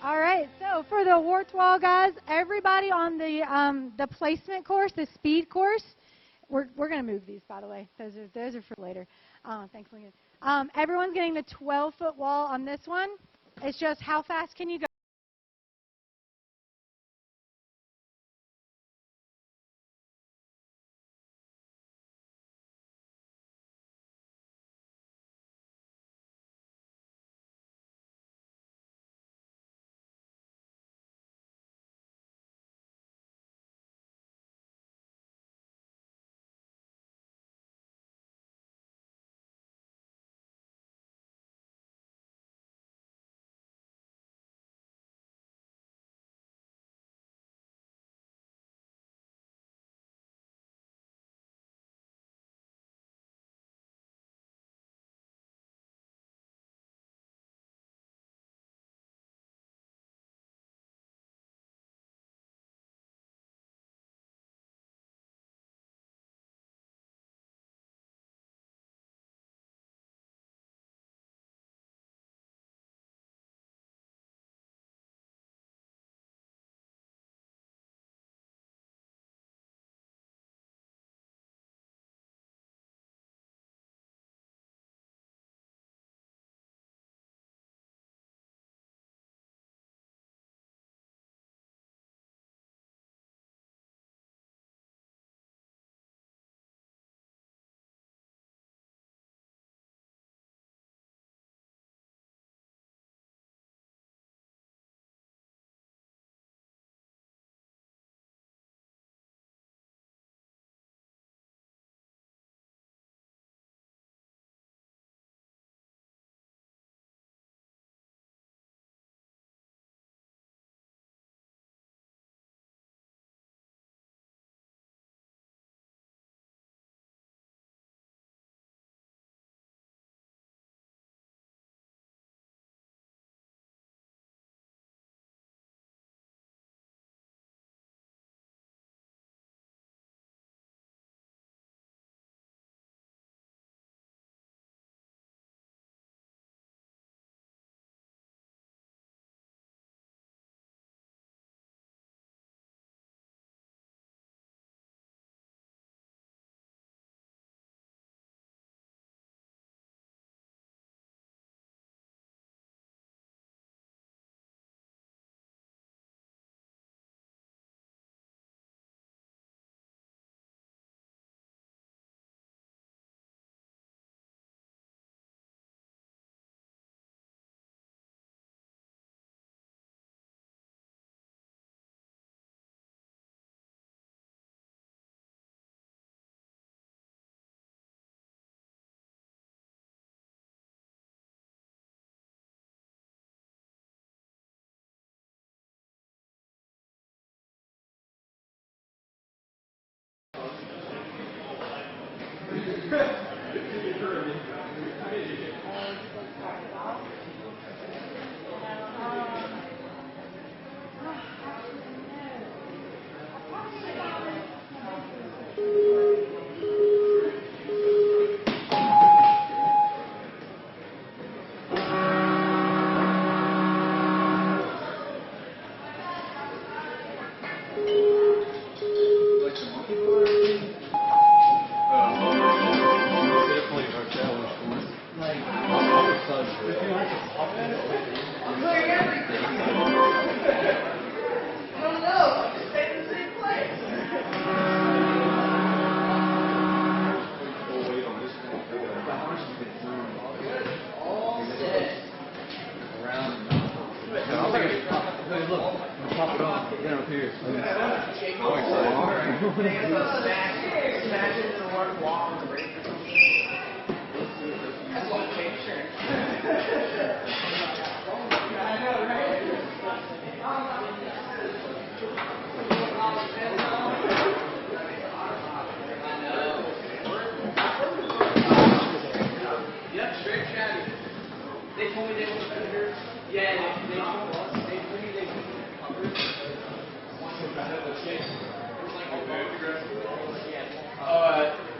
All right, so for the award wall, guys, everybody on the placement course, the speed course, we're going to move these, by the way. Those are for later. Thanks, Lincoln. Everyone's getting the 12-foot wall on this one. It's just how fast can you go?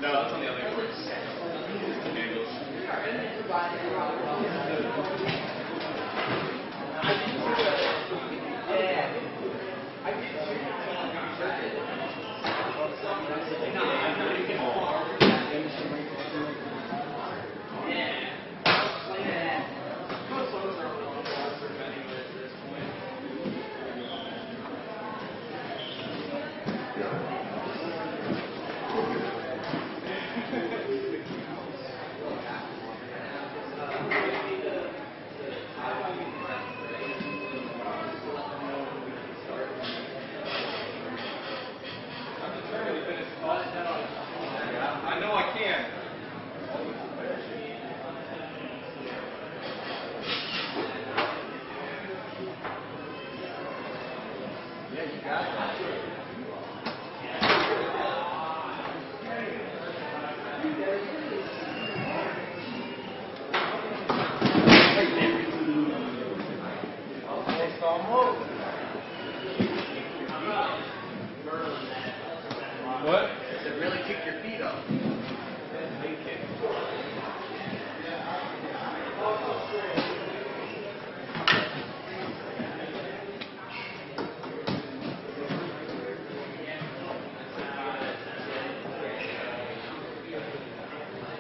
No, that's on the other What? To really kick your feet up.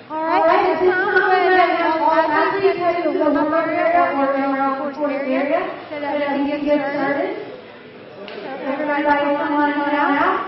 All right, at this time, we'll go ahead and all athletes head to the warm-up area or the course area so that we can get started. So everybody come on out.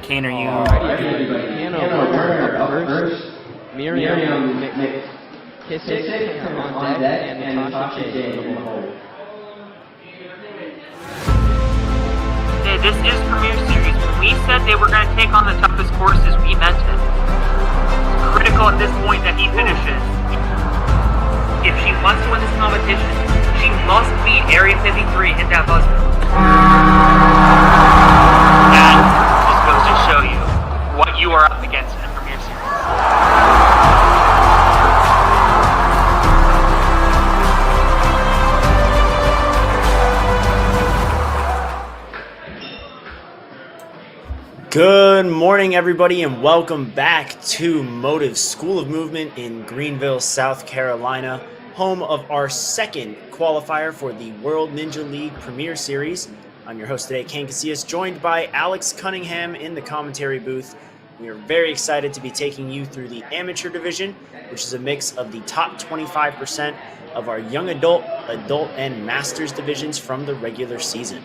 Kane, are you? Hannah up first. Miriam McKissick on deck, and Natasha J. in the hole. Hey, this is Premier Series. When we said they were going to take on the toughest courses, we meant it. It's critical at this point that he finishes. If she wants to win this competition, she must beat Area 53 and hit that buzzer. That just goes to show you what you are up against in a Premier Series. Good morning, everybody, and welcome back to Motive School of Movement in Greenville, South Carolina, home of our second qualifier for the World Ninja League Premier Series. I'm your host today, Kane Casillas, joined by Alex Cunningham in the commentary booth. We are very excited to be taking you through the amateur division, which is a mix of the top 25% of our young adult, and masters divisions from the regular season.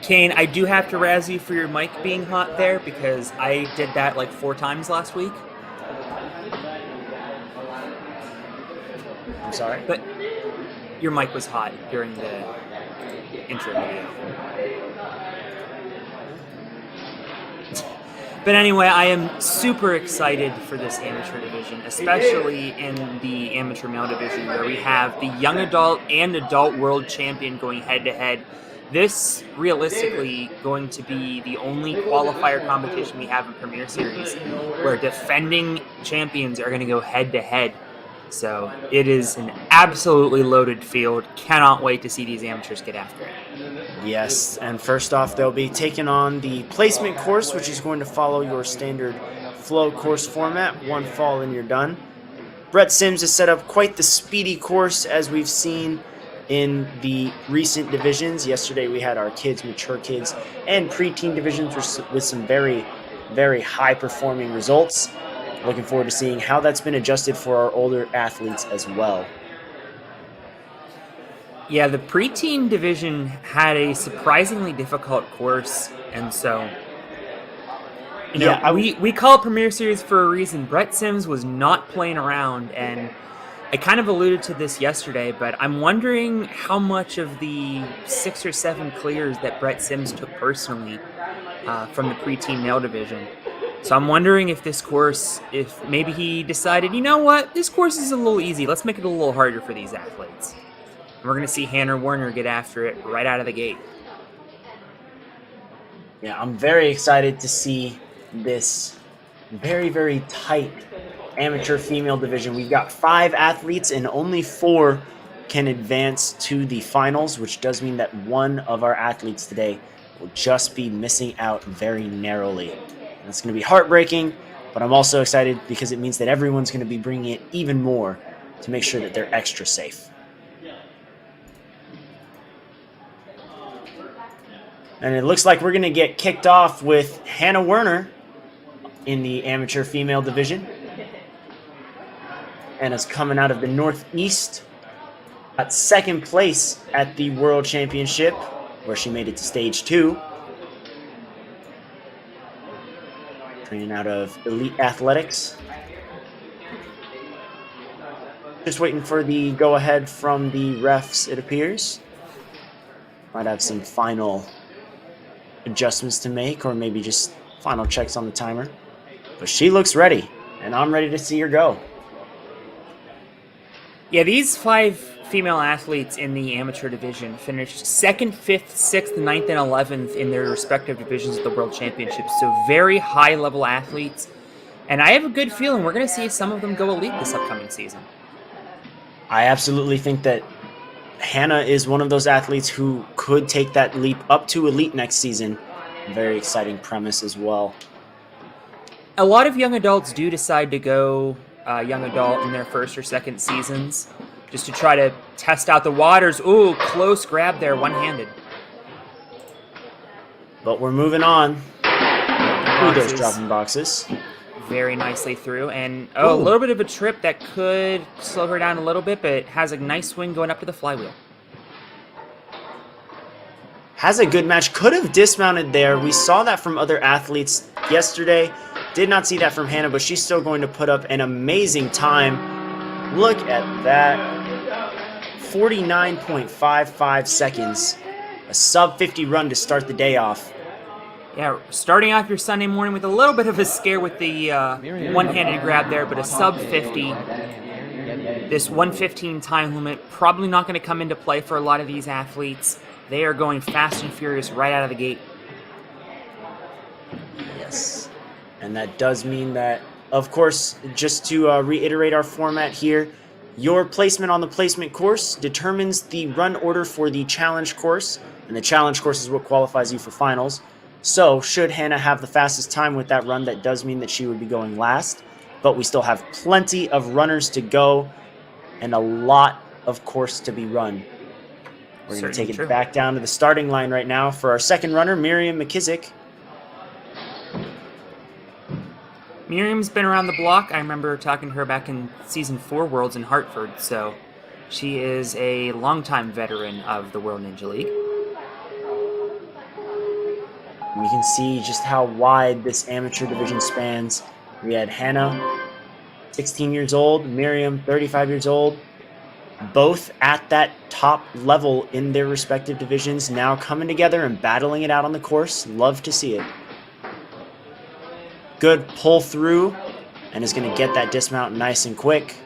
Kane, I do have to razz you for your mic being hot there because I did that like 4 times last week. I'm sorry? But your mic was hot during the intro video. But anyway, I am super excited for this amateur division, especially in the amateur male division where we have the young adult and adult world champion going head-to-head. This, realistically, going to be the only qualifier competition we have in Premier Series where defending champions are going to go head-to-head. So it is an absolutely loaded field. Cannot wait to see these amateurs get after it. Yes, and first off, they'll be taking on the placement course, which is going to follow your standard flow course format. One fall and you're done. Brett Sims has set up quite the speedy course as we've seen in the recent divisions. Yesterday we had our kids, mature kids, and preteen divisions with some very, very high-performing results. Looking forward to seeing how that's been adjusted for our older athletes as well. Yeah, the preteen division had a surprisingly difficult course, and so, we call it Premier Series for a reason. Brett Sims was not playing around, and I kind of alluded to this yesterday, but I'm wondering how much of the 6 or 7 clears that Brett Sims took personally from the preteen male division. So I'm wondering if this course, if maybe he decided, you know what, this course is a little easy. Let's make it a little harder for these athletes. And we're going to see Hannah Werner get after it right out of the gate. Yeah, I'm very excited to see this very, very tight amateur female division. We've got 5 athletes and only 4 can advance to the finals, which does mean that one of our athletes today will just be missing out very narrowly. And it's going to be heartbreaking, but I'm also excited because it means that everyone's going to be bringing it even more to make sure that they're extra safe. And it looks like we're going to get kicked off with Hannah Werner in the amateur female division. Hannah's coming out of the Northeast, got 2nd place at the World Championship, where she made it to stage 2. Training out of Elite Athletics. Just waiting for the go-ahead from the refs, it appears. Might have some final adjustments to make, or maybe just final checks on the timer. But she looks ready, and I'm ready to see her go. Yeah, these 5 female athletes in the amateur division finished 2nd, 5th, 6th, 9th, and 11th in their respective divisions at the World Championships. So very high-level athletes. And I have a good feeling we're going to see some of them go elite this upcoming season. I absolutely think that Hannah is one of those athletes who could take that leap up to elite next season. Very exciting premise as well. A lot of young adults do decide to go young adult in their 1st or 2nd seasons just to try to test out the waters. Ooh, close grab there, one-handed. But we're moving on through those dropping boxes. Very nicely through. And, a little bit of a trip that could slow her down a little bit, but has a nice swing going up to the flywheel. Has a good match. Could have dismounted there. We saw that from other athletes yesterday. Did not see that from Hannah, but she's still going to put up an amazing time. Look at that. 49.55 seconds. A sub-50 run to start the day off. Yeah, starting off your Sunday morning with a little bit of a scare with the one-handed grab there, but a sub-50. This 1:15 time limit probably not going to come into play for a lot of these athletes. They are going fast and furious right out of the gate. Yes. And that does mean that, of course, just to reiterate our format here, your placement on the placement course determines the run order for the challenge course, and the challenge course is what qualifies you for finals. So, should Hannah have the fastest time with that run, that does mean that she would be going last. But we still have plenty of runners to go and a lot of course to be run. We're going to take it back down to the starting line right now for our 2nd runner, Miriam McKissick. Miriam's been around the block. I remember talking to her back in Season 4 Worlds in Hartford, so she is a longtime veteran of the World Ninja League. We can see just how wide this amateur division spans. We had Hannah, 16 years old, Miriam, 35 years old, both at that top level in their respective divisions, now coming together and battling it out on the course. Love to see it. Good pull through, and is going to get that dismount nice and quick.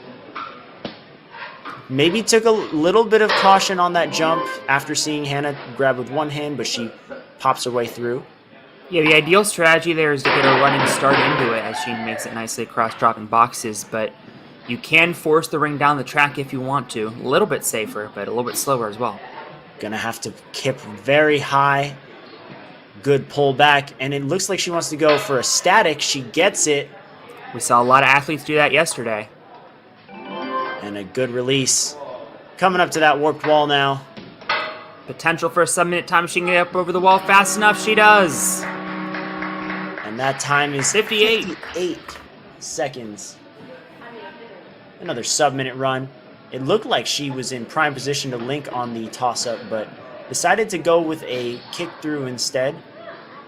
Maybe took a little bit of caution on that jump after seeing Hannah grab with one hand, but she pops her way through. Yeah, the ideal strategy there is to get a running start into it as she makes it nicely across dropping boxes, but you can force the ring down the track if you want to. A little bit safer, but a little bit slower as well. Gonna have to kip very high. Good pull back, and it looks like she wants to go for a static. She gets it. We saw a lot of athletes do that yesterday. And a good release. Coming up to that warped wall now. Potential for a sub-minute time. She can get up over the wall fast enough. She does. And that time is 58 seconds. Another sub-minute run. It looked like she was in prime position to link on the toss-up, but decided to go with a kick-through instead.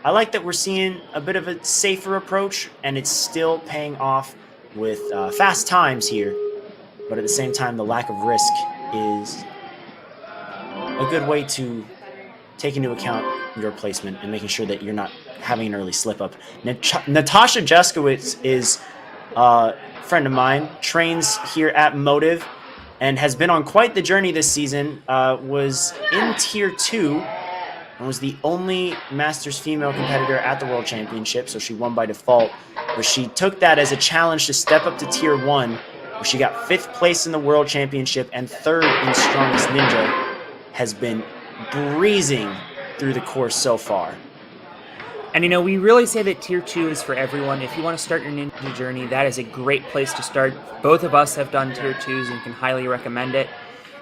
I like that we're seeing a bit of a safer approach, and it's still paying off with fast times here. but at the same time, the lack of risk is a good way to take into account your placement and making sure that you're not having an early slip-up. Natasha Jeskowitz is a friend of mine, trains here at Motive, and has been on quite the journey this season. Was in Tier 2 and was the only Masters female competitor at the World Championship, so she won by default. But she took that as a challenge to step up to Tier 1, where she got 5th place in the World Championship and 3rd in Strongest Ninja. Has been breezing through the course so far. And we really say that Tier 2 is for everyone. If you want to start your ninja journey, that is a great place to start. Both of us have done Tier 2s and can highly recommend it.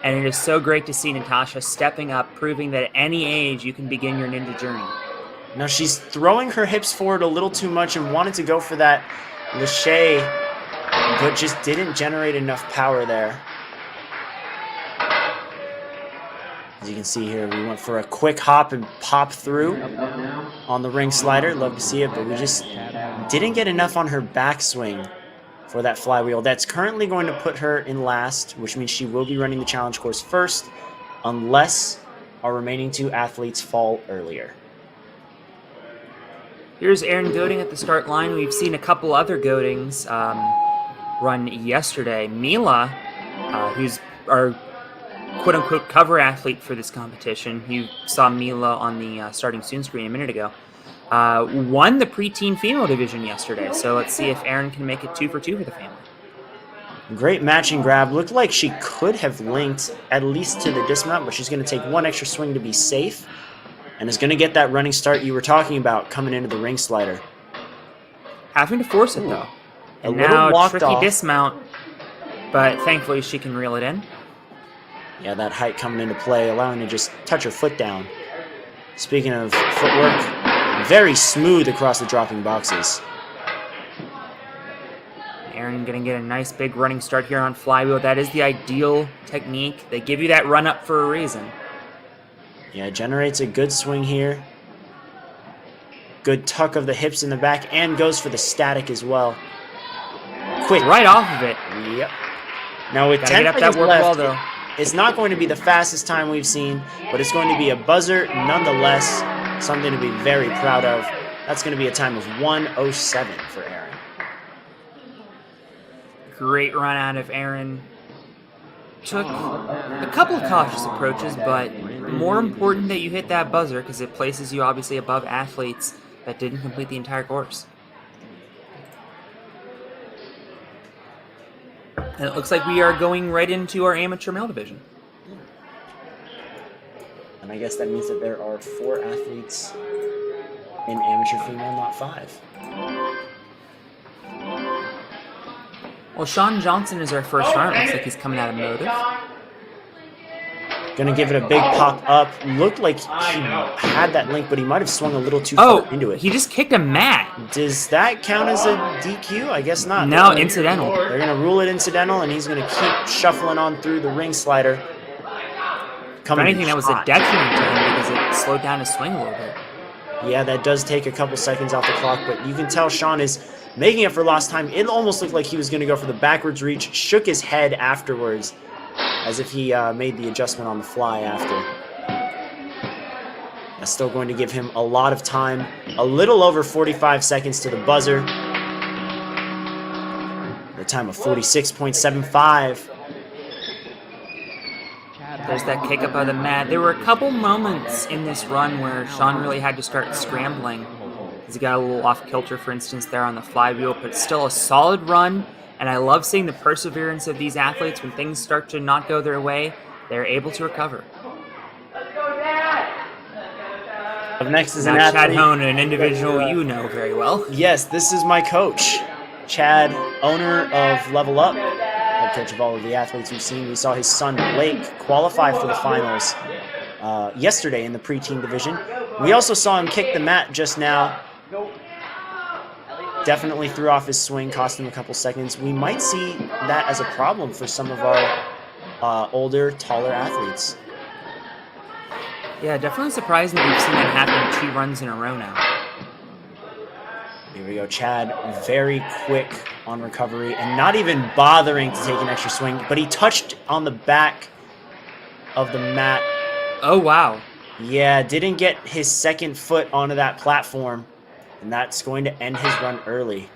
And it is so great to see Natasha stepping up, proving that at any age you can begin your ninja journey. Now she's throwing her hips forward a little too much and wanted to go for that lache, but just didn't generate enough power there. As you can see here, we went for a quick hop and pop through on the ring slider. Love to see it, but we just didn't get enough on her backswing for that flywheel. That's currently going to put her in last, which means she will be running the challenge course first, unless our remaining 2 athletes fall earlier. Here's Aaron Goading at the start line. We've seen a couple other Goadings run yesterday. Mila, who's our quote-unquote cover athlete for this competition. You saw Mila on the starting soon screen a minute ago. Won the preteen female division yesterday, so let's see if Erin can make it 2 for 2 for the family. Great matching grab. Looked like she could have linked at least to the dismount, but she's going to take one extra swing to be safe and is going to get that running start you were talking about coming into the ring slider. Having to force it, though. And a little now walked tricky off. Dismount, but thankfully she can reel it in. Yeah, that height coming into play, allowing her to just touch her foot down. Speaking of footwork, very smooth across the dropping boxes. Aaron going to get a nice big running start here on flywheel. That is the ideal technique. They give you that run up for a reason. Yeah, generates a good swing here. Good tuck of the hips in the back and goes for the static as well. Quick. Right off of it. Yep. Now with Gotta 10 get up that seconds work left, wall, though. it's not going to be the fastest time we've seen, but it's going to be a buzzer nonetheless. Something to be very proud of. That's going to be a time of 1:07 for Aaron. Great run out of Aaron. Took a couple of cautious approaches, but more important that you hit that buzzer because it places you obviously above athletes that didn't complete the entire course. And it looks like we are going right into our amateur male division. And I guess that means that there are 4 athletes in amateur female, not 5. Well, Sean Johnson is our first runner. Looks like he's coming out of Motive. Gonna give it a big pop up. Looked like he had that link, but he might have swung a little too far into it. He just kicked a mat. Does that count as a DQ? I guess not. No, incidental. They're gonna rule it incidental, and he's gonna keep shuffling on through the ring slider. If anything, that was a detriment to him because it slowed down his swing a little bit. Yeah, that does take a couple seconds off the clock, but you can tell Sean is making up for lost time. It almost looked like he was going to go for the backwards reach, shook his head afterwards as if he made the adjustment on the fly after. That's still going to give him a lot of time, a little over 45 seconds to the buzzer. A time of 46.75. There's that kick up of the mat. There were a couple moments in this run where Sean really had to start scrambling. He got a little off kilter, for instance, there on the flywheel, but still a solid run. And I love seeing the perseverance of these athletes. When things start to not go their way, they're able to recover. Up next is now an athlete. Chad Hone, an individual you know very well. Yes, this is my coach, Chad, owner of Level Up, head coach of all of the athletes we've seen. We saw his son Blake qualify for the finals yesterday in the preteen division. We also saw him kick the mat just now. Definitely threw off his swing, cost him a couple seconds. We might see that as a problem for some of our older, taller athletes. Yeah, definitely surprising that we've seen that happen 2 runs in a row now. Be we go. Chad, very quick on recovery and not even bothering to take an extra swing, but he touched on the back of the mat. Oh, wow. Yeah, didn't get his second foot onto that platform, and that's going to end his run early.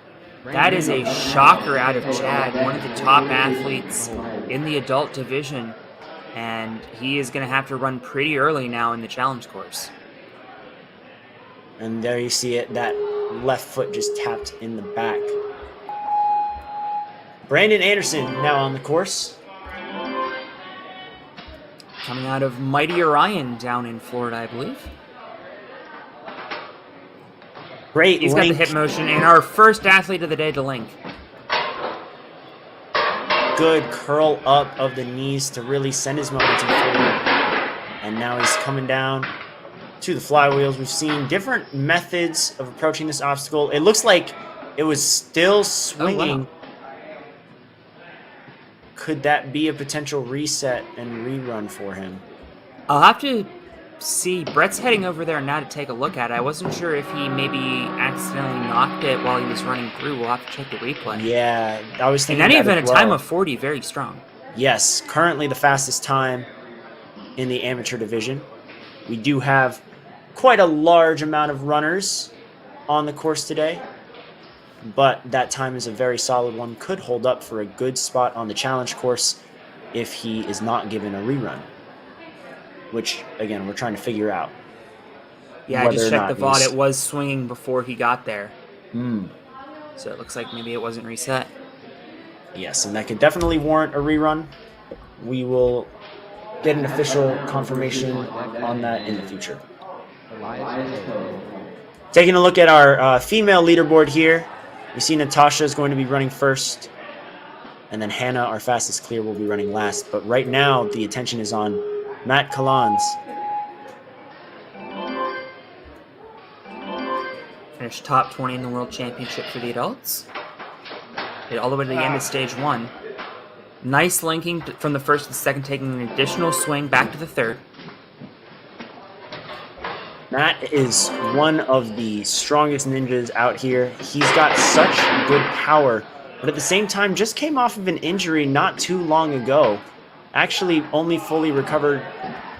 That is a shocker out of Chad, one of the top athletes in the adult division, and he is going to have to run pretty early now in the challenge course. And there you see it, that left foot just tapped in the back. Brandon Anderson now on the course. Coming out of Mighty Orion down in Florida, I believe. Great He's link. got the hip motion, and our first athlete of the day to link. Good curl up of the knees to really send his momentum forward. And now he's coming down to the flywheels. We've seen different methods of approaching this obstacle. It looks like it was still swinging. Oh, wow. Could that be a potential reset and rerun for him? I'll have to see. Brett's heading over there now to take a look at it. I wasn't sure if he maybe accidentally knocked it while he was running through. We'll have to check the replay. Yeah, I was In thinking any that event, as a time well. of 40, very strong. Yes, currently the fastest time in the amateur division. We do have quite a large amount of runners on the course today, but that time is a very solid one. Could hold up for a good spot on the challenge course if he is not given a rerun, which, again, we're trying to figure out. Yeah, I whether just or checked the not VOD. he's- It was swinging before he got there. Hmm. So it looks like maybe it wasn't reset. Yes, and that could definitely warrant a rerun. We will get an official confirmation on that in the future. Taking a look at our female leaderboard here, we see Natasha is going to be running first, and then Hannah, our fastest clear, will be running last. But right now, the attention is on Matt Kalans. Finished top 20 in the World Championship for the adults. Hit all the way to the end of stage 1. Nice linking from the first to the second, taking an additional swing back to the third. Matt is one of the strongest ninjas out here. He's got such good power, but at the same time just came off of an injury not too long ago. Actually only fully recovered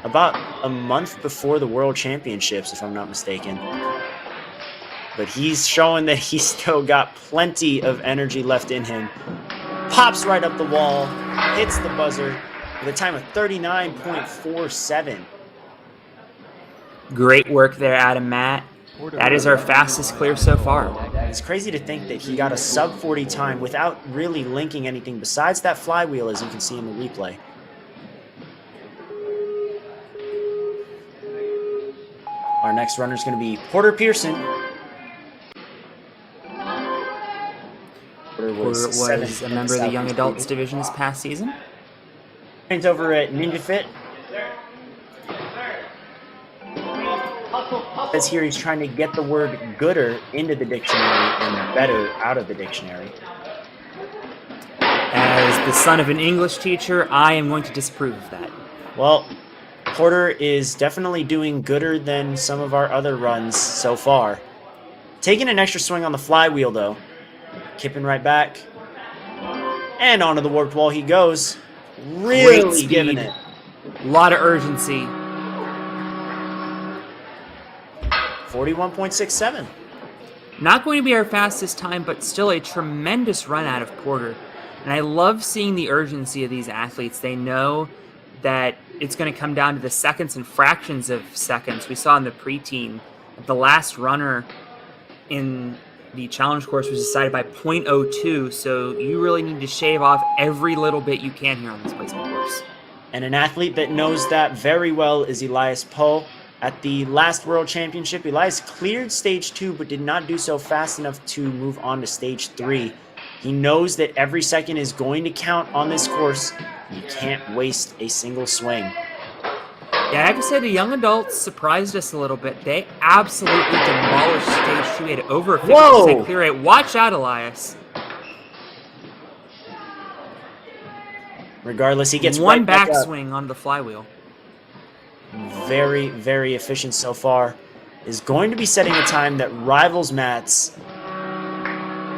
about a month before the World Championships, if I'm not mistaken. But he's showing that he's still got plenty of energy left in him. Pops right up the wall, hits the buzzer with a time of 39.47. Great work there out of Matt. That is our fastest clear so far. It's crazy to think that he got a sub 40 time without really linking anything besides that flywheel, as you can see in the replay. Our next runner is going to be Porter Pearson. Porter Porter was seventh a in member of the Young Southeast Adults League. division this past season. Trains over at Ninja Fit. Says here he's trying to get the word gooder into the dictionary and better out of the dictionary. As the son of an English teacher, I am going to disapprove of that. Well, Porter is definitely doing gooder than some of our other runs so far. Taking an extra swing on the flywheel, though. Kipping right back. And onto the warped wall he goes. Great Really speed. giving it. A lot of urgency. 41.67. Not going to be our fastest time, but still a tremendous run out of Porter. And I love seeing the urgency of these athletes. They know that it's going to come down to the seconds and fractions of seconds. We saw in the preteen, the last runner in the challenge course was decided by .02, so you really need to shave off every little bit you can here on this placement course. And an athlete that knows that very well is Elias Poe. At the last World Championship, Elias cleared stage 2, but did not do so fast enough to move on to stage 3. He knows that every second is going to count on this course. You can't waste a single swing. Yeah, I have to say the young adults surprised us a little bit. They absolutely demolished stage 2. We had over a 50% Whoa! clear rate. Watch out, Elias. Regardless, he gets One right back up. backswing on the flywheel. Very, very efficient so far. Is going to be setting a time that rivals Matt's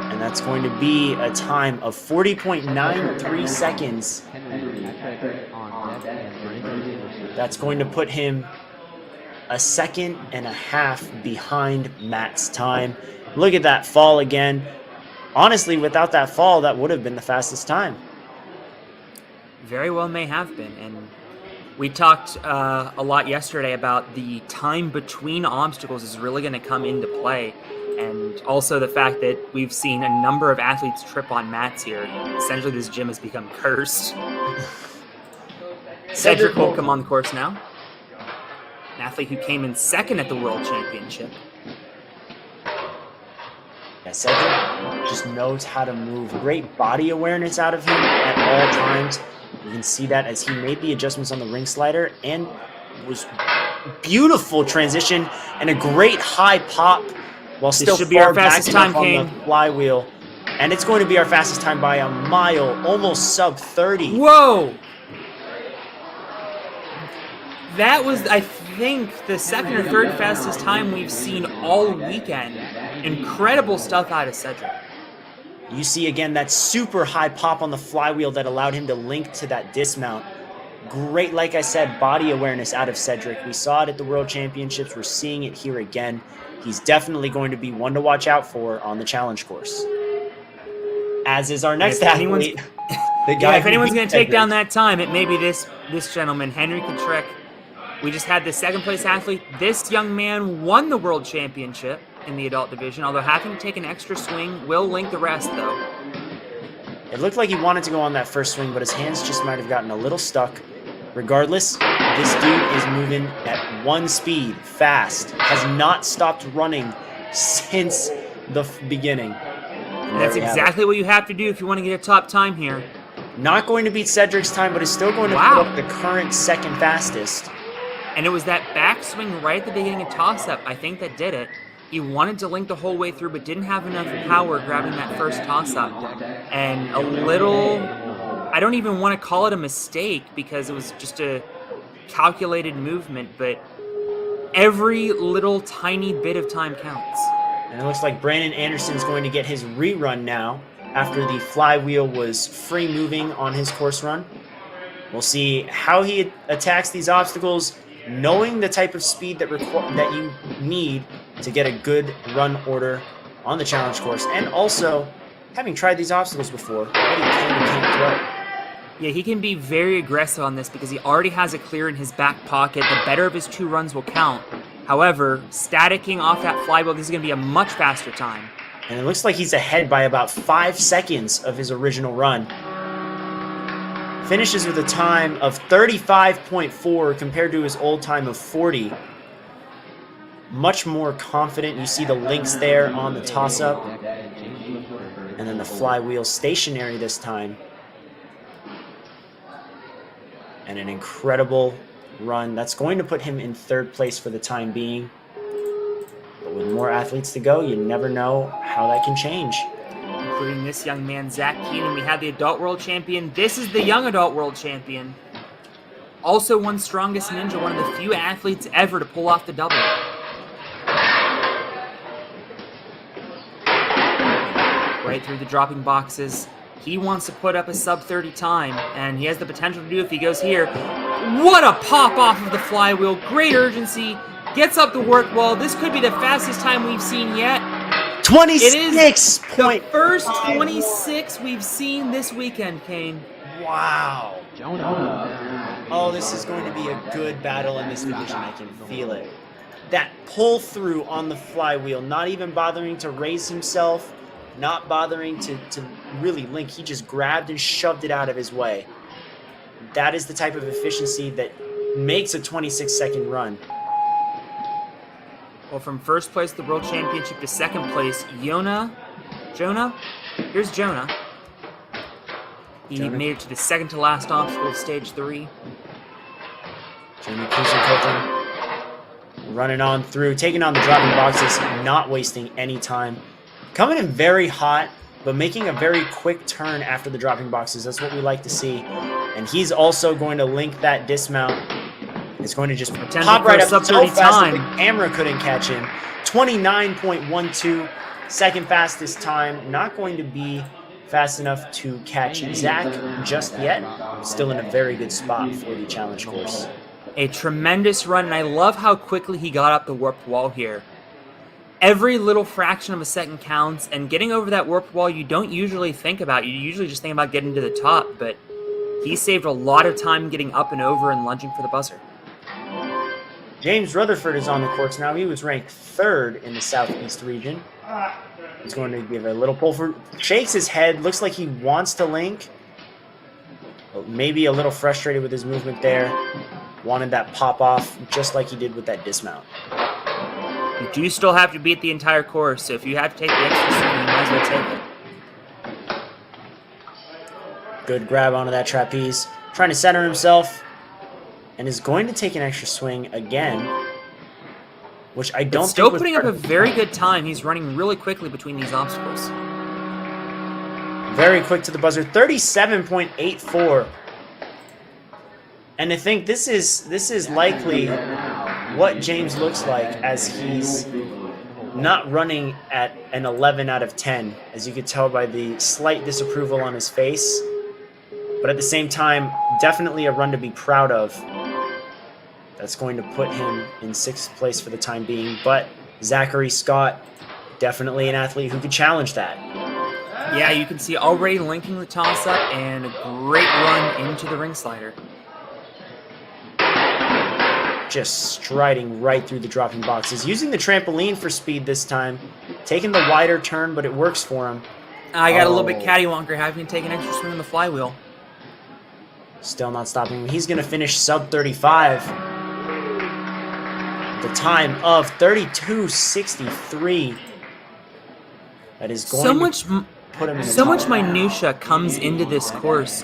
And that's going to be a time of 40.93 seconds. That's going to put him a 1.5 seconds behind Matt's time. Look at that fall again. Honestly, without that fall, that would have been the fastest time. Very well may have been. And we talked a lot yesterday about the time between obstacles is really going to come into play. And also the fact that we've seen a number of athletes trip on mats here. Essentially, this gym has become cursed. Cedric will come on the course now. An athlete who came in second at the World Championship. Yeah, Cedric just knows how to move. Great body awareness out of him at all times. You can see that as he made the adjustments on the ring slider and was beautiful transition and a great high pop while still should be our far back fastest time, on Kane. the flywheel. And it's going to be our fastest time by a mile, almost sub 30. Whoa! That was, I think, the second or third fastest time we've seen all weekend. Incredible stuff out of Cedric. You see again that super high pop on the flywheel that allowed him to link to that dismount. Great, like I said, body awareness out of Cedric. We saw it at the World Championships. We're seeing it here again. He's definitely going to be one to watch out for on the challenge course. As is our next athlete. The guy if anyone's going to take Cedric. down that time, it may be this gentleman, Henry Kutrek. We just had the second place athlete. This young man won the World Championship in the adult division, although having to take an extra swing will link the rest, though. It looked like he wanted to go on that first swing, but his hands just might have gotten a little stuck. Regardless, this dude is moving at one speed, fast, has not stopped running since the beginning. And that's exactly what you have to do if you want to get a top time here. Not going to beat Cedric's time, but is still going to put up the current second fastest. And it was that backswing right at the beginning of toss-up, I think, that did it. He wanted to link the whole way through, but didn't have enough power grabbing that first toss-up. And a little, I don't even want to call it a mistake because it was just a calculated movement, but every little tiny bit of time counts. And it looks like Brandon Anderson's going to get his rerun now after the flywheel was free moving on his course run. We'll see how he attacks these obstacles, knowing the type of speed that you need to get a good run order on the challenge course, and also having tried these obstacles before, what he can and can't throw. Yeah, he can be very aggressive on this because he already has a clear in his back pocket. The better of his two runs will count. However, staticking off that flywheel, this is going to be a much faster time. And it looks like he's ahead by about 5 seconds of his original run. Finishes with a time of 35.4 compared to his old time of 40. Much more confident. You see the links there on the toss-up. And then the flywheel stationary this time. And an incredible run. That's going to put him in third place for the time being. But with more athletes to go, you never know how that can change. Including this young man, Zach Keenan. We have the adult world champion. This is the young adult world champion. Also won Strongest Ninja, one of the few athletes ever to pull off the double. Right through the dropping boxes. He wants to put up a sub-30 time, and he has the potential to do if he goes here. What a pop off of the flywheel. Great urgency. Gets up the work wall. This could be the fastest time we've seen yet. 26. It is the first 26 we've seen this weekend, Kane. Wow. Oh, this is going to be a good battle in this division. I can feel it. That pull through on the flywheel, not even bothering to raise himself, not bothering to really link. He just grabbed and shoved it out of his way. That is the type of efficiency that makes a 26-second run. Well, from first place at the World Championship to second place, Jonah? Here's Jonah. He made it to the second to last obstacle of stage 3. Jamie Kusen running on through, taking on the dropping boxes, not wasting any time. Coming in very hot, but making a very quick turn after the dropping boxes. That's what we like to see. And he's also going to link that dismount. It's going to just pop right up so fast that the camera couldn't catch him. 29.12 second fastest time. Not going to be fast enough to catch Zach just yet. Still in a very good spot for the challenge course. A tremendous run, and I love how quickly he got up the warped wall here. Every little fraction of a second counts, and getting over that warped wall you don't usually think about. You usually just think about getting to the top, but he saved a lot of time getting up and over and lunging for the buzzer. James Rutherford is on the course now. He was ranked 3rd in the Southeast region. He's going to give a little pull for, shakes his head, looks like he wants to link. Maybe a little frustrated with his movement there. Wanted that pop off just like he did with that dismount. You do still have to beat the entire course, so if you have to take the extra swing, you might as well take it. Good grab onto that trapeze. Trying to center himself. And is going to take an extra swing again. Which I don't think still was putting up a very good time. He's running really quickly between these obstacles. Very quick to the buzzer. 37.84. And I think this is likely what James looks like as he's not running at an 11 out of 10, as you could tell by the slight disapproval on his face. But at the same time, definitely a run to be proud of. That's going to put him in 6th place for the time being. But Zachary Scott, definitely an athlete who could challenge that. Yeah, you can see already linking the toss-up and a great run into the ring slider. Just striding right through the dropping boxes. Using the trampoline for speed this time. Taking the wider turn, but it works for him. I got a little bit cattywonker having to take an extra swing on the flywheel. Still not stopping him. He's going to finish sub 35. The time of 32.63. That is going to put him in the so top. much minutia comes into this course.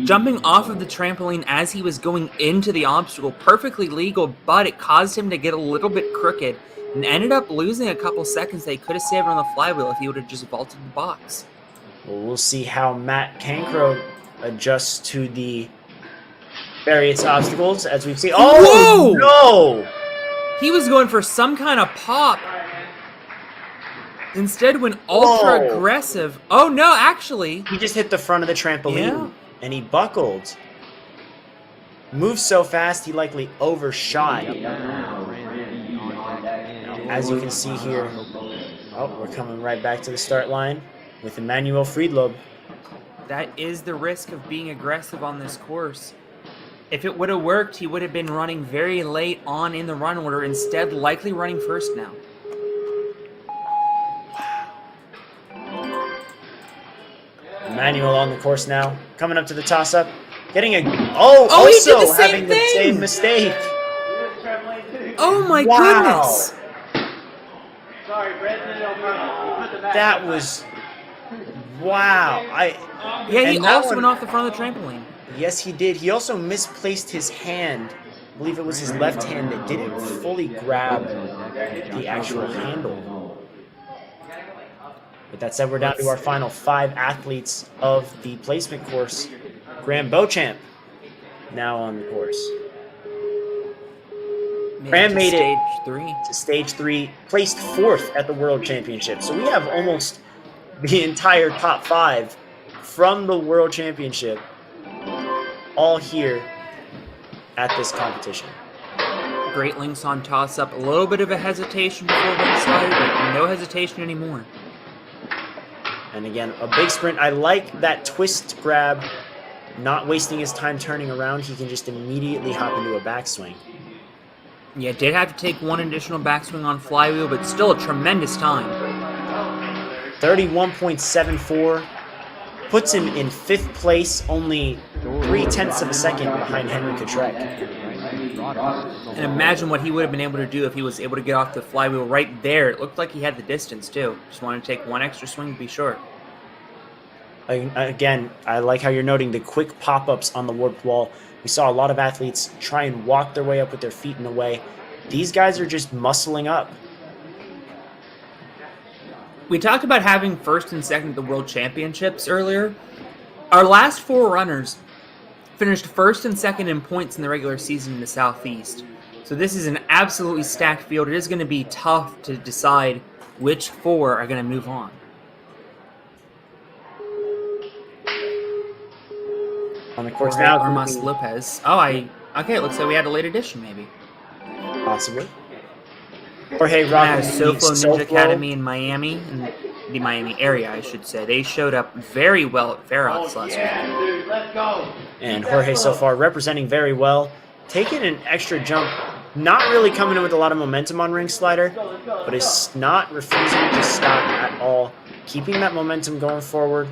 Jumping off of the trampoline as he was going into the obstacle, perfectly legal, but it caused him to get a little bit crooked and ended up losing a couple seconds that he could have saved on the flywheel if he would have just vaulted the box. Well, we'll see how Matt Cancro adjusts to the various obstacles as we see. Oh, Whoa! no! He was going for some kind of pop. Instead went ultra aggressive. Oh no, actually. He just hit the front of the trampoline. Yeah. And he buckled. Moved so fast, he likely overshot. Now, as you can see here, we're coming right back to the start line with Emmanuel Friedlob. That is the risk of being aggressive on this course. If it would have worked, he would have been running very late on in the run order, instead likely running first now. Emmanuel on the course now, coming up to the toss-up, getting a... he also did the same having thing! the same mistake. Oh my Wow. goodness! That was... Wow. Yeah, he and that also one- went off the front of the trampoline. Yes, he did. He also misplaced his hand. I believe it was his left hand that didn't fully grab the actual handle. With that said, we're down to our final 5 athletes of the placement course. Graham Beauchamp now on the course. Graham made it stage 3. to stage 3, placed 4th at the World Championship. So we have almost the entire top 5 from the World Championship all here at this competition. Great links on toss-up. A little bit of a hesitation before ring slider, but no hesitation anymore. And again, a big sprint. I like that twist grab, not wasting his time turning around. He can just immediately hop into a backswing. Yeah, did have to take one additional backswing on flywheel, but still a tremendous time. 31.74 puts him in 5th place, only 0.3 of a second behind Henry Kutrek. And imagine what he would have been able to do if he was able to get off the flywheel right there. It looked like he had the distance, too. Just wanted to take one extra swing to be sure. Again, I like how you're noting the quick pop-ups on the warped wall. We saw a lot of athletes try and walk their way up with their feet in the way. These guys are just muscling up. We talked about having first and second at the World Championships earlier. Our last 4 runners finished first and second in points in the regular season in the Southeast. So this is an absolutely stacked field. It is going to be tough to decide which 4 are going to move on? On the course Jorge now, Armas Lopez. Okay, it looks like we had a late addition, maybe. possibly. Jorge Yeah, rocking SoFlo the Ninja SoFlo. Academy in Miami, in the Miami area, I should say. They showed up very well at Fairhawks last week. Dude, let's go. And Jorge so far representing very well. Taking an extra jump. Not really coming in with a lot of momentum on ring slider, but is not refusing to stop at all. Keeping that momentum going forward.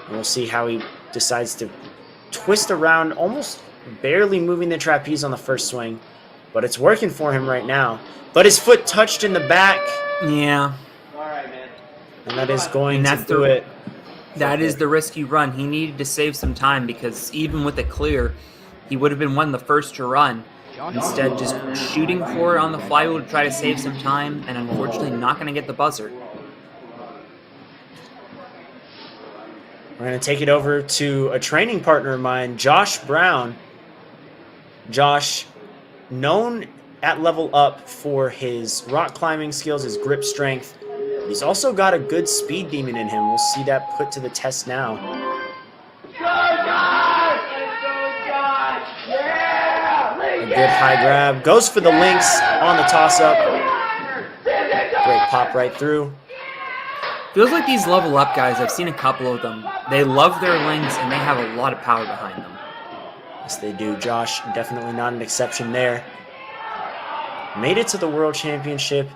And we'll see how he decides to twist around, almost barely moving the trapeze on the first swing. But it's working for him right now. But his foot touched in the back. Yeah. All right, man. And that is going And to that's do it. That is the risk you run. He needed to save some time because even with it clear, he would have been one of the first to run. Instead, just shooting for it on the flywheel to try to save some time, and unfortunately not going to get the buzzer. We're going to take it over to a training partner of mine, Josh Brown. Josh, known at Level Up for his rock climbing skills, his grip strength. But he's also got a good speed demon in him. We'll see that put to the test now. A good high grab. Goes for the links on the toss-up. Great pop right through. Feels like these level up guys, I've seen a couple of them. They love their links and they have a lot of power behind them. Yes, they do. Josh, definitely not an exception there. Made it to the World Championship.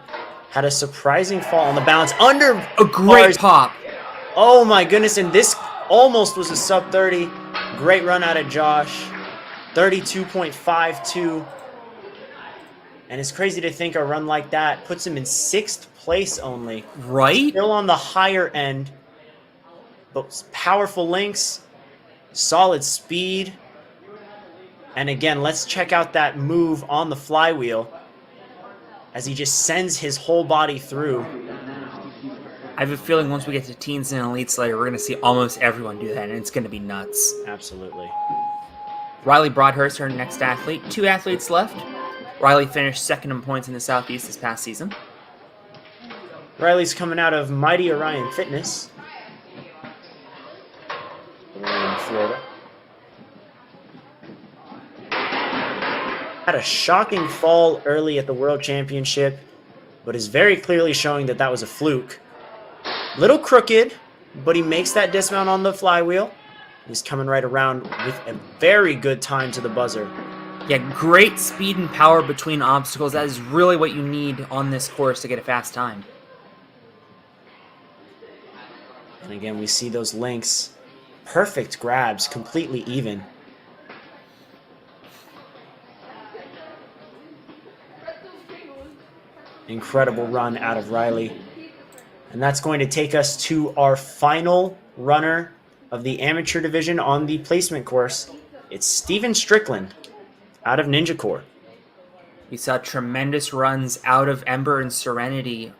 Had a surprising fall on the balance. Under A great pop. Oh my goodness, and this almost was a sub 30. Great run out of Josh. 32.52. And it's crazy to think a run like that puts him in 6th place only. Right? Still on the higher end. But powerful links. Solid speed. And again, let's check out that move on the flywheel as he just sends his whole body through. I have a feeling once we get to teens and elites later, we're going to see almost everyone do that, and it's going to be nuts. Absolutely. Riley Broadhurst, our next athlete. 2 athletes left. Riley finished 2nd in points in the Southeast this past season. Riley's coming out of Mighty Orion Fitness in Florida. Had a shocking fall early at the World Championship, but is very clearly showing that that was a fluke. Little crooked, but he makes that dismount on the flywheel. He's coming right around with a very good time to the buzzer. Yeah, great speed and power between obstacles. That is really what you need on this course to get a fast time. And again, we see those links. Perfect grabs, completely even. Incredible run out of Riley. And that's going to take us to our final runner of the amateur division on the placement course. It's Steven Strickland out of Ninja Corps. We saw tremendous runs out of Ember and Serenity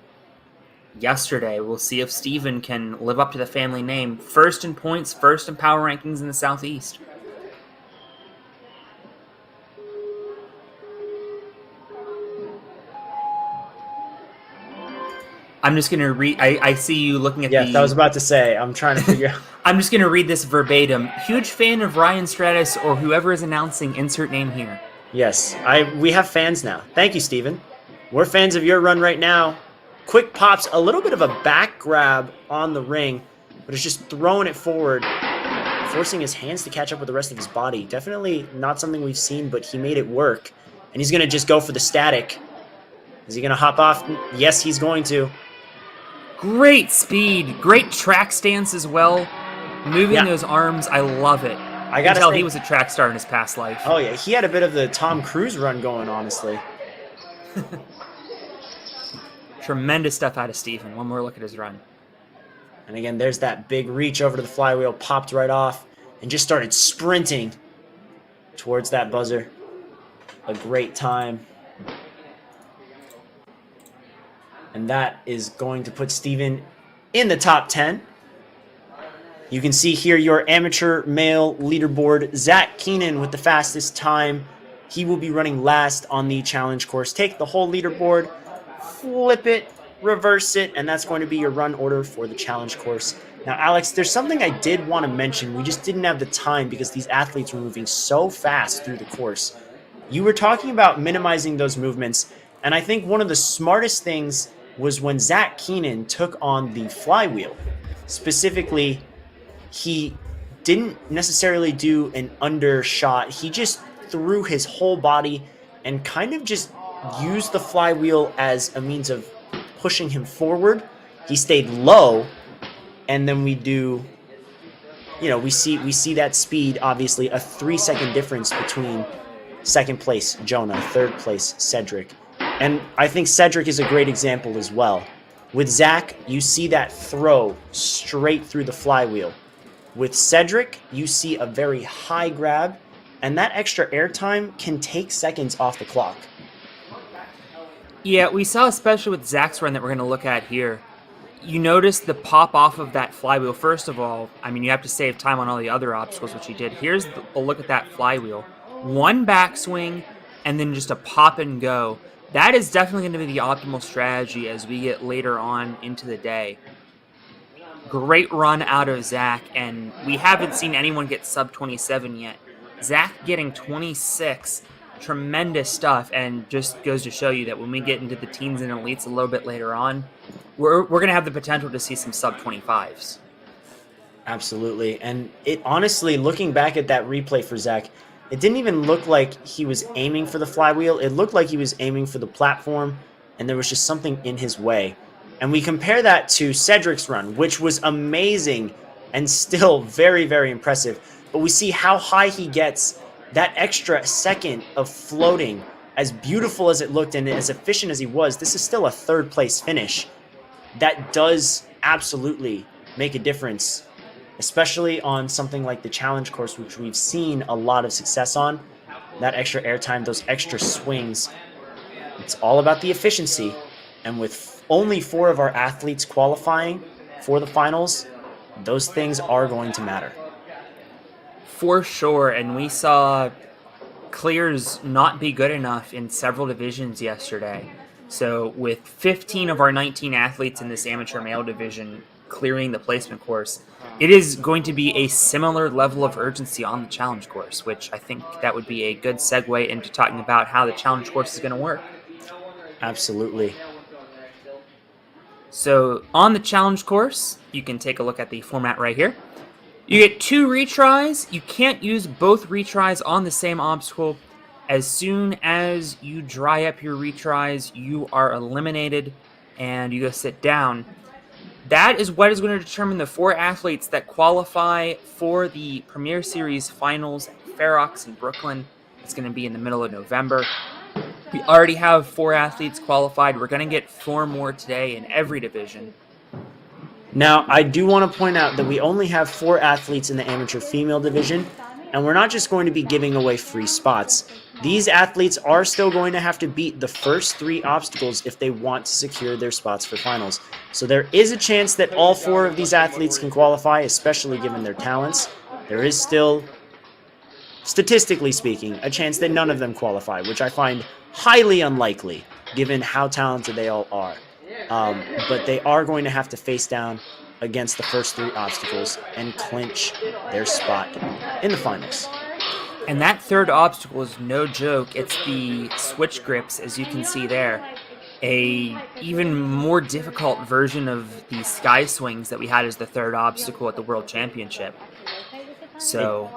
yesterday. We'll see if Steven can live up to the family name. 1st in points, 1st in power rankings in the Southeast. I'm just going to read. I see you looking at Yes, I was about to say. I'm trying to figure out. I'm just going to read this verbatim. Huge fan of Ryan Stratus or whoever is announcing insert name here. Yes, we have fans now. Thank you, Steven. We're fans of your run right now. Quick pops, a little bit of a back grab on the ring, but it's just throwing it forward, forcing his hands to catch up with the rest of his body. Definitely not something we've seen, but he made it work. And he's going to just go for the static. Is he going to hop off? Yes, he's going to. Great speed, great track stance as well. Moving those arms, I love it. I gotta tell say, he was a track star in his past life. Oh yeah, he had a bit of the Tom Cruise run going, honestly. Tremendous stuff out of Steven. One more look at his run. And again, there's that big reach over to the flywheel, popped right off, and just started sprinting towards that buzzer. A great time. And that is going to put Steven in the top 10. You can see here your amateur male leaderboard. Zach Keenan with the fastest time. He will be running last on the challenge course. Take the whole leaderboard, flip it reverse it, and that's going to be your run order for the challenge course. Now, Alex, there's something I did want to mention. We just didn't have the time because these athletes were moving so fast through the course. You were talking about minimizing those movements, and I think one of the smartest things was when Zach Keenan took on the flywheel. Specifically, he didn't necessarily do an undershot. He just threw his whole body and kind of just used the flywheel as a means of pushing him forward. He stayed low, and then we see that speed, obviously a 3-second difference between second place Jonah, third place Cedric. And I think Cedric is a great example as well. With Zach, you see that throw straight through the flywheel. With Cedric, you see a very high grab, and that extra airtime can take seconds off the clock. Yeah, we saw, especially with Zach's run that we're going to look at here, you notice the pop off of that flywheel. First of all, I mean, you have to save time on all the other obstacles, which he did. Here's a look at that flywheel. One backswing, and then just a pop and go. That is definitely going to be the optimal strategy as we get later on into the day. Great run out of Zach, and we haven't seen anyone get sub 27 yet. Zach getting 26, tremendous stuff, and just goes to show you that when we get into the teens and elites a little bit later on, we're going to have the potential to see some sub 25s. Absolutely. And it honestly, looking back at that replay for Zach, it didn't even look like he was aiming for the flywheel. It looked like he was aiming for the platform, and there was just something in his way. And we compare that to Cedric's run, which was amazing and still very, very impressive. But we see how high he gets, that extra second of floating. As beautiful as it looked and as efficient as he was, this is still a third place finish. That does absolutely make a difference, especially on something like the challenge course, which we've seen a lot of success on. That extra airtime, those extra swings, it's all about the efficiency. And with only 4 of our athletes qualifying for the finals, those things are going to matter. For sure, and we saw clears not be good enough in several divisions yesterday. So with 15 of our 19 athletes in this amateur male division clearing the placement course, it is going to be a similar level of urgency on the challenge course, which I think that would be a good segue into talking about how the challenge course is going to work. Absolutely. So on the challenge course, you can take a look at the format right here. You get 2 retries. You can't use both retries on the same obstacle. As soon as you dry up your retries, you are eliminated and you go sit down. That is what is going to determine the 4 athletes that qualify for the Premier Series finals at Ferox in Brooklyn. It's going to be in the middle of November. We already have 4 athletes qualified. We're going to get 4 more today in every division. Now, I do want to point out that we only have 4 athletes in the amateur female division, and we're not just going to be giving away free spots. These athletes are still going to have to beat the first 3 obstacles if they want to secure their spots for finals. So there is a chance that all 4 of these athletes can qualify, especially given their talents. There is still, statistically speaking, a chance that none of them qualify, which I find highly unlikely given how talented they all are. But they are going to have to face down against the first 3 obstacles and clinch their spot in the finals. And that third obstacle is no joke. It's the switch grips, as you can see there. A even more difficult version of the sky swings that we had as the third obstacle at the World Championship. So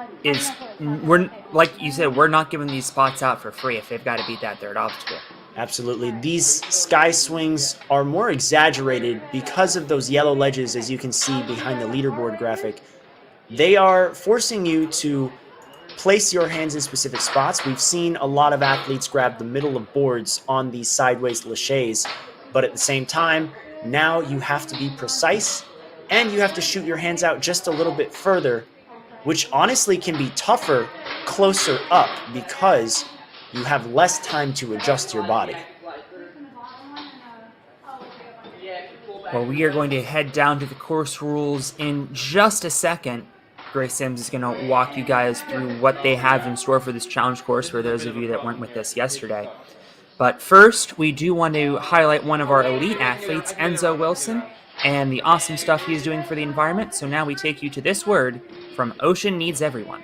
we're like you said, we're not giving these spots out for free if they've got to beat that third obstacle. Absolutely. These sky swings are more exaggerated because of those yellow ledges, as you can see behind the leaderboard graphic. They are forcing you to place your hands in specific spots. We've seen a lot of athletes grab the middle of boards on these sideways laches, but at the same time, now you have to be precise and you have to shoot your hands out just a little bit further, which honestly can be tougher closer up because you have less time to adjust your body. Well, we are going to head down to the course rules in just a second. Grace Sims is going to walk you guys through what they have in store for this challenge course for those of you that weren't with us yesterday. But first, we do want to highlight one of our elite athletes, Enzo Wilson, and the awesome stuff he's doing for the environment. So now we take you to this word from Ocean Needs Everyone.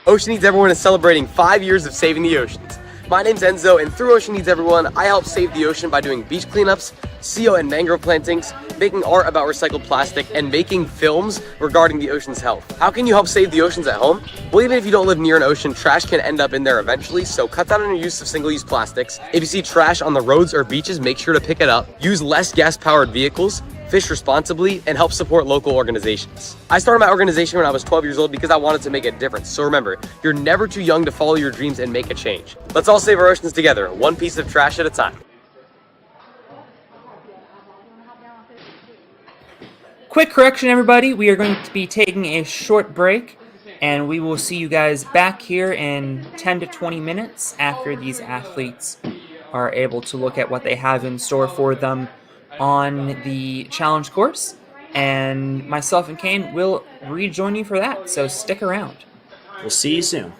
Ocean Needs Everyone is celebrating 5 years of saving the oceans. My name's Enzo, and through Ocean Needs Everyone, I help save the ocean by doing beach cleanups, CO and mangrove plantings, making art about recycled plastic, and making films regarding the ocean's health. How can you help save the oceans at home? Well, even if you don't live near an ocean, trash can end up in there eventually, so cut down on your use of single-use plastics. If you see trash on the roads or beaches, make sure to pick it up. Use less gas-powered vehicles, fish responsibly, and help support local organizations. I started my organization when I was 12 years old because I wanted to make a difference. So remember, you're never too young to follow your dreams and make a change. Let's all save our oceans together, one piece of trash at a time. Quick correction, everybody. We are going to be taking a short break, and we will see you guys back here in 10 to 20 minutes after these athletes are able to look at what they have in store for them on the challenge course. And myself and Kane will rejoin you for that, so stick around. We'll see you soon.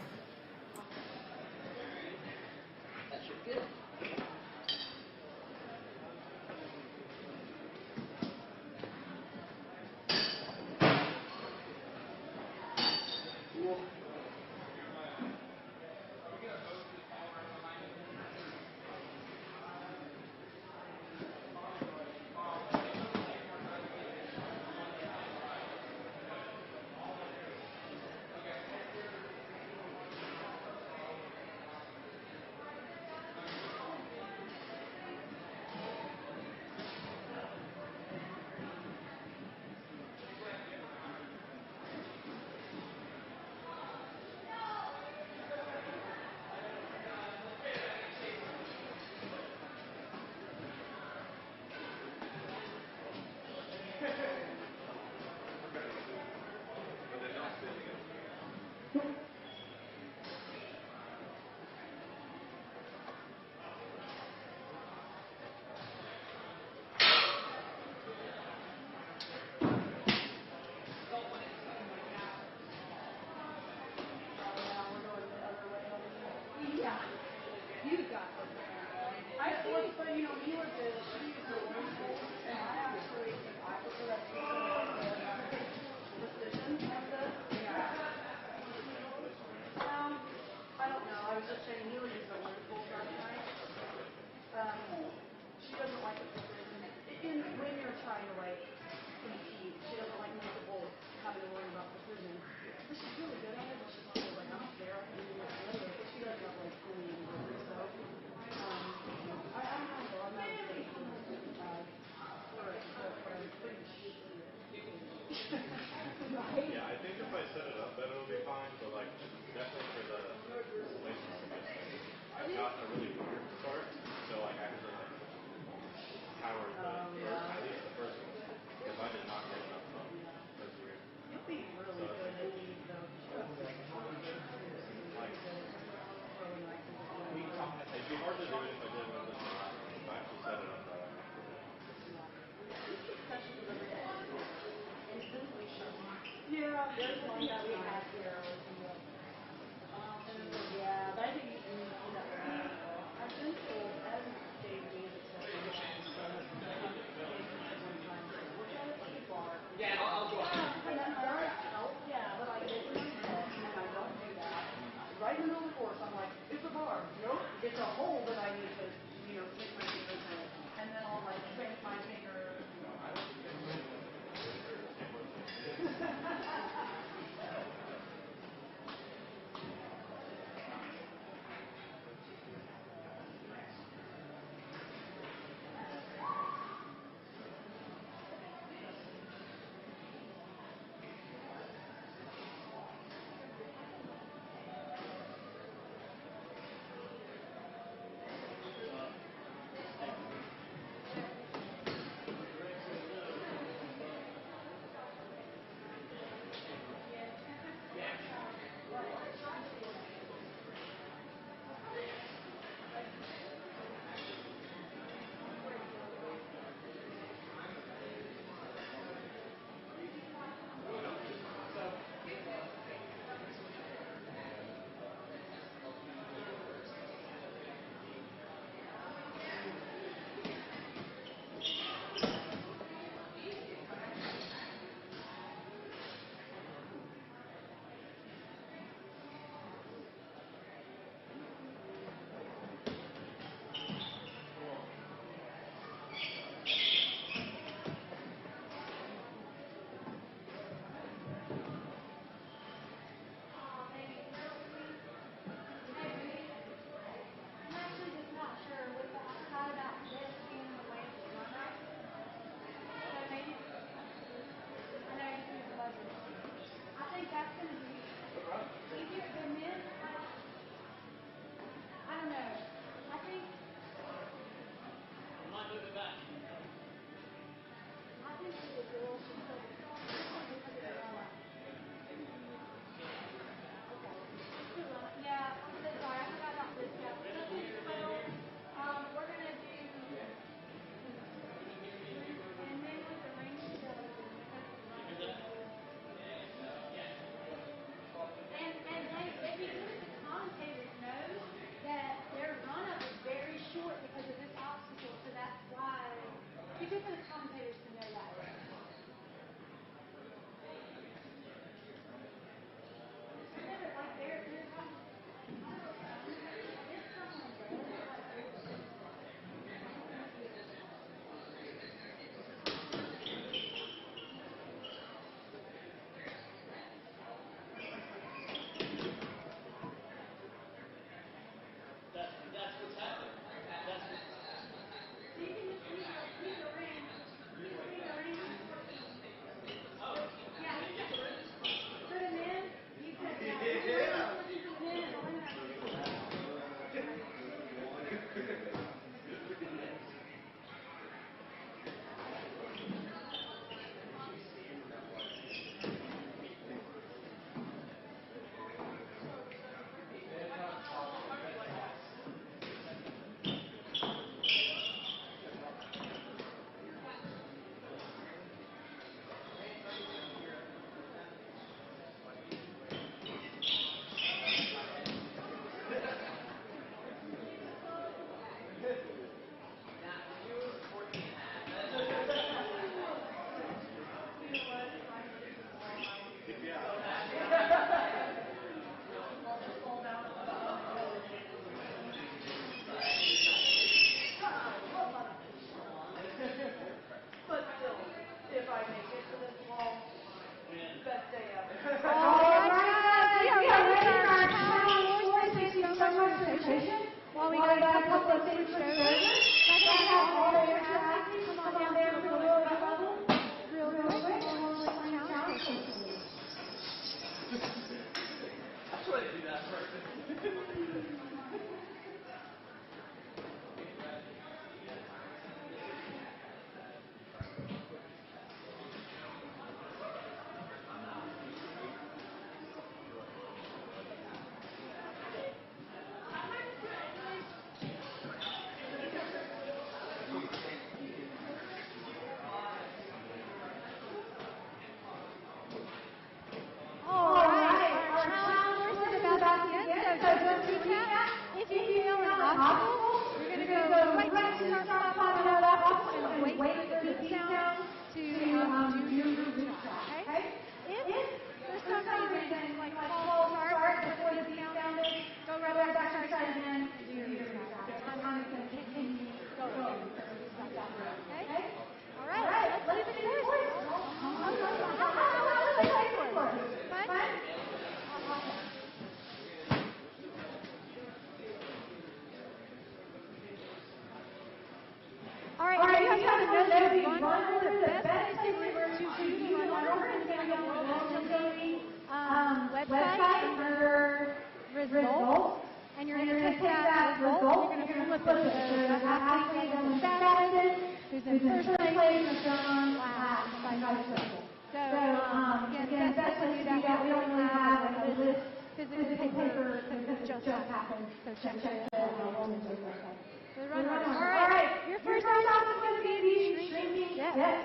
switched over. Second half, all the other athletes come on down to the lower level. Real quick. Challenge courses. If you feel an obstacle, you're going to go right next to the top of that obstacle and wait for the beat sound to do your root shot. Okay? If for some reason like falls apart before the beat sound, go right back to start again and do your root shot. I'm going to continue going. Okay? All right. Let's do the course. How was the course? Fun? All right, you have to know that run over the best place to do the run over is going to be on the website under results, and you're going to take that result, and you're going to flip it. So the athlete on the fastest, who's in first place, who's on last, by circle. So, again, best way to do that, we don't really have a list physical paper because it just happened. So check it out on the website. All right, your first obstacle is going to be shrinking depth.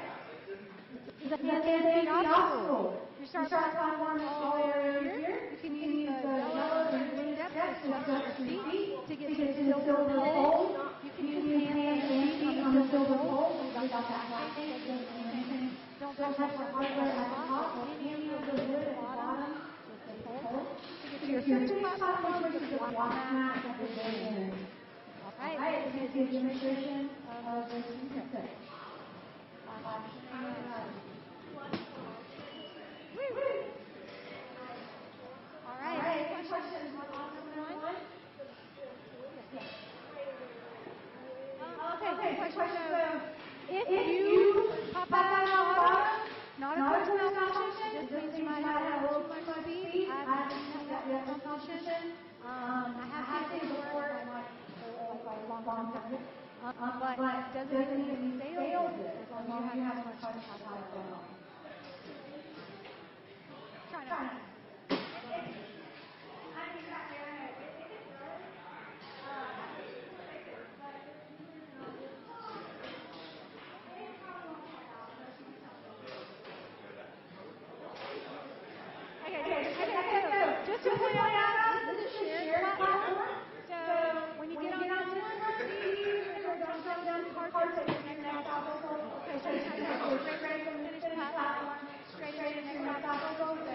It's a fancy obstacle. You start on one all the way over here. You can use the yellow and green depth to adjust your feet to get to the silver pole. You can use hands and feet on the silver pole. Don't touch the hardware at the top or any of the wood at the bottom with the pole. To get to your first platform, which is the block mat at the very end. All right, this is the demonstration of the secret. All right, any questions on one? Okay, question. So, if you pop out on the bottom, not a course malfunction, just means you might have a little too much speed. I haven't seen that malfunction. I have seen it before. Long time. But it doesn't mean you failed it as long as you have much time going on. Try not. Okay, so just to point out, this is a shared platform. So when you get on this one, don't jump down too hard to the next obstacle. Okay, so you have to go straight from the finish platform, straight into the next obstacle. So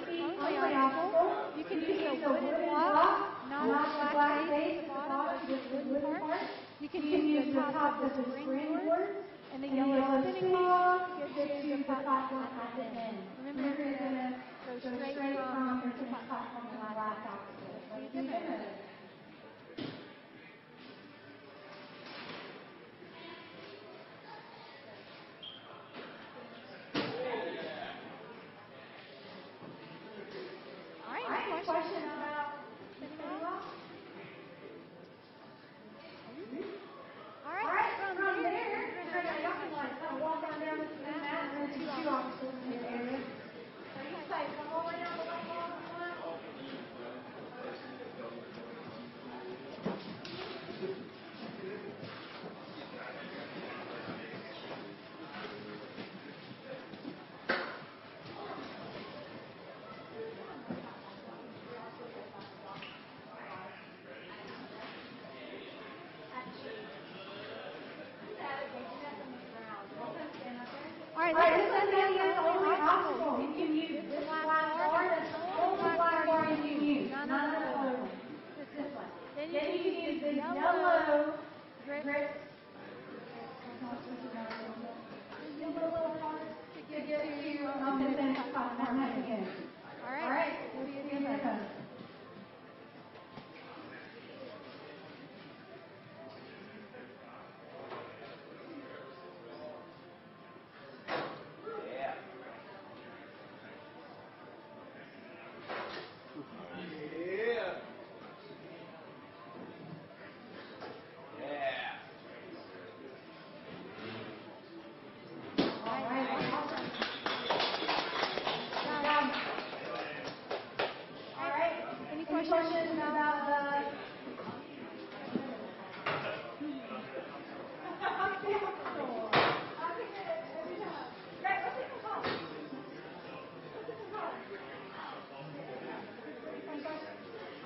feet only obstacle. You can use the wooden block, not the black base at the bottom, but the wooden part. You can use the top of the springboard and the yellow spinning ball to get to the platform at the end. Remember, you're going to go straight from the platform to the last obstacle. Let's do it. Question about spinning off? All right, from there, you're going to walk on down this mat and then two obstacles in your area. So you say, come all the way down the left one. All right, this is the only obstacle. You can use this black bar. That's the only black bar you can use. None of the other ones. Just this one. Then you can use the yellow grip. To get to the finish platform again. All right. See you again. questions about the...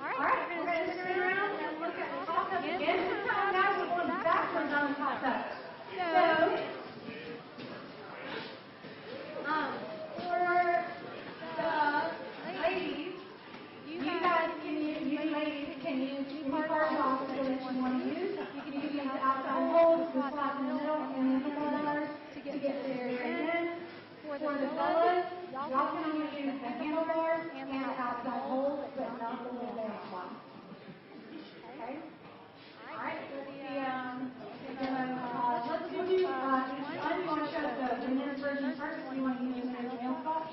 All right, we're going to spin around and look at the top again. This time, guys, we're going backwards on the top up. So, for the ladies, you guys can use any part of the office that you want to use. You can use the outside holes, the spots in the middle, and the handlebars to get to the very end. For the fellas, y'all can use the handlebars and the outside holes, but not the little band one. Okay? All right. Let's do, you want to show the women's version first? You want to use the male spot?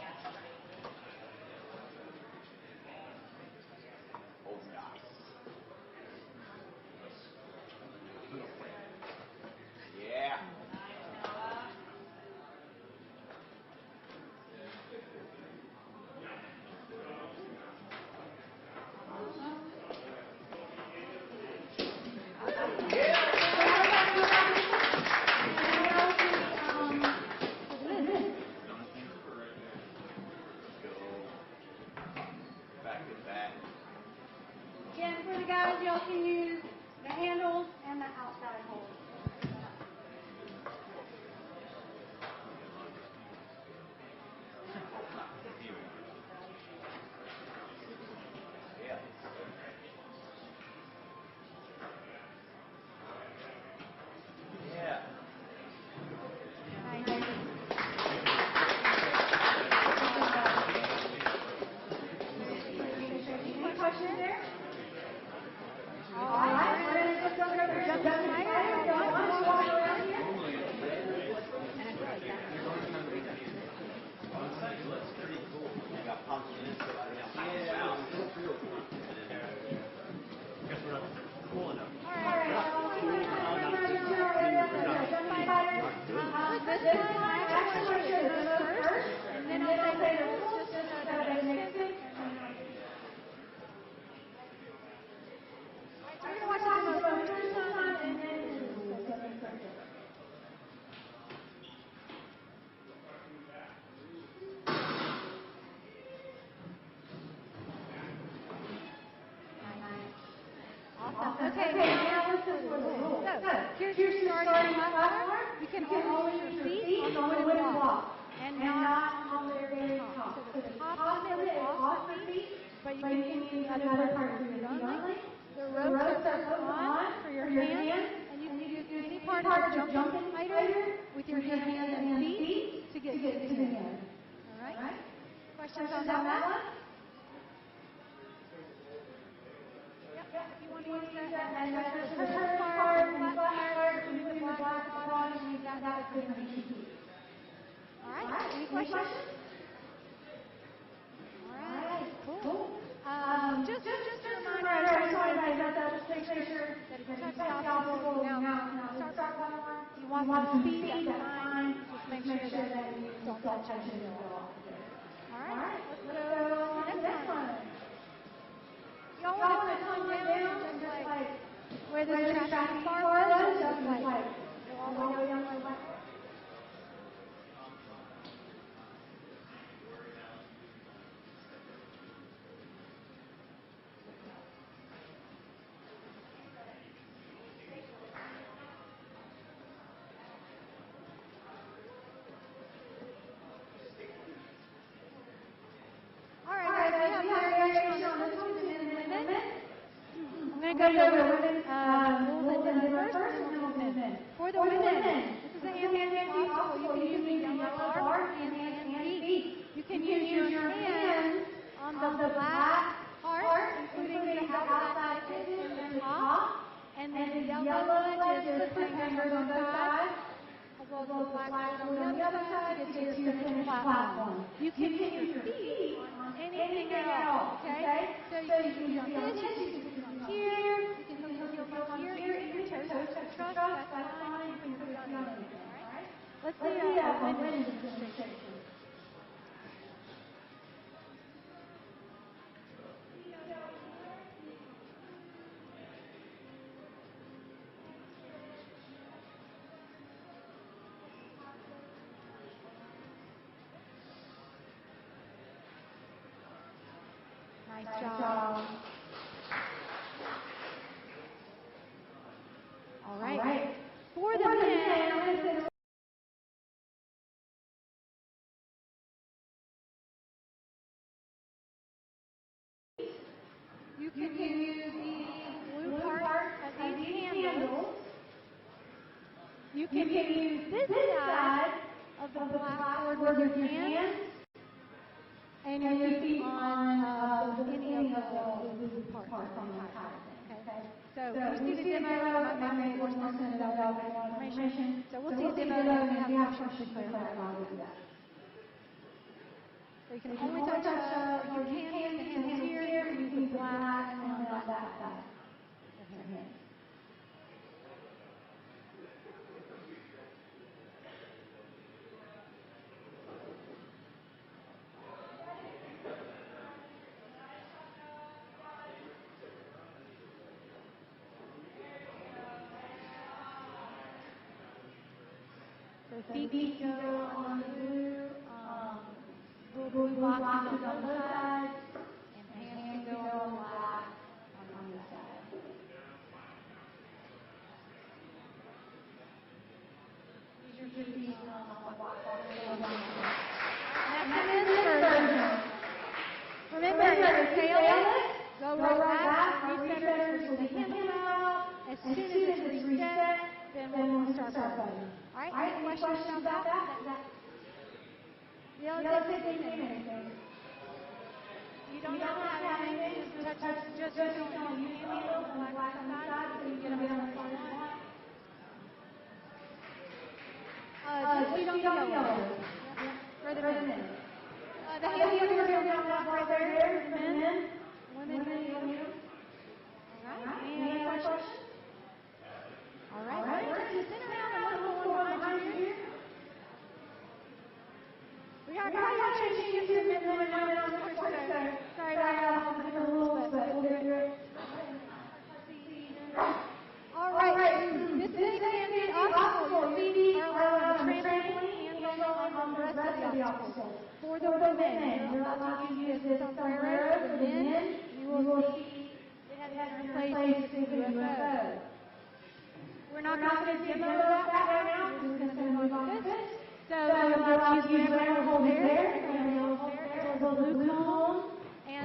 Yeah. Again, for the guys, y'all can use the handles and the outside holes. Yeah. Any questions there? All right, we're going to jump around here. Y'all walk around here. Okay, now listen for the rules. So, here's your starting platform. You can only use your feet on the wooden block and not on the very top. So the top of it is off the feet, but you can use the other part for your feet only. The ropes are on for your hands, and you can use any part of the jumping spider with your hands and feet to get to the end. All right? Questions on that one? If you want to use the first part, the left part, use the black at the bottom, use that for your feet. All right, any questions? All right, cool. Just a reminder, everybody, just make sure that if you touch the obstacle, now start platform, you want some speed, that's fine. Just make sure that you don't touch it at all. All right, let's go to the next one. Y'all want to come down just like where the traffic bar was, just like go all the way down the left. All right, guys, we have variation on this one. I'm going to go to the women first, and then we'll move men. For the women, this is a hand obstacle. You can use the yellow bar and feet. You can use your hands on the black part, including the outside edges and the top, and then the yellow edges, the fingers on both sides, as well as the black on the other side to get to your finished platform. You can use your feet on anything at all, okay? So you can use it on this, you can use it on here, you can use it on here, even your toes touch, that's fine, you can put it on anything, all right? Let's see a women's demonstration. Nice job. All right. For the men, you can use the blue part of these handles. You can use this side of the blackboard with your hands and your feet on any of the blue parts on the side. Okay. So you see the demo, my main course wants to know about information. So we'll see a demo and we have questions to clarify how to do that. So you can only touch or you can use the handles here, you can use the black and on that side of your hand. So feet can go on the blue block on both sides, and hands can go on the black on this side. These are your feet on the block. Now come in version. Remember, your tail go right back, reset it with the hand out. As soon as it's reset, then we'll start going. All right, any questions about that? The other thing, you don't have to have anything to touch, just on the handle, on the black side, so you can get them in the just feet on the yellow. For the men. The handles are going to have right there for the men. Women, all right, any questions? All right, we're going to sit around and look for one behind you. We got changes in the middle of the quick, sorry about that, a little bit, we'll get through it. All right, this is the obstacle. Your feet are on the trampoline and on the rest of the obstacle. For the women, you're allowed to use this umbrella. For the men, you will see it has different places in the UFO. We're not going to demo that right now. We're just going to move on to this. So you're allowed to use whatever hold there. The blue cone and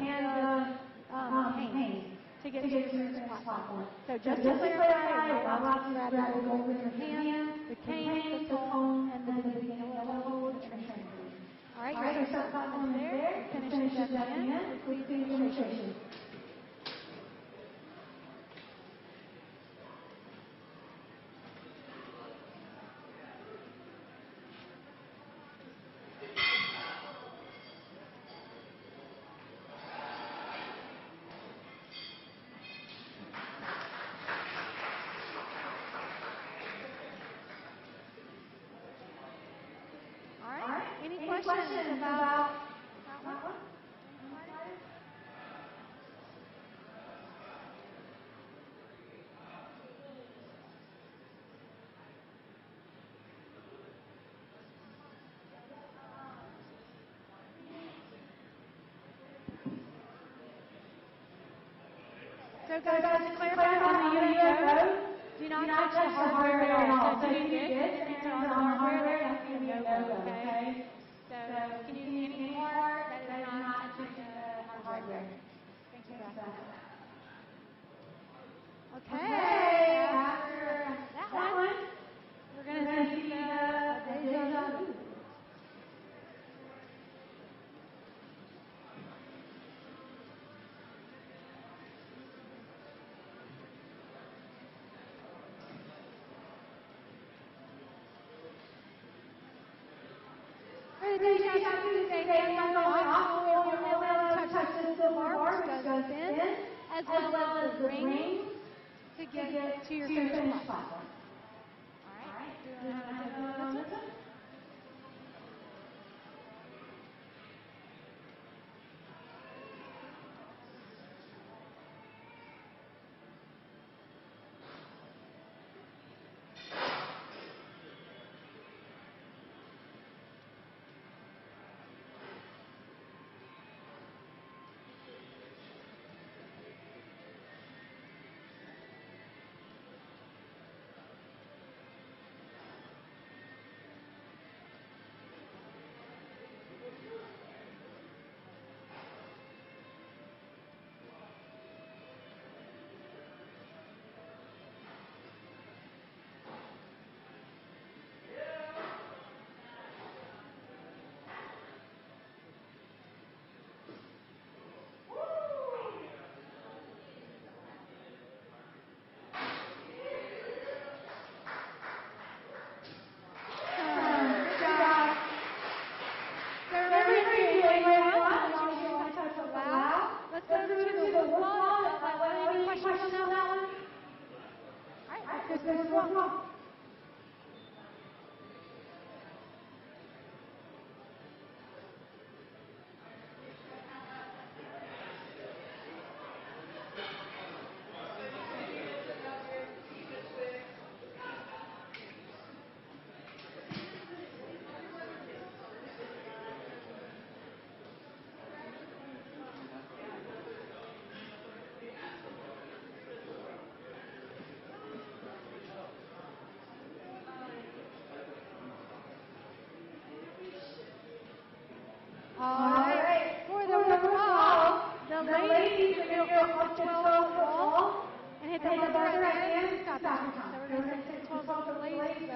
cane to get to your student's platform. So just to clarify, you're allowed to grab that hold with your hand, the cane, the cone, and the yellow hold and trampoline. All right, your first platform is there. Finish it at the end. Please do the demonstration. Any questions about that one? So guys, to clarify on the UFO, do not touch the hardware at all. So you get it on the hardware, that's going to be a no-go, okay? So can you see any more? That is not touching the hardware. Thank you, Beth. Okay, after that one, we're going to see the deja vu. As well as the ring to get to your finish platform. All right, do you want to have a listen? All right. For the wall, the ladies are going to go up to 12 wall and hit the buzzer at the end. Stop that. So we're going to hit 12 wall for the ladies.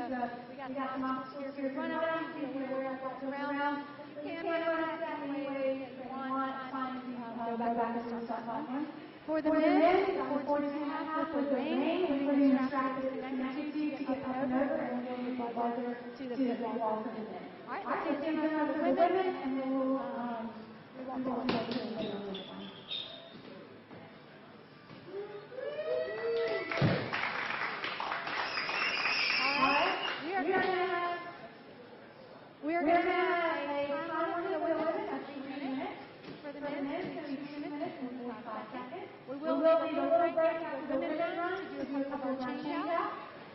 We got some obstacles here. Run out and be aware of what's around. You can run out that way if you want. Fine. Go back and start one. For the men, it's 14.5 for the main. We're going to track this connected to you to get up and over and then the buzzer to the pit wall for the men. All right, let's do it for the women, and then we'll walk on to the women. All right, we are going to have a timer for the women of 3 minutes. For the men, it's 2 minutes and 45 seconds. We will leave a little break after the women run to do a couple of change out.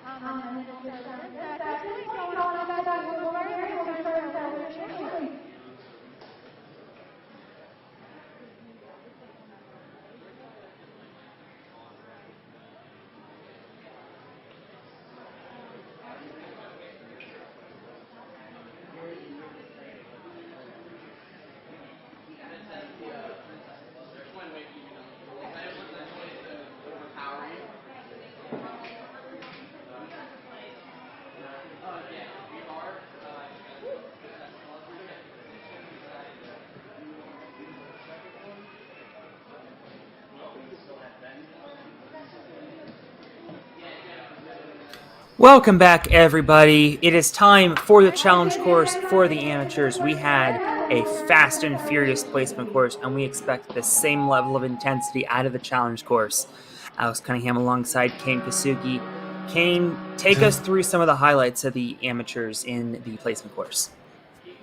And then we'll start it. So at this point, going on about the little break, we'll start our change. Welcome back, everybody. It is time for the challenge course for the amateurs. We had a fast and furious placement course, and we expect the same level of intensity out of the challenge course. Alex Cunningham alongside Kane Kasugi. Kane, take us through some of the highlights of the amateurs in the placement course.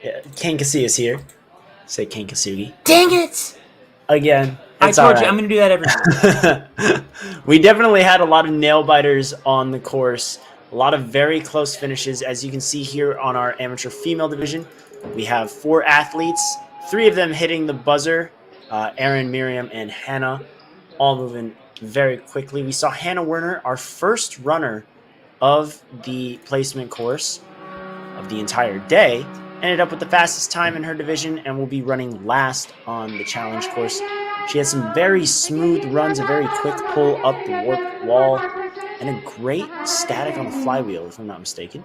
Yeah, Kane Kasugi is here. Say Kane Kasugi. Dang it! Again. I told you, I'm going to do that every time. We definitely had a lot of nail biters on the course. A lot of very close finishes. As you can see here on our amateur female division, we have 4 athletes, 3 of them hitting the buzzer. Erin, Miriam, and Hannah all moving very quickly. We saw Hannah Werner, our first runner of the placement course of the entire day, ended up with the fastest time in her division and will be running last on the challenge course. She had some very smooth runs, a very quick pull up the warped wall, and a great static on the flywheel, if I'm not mistaken.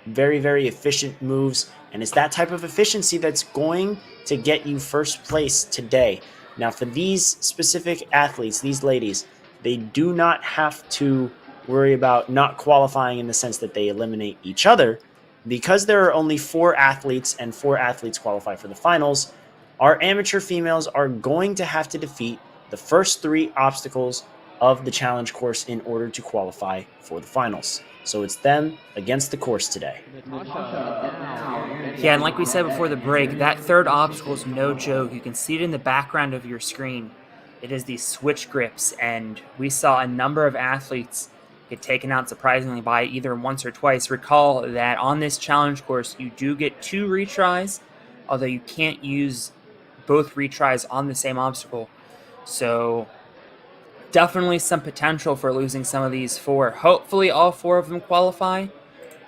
Very, very efficient moves, and it's that type of efficiency that's going to get you first place today. Now, for these specific athletes, these ladies, they do not have to worry about not qualifying in the sense that they eliminate each other. Because there are only 4 athletes and 4 athletes qualify for the finals, our amateur females are going to have to defeat the first 3 obstacles of the challenge course in order to qualify for the finals. So it's them against the course today. Yeah, and like we said before the break, that third obstacle is no joke. You can see it in the background of your screen. It is these switch grips, and we saw a number of athletes get taken out surprisingly by it either once or twice. Recall that on this challenge course, you do get 2 retries, although you can't use both retries on the same obstacle. So definitely some potential for losing some of these 4. Hopefully all 4 of them qualify,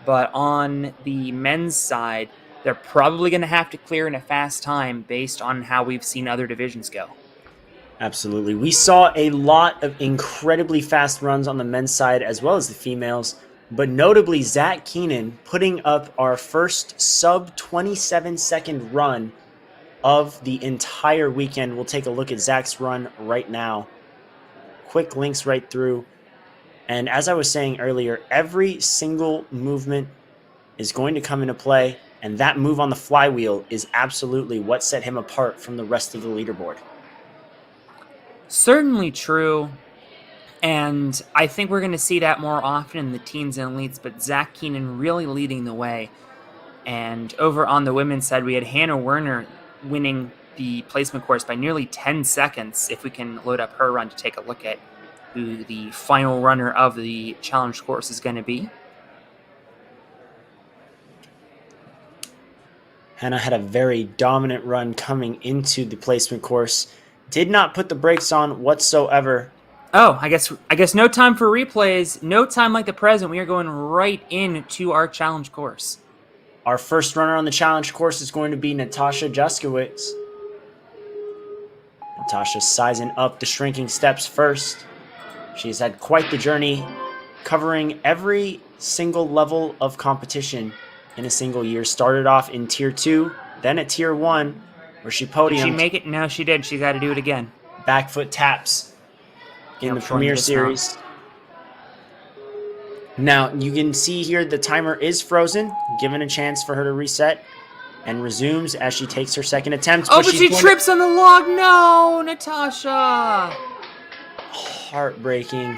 but on the men's side, they're probably going to have to clear in a fast time based on how we've seen other divisions go. Absolutely. We saw a lot of incredibly fast runs on the men's side as well as the females, but notably Zach Keenan putting up our first sub 27-second run of the entire weekend. We'll take a look at Zach's run right now. Quick links right through. And as I was saying earlier, every single movement is going to come into play, and that move on the flywheel is absolutely what set him apart from the rest of the leaderboard. Certainly true. And I think we're going to see that more often in the teens and elites, but Zach Keenan really leading the way. And over on the women's side, we had Hannah Werner winning the placement course by nearly 10 seconds. If we can load up her run to take a look at who the final runner of the challenge course is going to be. Hannah had a very dominant run coming into the placement course. Did not put the brakes on whatsoever. Oh, I guess no time for replays. No time like the present. We are going right into our challenge course. Our first runner on the challenge course is going to be Natasha Juskowitz. Natasha sizing up the shrinking steps first. She's had quite the journey, covering every single level of competition in a single year. Started off in Tier 2, then at Tier 1, where she podiumed. Did she make it? No, she did. She got to do it again. Back foot taps in the Premier Series. Now, you can see here the timer is frozen, given a chance for her to reset, and resumes as she takes her second attempt. Oh, but she trips on the log. No, Natasha. Heartbreaking.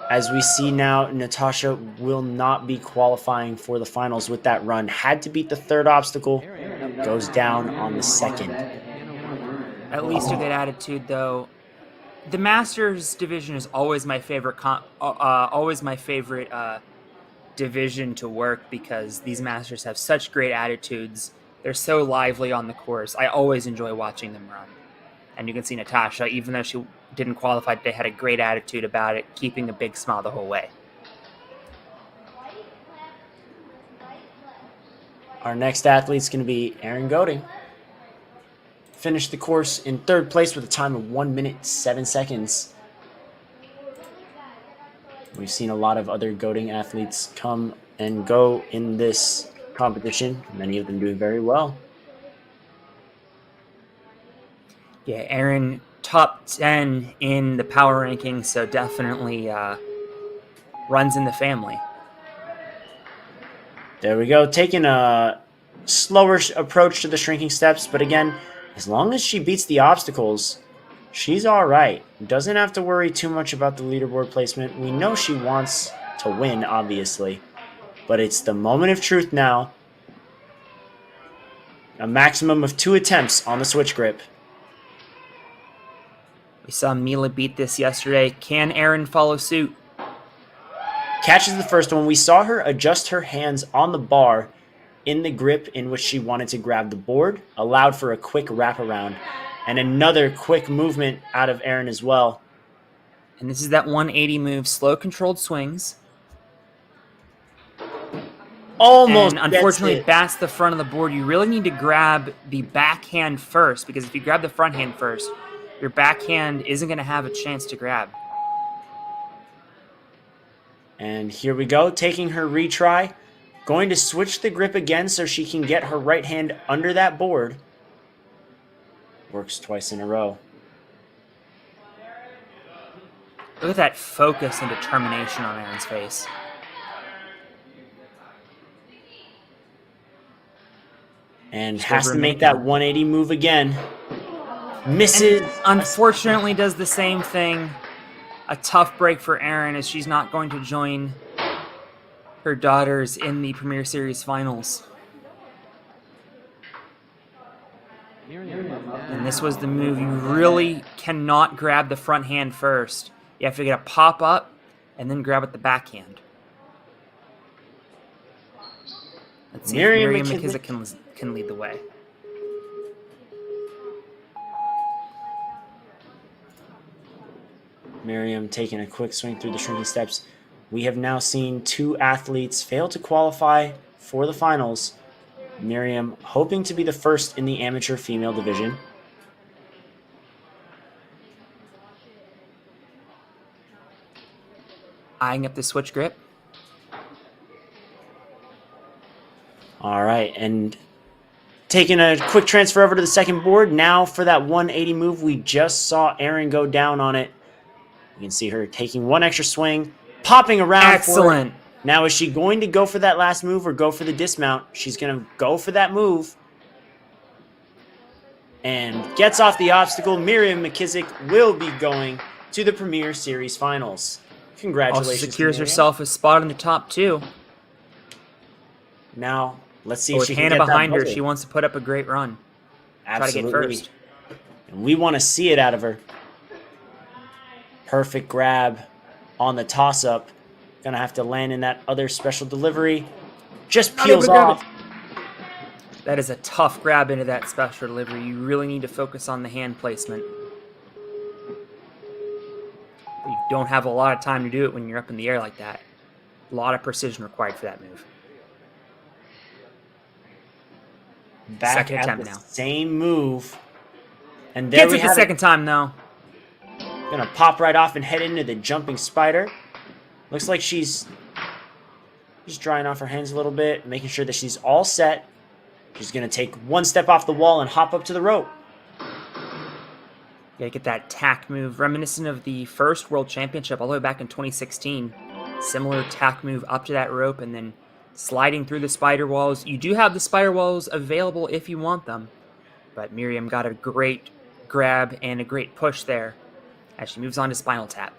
As we see now, Natasha will not be qualifying for the finals with that run. Had to beat the third obstacle, goes down on the second. At least a good attitude, though. The Masters division is always my favorite. Division to work because these Masters have such great attitudes. They're so lively on the course. I always enjoy watching them run. And you can see Natasha, even though she didn't qualify today, had a great attitude about it, keeping a big smile the whole way. Our next athlete is going to be Erin Goding. Finished the course in third place with a time of 1 minute 7 seconds. We've seen a lot of other Goding athletes come and go in this competition, many of them doing very well. Yeah, Erin, top 10 in the power rankings, so definitely runs in the family. There we go, taking a slower approach to the shrinking steps, but again, as long as she beats the obstacles, she's all right. Doesn't have to worry too much about the leaderboard placement. We know she wants to win, obviously, but it's the moment of truth now. A maximum of 2 attempts on the switch grip. We saw Mila beat this yesterday. Can Erin follow suit? Catches the first one. We saw her adjust her hands on the bar in the grip in which she wanted to grab the board, allowed for a quick wraparound, and another quick movement out of Erin as well. And this is that 180 move, slow controlled swings. Almost. And unfortunately, bats the front of the board. You really need to grab the backhand first, because if you grab the front hand first, your backhand isn't going to have a chance to grab. And here we go, taking her retry. Going to switch the grip again so she can get her right hand under that board. Works twice in a row. Look at that focus and determination on Erin's face. And has to make that 180 move again. Misses. And unfortunately does the same thing. A tough break for Erin as she's not going to join her daughters in the Premier Series finals. And this was the move. You really cannot grab the front hand first. You have to get a pop up and then grab at the backhand. Let's see if Miriam McKissick can lead the way. Miriam taking a quick swing through the shrinking steps. We have now seen 2 athletes fail to qualify for the finals. Miriam hoping to be the first in the amateur female division. Eyeing up the switch grip. All right, and taking a quick transfer over to the second board. Now for that 180 move, we just saw Erin go down on it. You can see her taking one extra swing, popping around. Excellent. For it. Now, is she going to go for that last move or go for the dismount? She's going to go for that move. And gets off the obstacle. Miriam McKissick will be going to the Premier Series Finals. Congratulations. Also secures to Miriam. herself a spot in the top 2. Now, let's see But if with she can Hannah get that behind her, buzzer. she wants to put up a great run. Absolutely. Try to get first. And we want to see it out of her. Perfect grab on the toss-up. Gonna have to land in that other special delivery. Just Not able peels to grab off. That is a tough grab into that special delivery. You really need to focus on the hand placement. You don't have a lot of time to do it when you're up in the air like that. A lot of precision required for that move. Back Second at attempt the now. same move. And there Gets we it the have second time, though. Gonna pop right off and head into the jumping spider. Looks like she's just drying off her hands a little bit, making sure that she's all set. She's gonna take one step off the wall and hop up to the rope. Gotta get that tack move, reminiscent of the first World Championship all the way back in 2016. Similar tack move up to that rope and then sliding through the spider walls. You do have the spider walls available if you want them, but Miriam got a great grab and a great push there as she moves on to spinal tap.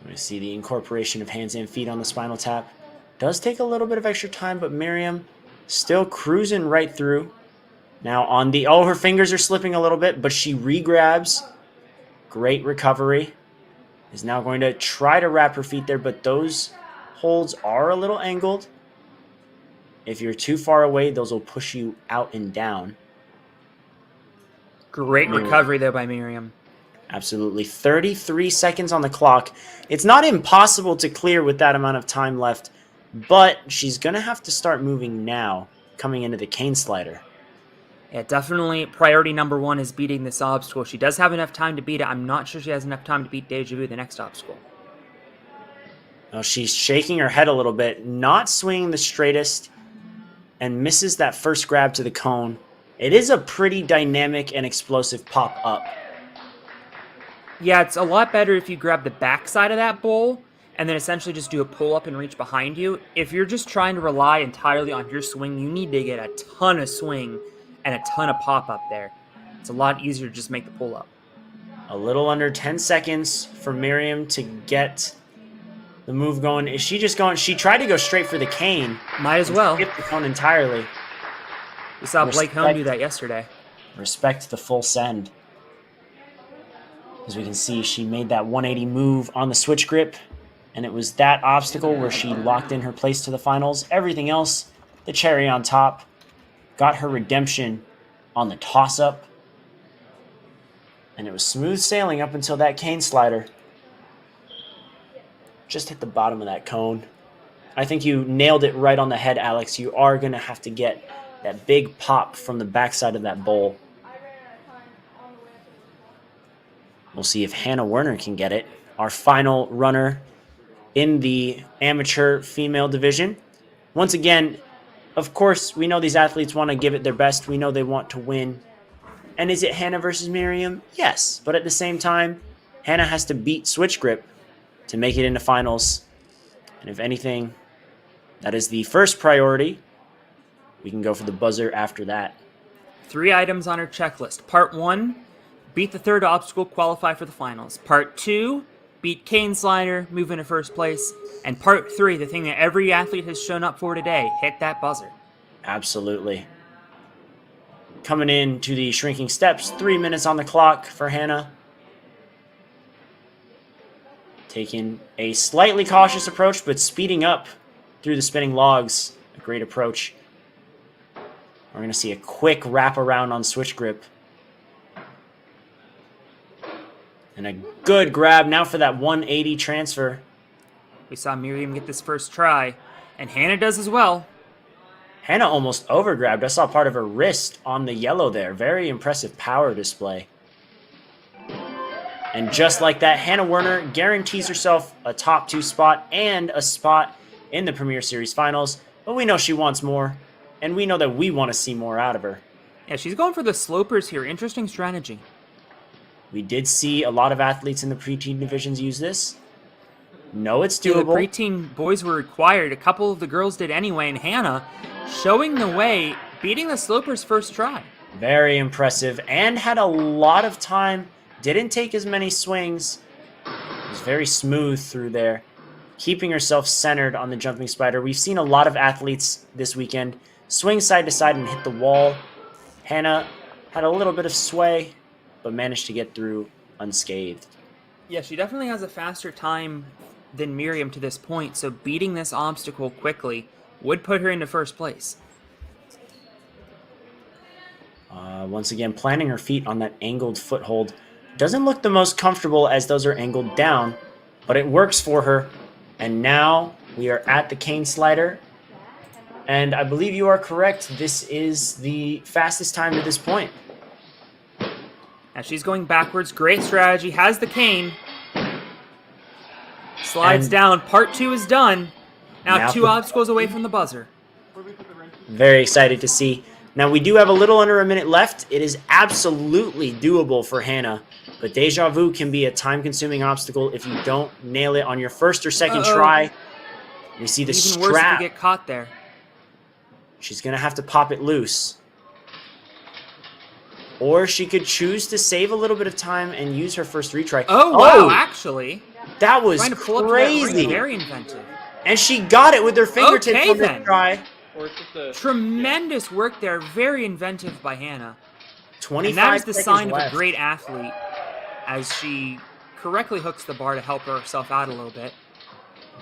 We see the incorporation of hands and feet on the spinal tap. Does take a little bit of extra time, but Miriam still cruising right through. Now on the, her fingers are slipping a little bit, but she re-grabs. Great recovery. Is now going to try to wrap her feet there, but those holds are a little angled. If you're too far away, those will push you out and down. Great recovery there by Miriam. Absolutely. 33 seconds on the clock. It's not impossible to clear with that amount of time left, but she's going to have to start moving now, coming into the cane slider. Yeah, definitely priority number 1 is beating this obstacle. She does have enough time to beat it. I'm not sure she has enough time to beat Deja Vu, the next obstacle. Now she's shaking her head a little bit, not swinging the straightest, and misses that first grab to the cone. It is a pretty dynamic and explosive pop-up. Yeah, it's a lot better if you grab the backside of that bowl and then essentially just do a pull-up and reach behind you. If you're just trying to rely entirely on your swing, you need to get a ton of swing and a ton of pop-up there. It's a lot easier to just make the pull-up. A little under 10 seconds for Miriam to get the move going. Is she just going? She tried to go straight for the cane. Might as well. Skip the cone entirely. We saw Blake Hone do that yesterday. Respect the full send. As we can see, she made that 180 move on the switch grip, and it was that obstacle where she locked in her place to the finals. Everything else, the cherry on top, got her redemption on the toss-up, and it was smooth sailing up until that cane slider. Just hit the bottom of that cone. I think you nailed it right on the head, Alex. You are going to have to get that big pop from the backside of that bowl. We'll see if Hannah Werner can get it. Our final runner in the amateur female division. Once again, of course, we know these athletes want to give it their best. We know they want to win. And is it Hannah versus Miriam? Yes. But at the same time, Hannah has to beat switch grip to make it into finals. And if anything, that is the first priority. We can go for the buzzer after that. 3 items on her checklist. Part 1, beat the third obstacle, qualify for the finals. Part 2, beat cane slider, move into first place. And part 3, the thing that every athlete has shown up for today, hit that buzzer. Absolutely. Coming in to the shrinking steps, 3 minutes on the clock for Hannah. Taking a slightly cautious approach, but speeding up through the spinning logs. A great approach. We're going to see a quick wraparound on switch grip. And a good grab now for that 180 transfer. We saw Miriam get this first try, and Hannah does as well. Hannah almost overgrabbed. I saw part of her wrist on the yellow there. Very impressive power display. And just like that, Hannah Werner guarantees herself a top 2 spot and a spot in the Premier Series Finals. But we know she wants more, and we know that we want to see more out of her. Yeah, she's going for the slopers here. Interesting strategy. We did see a lot of athletes in the preteen divisions use this. No, it's Yeah, the doable. preteen boys were required. A couple of the girls did anyway, and Hannah showing the way, beating the slopers first try. Very impressive, and had a lot of time. Didn't take as many swings. Was very smooth through there, keeping herself centered on the jumping spider. We've seen a lot of athletes this weekend swing side to side and hit the wall. Hannah had a little bit of sway, but managed to get through unscathed. Yeah, she definitely has a faster time than Miriam to this point, so beating this obstacle quickly would put her into first place. Once again, planting her feet on that angled foothold. Doesn't look the most comfortable as those are angled down, but it works for her. And now we are at the cane slider. And I believe you are correct. This is the fastest time to this point. Now she's going backwards. Great strategy. Has the cane. Slides down. Part 2 is done. Now 2 obstacles away from the buzzer. Very excited to see. Now, we do have a little under a minute left. It is absolutely doable for Hannah, but Deja Vu can be a time-consuming obstacle if you don't nail it on your first or second try. You see the Even strap. worse if you get caught there. She's going to have to pop it loose. Or she could choose to save a little bit of time and use her first retry. Oh, wow, actually. That was Trying to pull crazy. Up to that ring. Very inventive. And she got it with her fingertip Okay, on the then. try. Tremendous work there. Very inventive by Hannah. 25 And that is the seconds sign left. of a great athlete as she correctly hooks the bar to help herself out a little bit.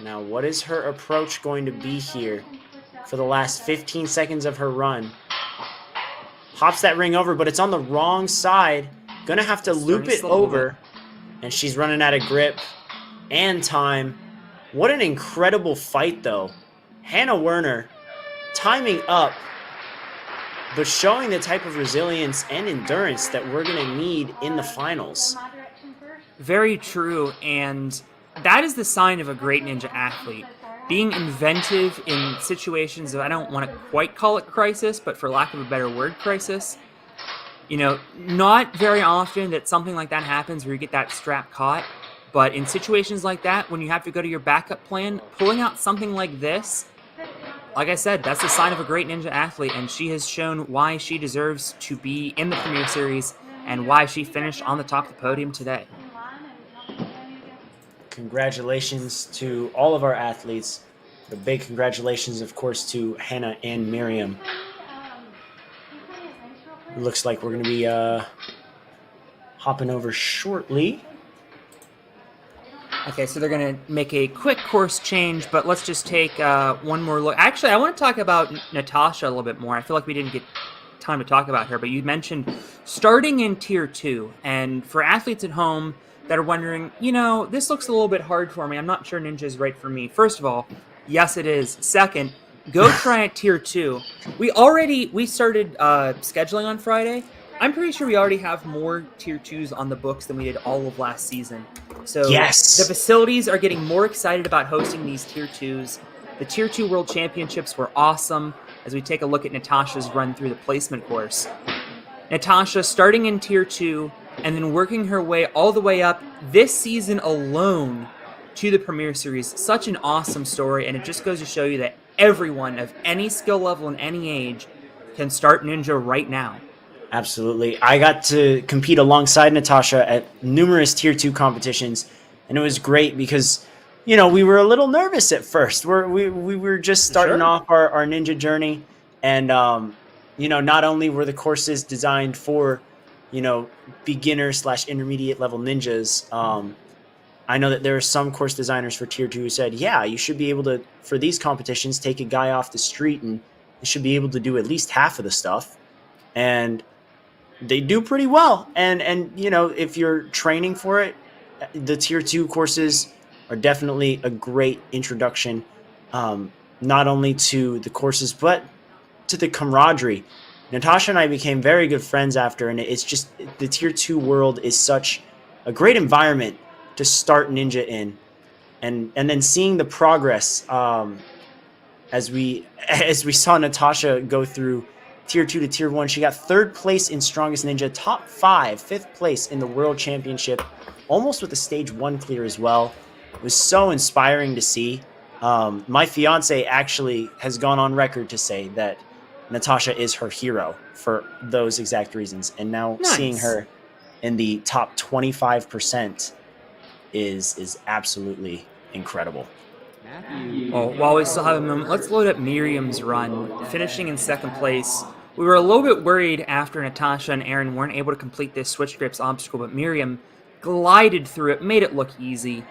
Now, what is her approach going to be here for the last 15 seconds of her run? Hops that ring over, but it's on the wrong side. Gonna have to loop it over. And she's running out of grip and time. What an incredible fight, though. Hannah Werner timing up, but showing the type of resilience and endurance that we're going to need in the finals. Very true, and that is the sign of a great ninja athlete. Being inventive in situations of, I don't want to quite call it crisis, but for lack of a better word, crisis. You know, not very often that something like that happens where you get that strap caught, but in situations like that, when you have to go to your backup plan, pulling out something like this, like I said, that's the sign of a great ninja athlete, and she has shown why she deserves to be in the Premier Series and why she finished on the top of the podium today. Congratulations to all of our athletes. A big congratulations, of course, to Hannah and Miriam. Looks like we're going to be hopping over shortly. Okay, so they're going to make a quick course change, but let's just take one more look. Actually, I want to talk about Natasha a little bit more. I feel like we didn't get time to talk about her, but you mentioned starting in Tier 2. And for athletes at home that are wondering, you know, this looks a little bit hard for me. I'm not sure Ninja is right for me. First of all, yes, it is. Second, go try at Tier 2. We started scheduling on Friday. I'm pretty sure we already have more Tier 2s on the books than we did all of last season. So yes, the facilities are getting more excited about hosting these Tier 2s. The Tier 2 World Championships were awesome as we take a look at Natasha's run through the placement course. Natasha starting in Tier 2 and then working her way all the way up this season alone to the Premier Series. Such an awesome story, and it just goes to show you that everyone of any skill level and any age can start Ninja right now. Absolutely. I got to compete alongside Natasha at numerous Tier 2 competitions, and it was great because, you know, we were a little nervous at first. We were just starting off our ninja journey, and, you know, not only were the courses designed for, you know, beginner/intermediate level ninjas, I know that there are some course designers for Tier 2 who said, yeah, you should be able to, for these competitions, take a guy off the street and you should be able to do at least half of the stuff. And they do pretty well. And you know, if you're training for it, the Tier 2 courses are definitely a great introduction, not only to the courses, but to the camaraderie. Natasha and I became very good friends after, and it's just, the Tier 2 world is such a great environment to start ninja in. And then seeing the progress as we saw Natasha go through Tier 2 to Tier 1. She got 3rd place in Strongest Ninja, top 5, 5th place in the World Championship, almost with a Stage 1 clear as well. It was so inspiring to see. My fiance actually has gone on record to say that Natasha is her hero for those exact reasons. And now seeing her in the top 25% is absolutely incredible. Well, while we still have a moment, let's load up Miriam's run, finishing in second place. We were a little bit worried after Natasha and Aaron weren't able to complete this switch grips obstacle, but Miriam glided through it, made it look easy.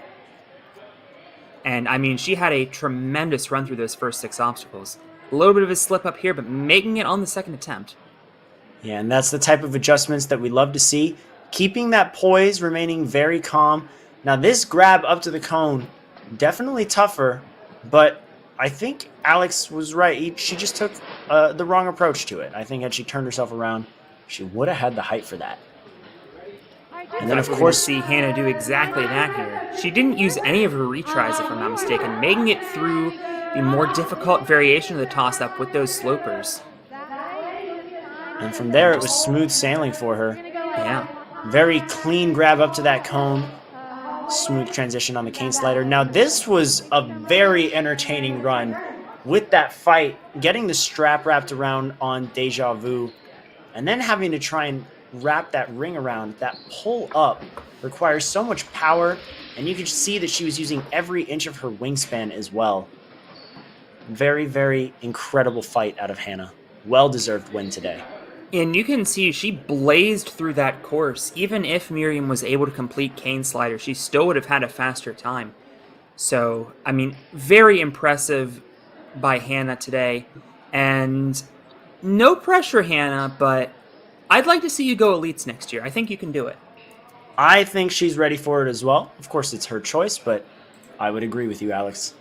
And, I mean, she had a tremendous run through those first 6 obstacles. A little bit of a slip up here, but making it on the second attempt. Yeah, and that's the type of adjustments that we love to see. Keeping that poise, remaining very calm. Now, this grab up to the cone, definitely tougher, but I think Alex was right. She just took the wrong approach to it. I think had she turned herself around, she would have had the height for that. And then, of course, see Hannah do exactly that here. She didn't use any of her retries, if I'm not mistaken, making it through the more difficult variation of the toss-up with those slopers. And from there, it was smooth sailing for her. Yeah. Very clean grab up to that cone. Smooth transition on the cane slider. Now, this was a very entertaining run with that fight, getting the strap wrapped around on Deja Vu, and then having to try and wrap that ring around. That pull up requires so much power, and you could see that she was using every inch of her wingspan as well. Very, very incredible fight out of Hannah. Well-deserved win today. And you can see she blazed through that course. Even if Miriam was able to complete cane slider, she still would have had a faster time. So, I mean, very impressive by Hannah today. And no pressure, Hannah, but I'd like to see you go elites next year. I think you can do it. I think she's ready for it as well. Of course, it's her choice, but I would agree with you, Alex.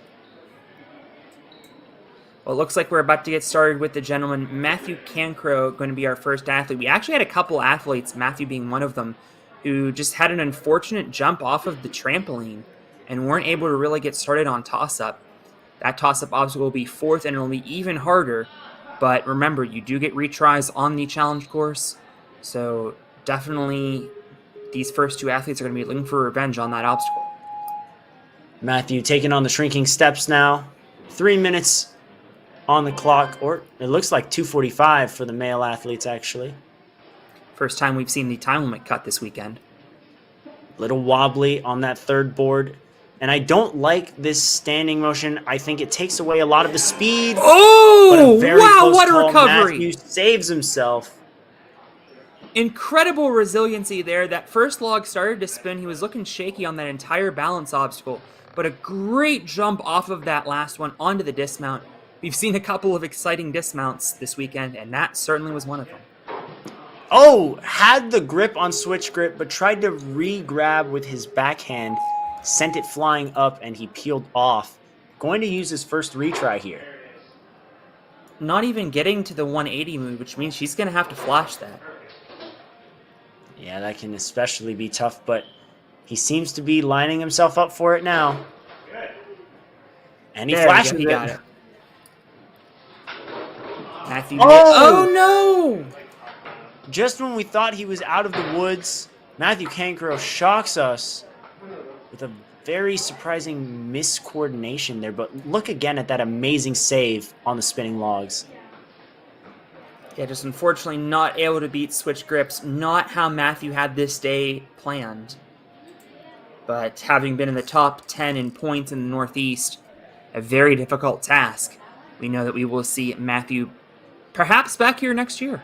Well, it looks like we're about to get started with the gentleman. Matthew Cancro going to be our first athlete. We actually had a couple athletes, Matthew being one of them, who just had an unfortunate jump off of the trampoline and weren't able to really get started on toss-up. That toss-up obstacle will be 4th, and it'll be even harder. But remember, you do get retries on the challenge course, so definitely these first 2 athletes are going to be looking for revenge on that obstacle. Matthew taking on the shrinking steps now. 3 minutes on the clock, or it looks like 2:45 for the male athletes, actually. First time we've seen the time limit cut this weekend. Little wobbly on that third board. And I don't like this standing motion. I think it takes away a lot of the speed. Oh, wow, what a call. recovery. Matthew saves himself. Incredible resiliency there. That first log started to spin. He was looking shaky on that entire balance obstacle. But a great jump off of that last one onto the dismount. We've seen a couple of exciting dismounts this weekend, and that certainly was one of them. Oh, had the grip on switch grip, but tried to re-grab with his backhand. Sent it flying up, and he peeled off. Going to use his first retry here. Not even getting to the 180 move, which means she's going to have to flash that. Yeah, that can especially be tough, but he seems to be lining himself up for it now. And he flashes it. He got it. Matthew. Oh! No! Just when we thought he was out of the woods, Matthew Cancro shocks us with a very surprising miscoordination there. But look again at that amazing save on the spinning logs. Yeah, just unfortunately not able to beat switch grips. Not how Matthew had this day planned. But having been in the top 10 in points in the Northeast, a very difficult task. We know that we will see Matthew perhaps back here next year.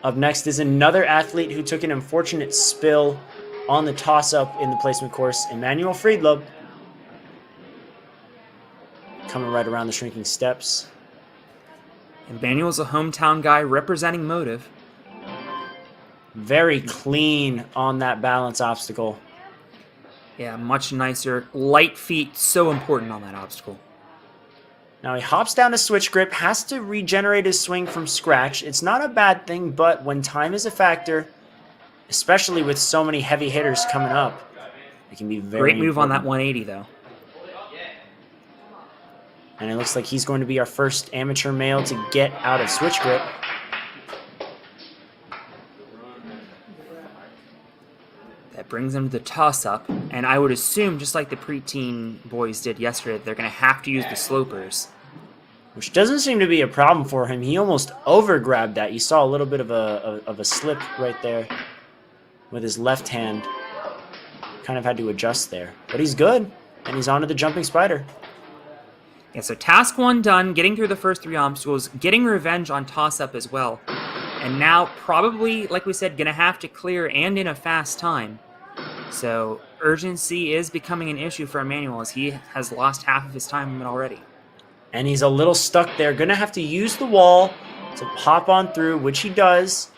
Up next is another athlete who took an unfortunate spill on the toss-up in the placement course, Emmanuel Friedlob. Coming right around the shrinking steps. Emmanuel's a hometown guy representing Motive. Very clean on that balance obstacle. Yeah, much nicer. Light feet, so important on that obstacle. Now he hops down to switch grip, has to regenerate his swing from scratch. It's not a bad thing, but when time is a factor, especially with so many heavy hitters coming up, it can be very Great move important. on that 180, though. And it looks like he's going to be our first amateur male to get out of switch grip. That brings him to the toss-up, and I would assume, just like the preteen boys did yesterday, they're going to have to use the slopers. which doesn't seem to be a problem for him. He almost over-grabbed that. You saw a little bit of a slip right there with his left hand. Kind of had to adjust there. But he's good, and he's on to the jumping spider. Yeah, so task 1 done, getting through the first 3 obstacles, getting revenge on toss-up as well. And now probably, like we said, going to have to clear and in a fast time. So urgency is becoming an issue for Emmanuel as he has lost half of his time limit already. And he's a little stuck there. Going to have to use the wall to pop on through, which he does.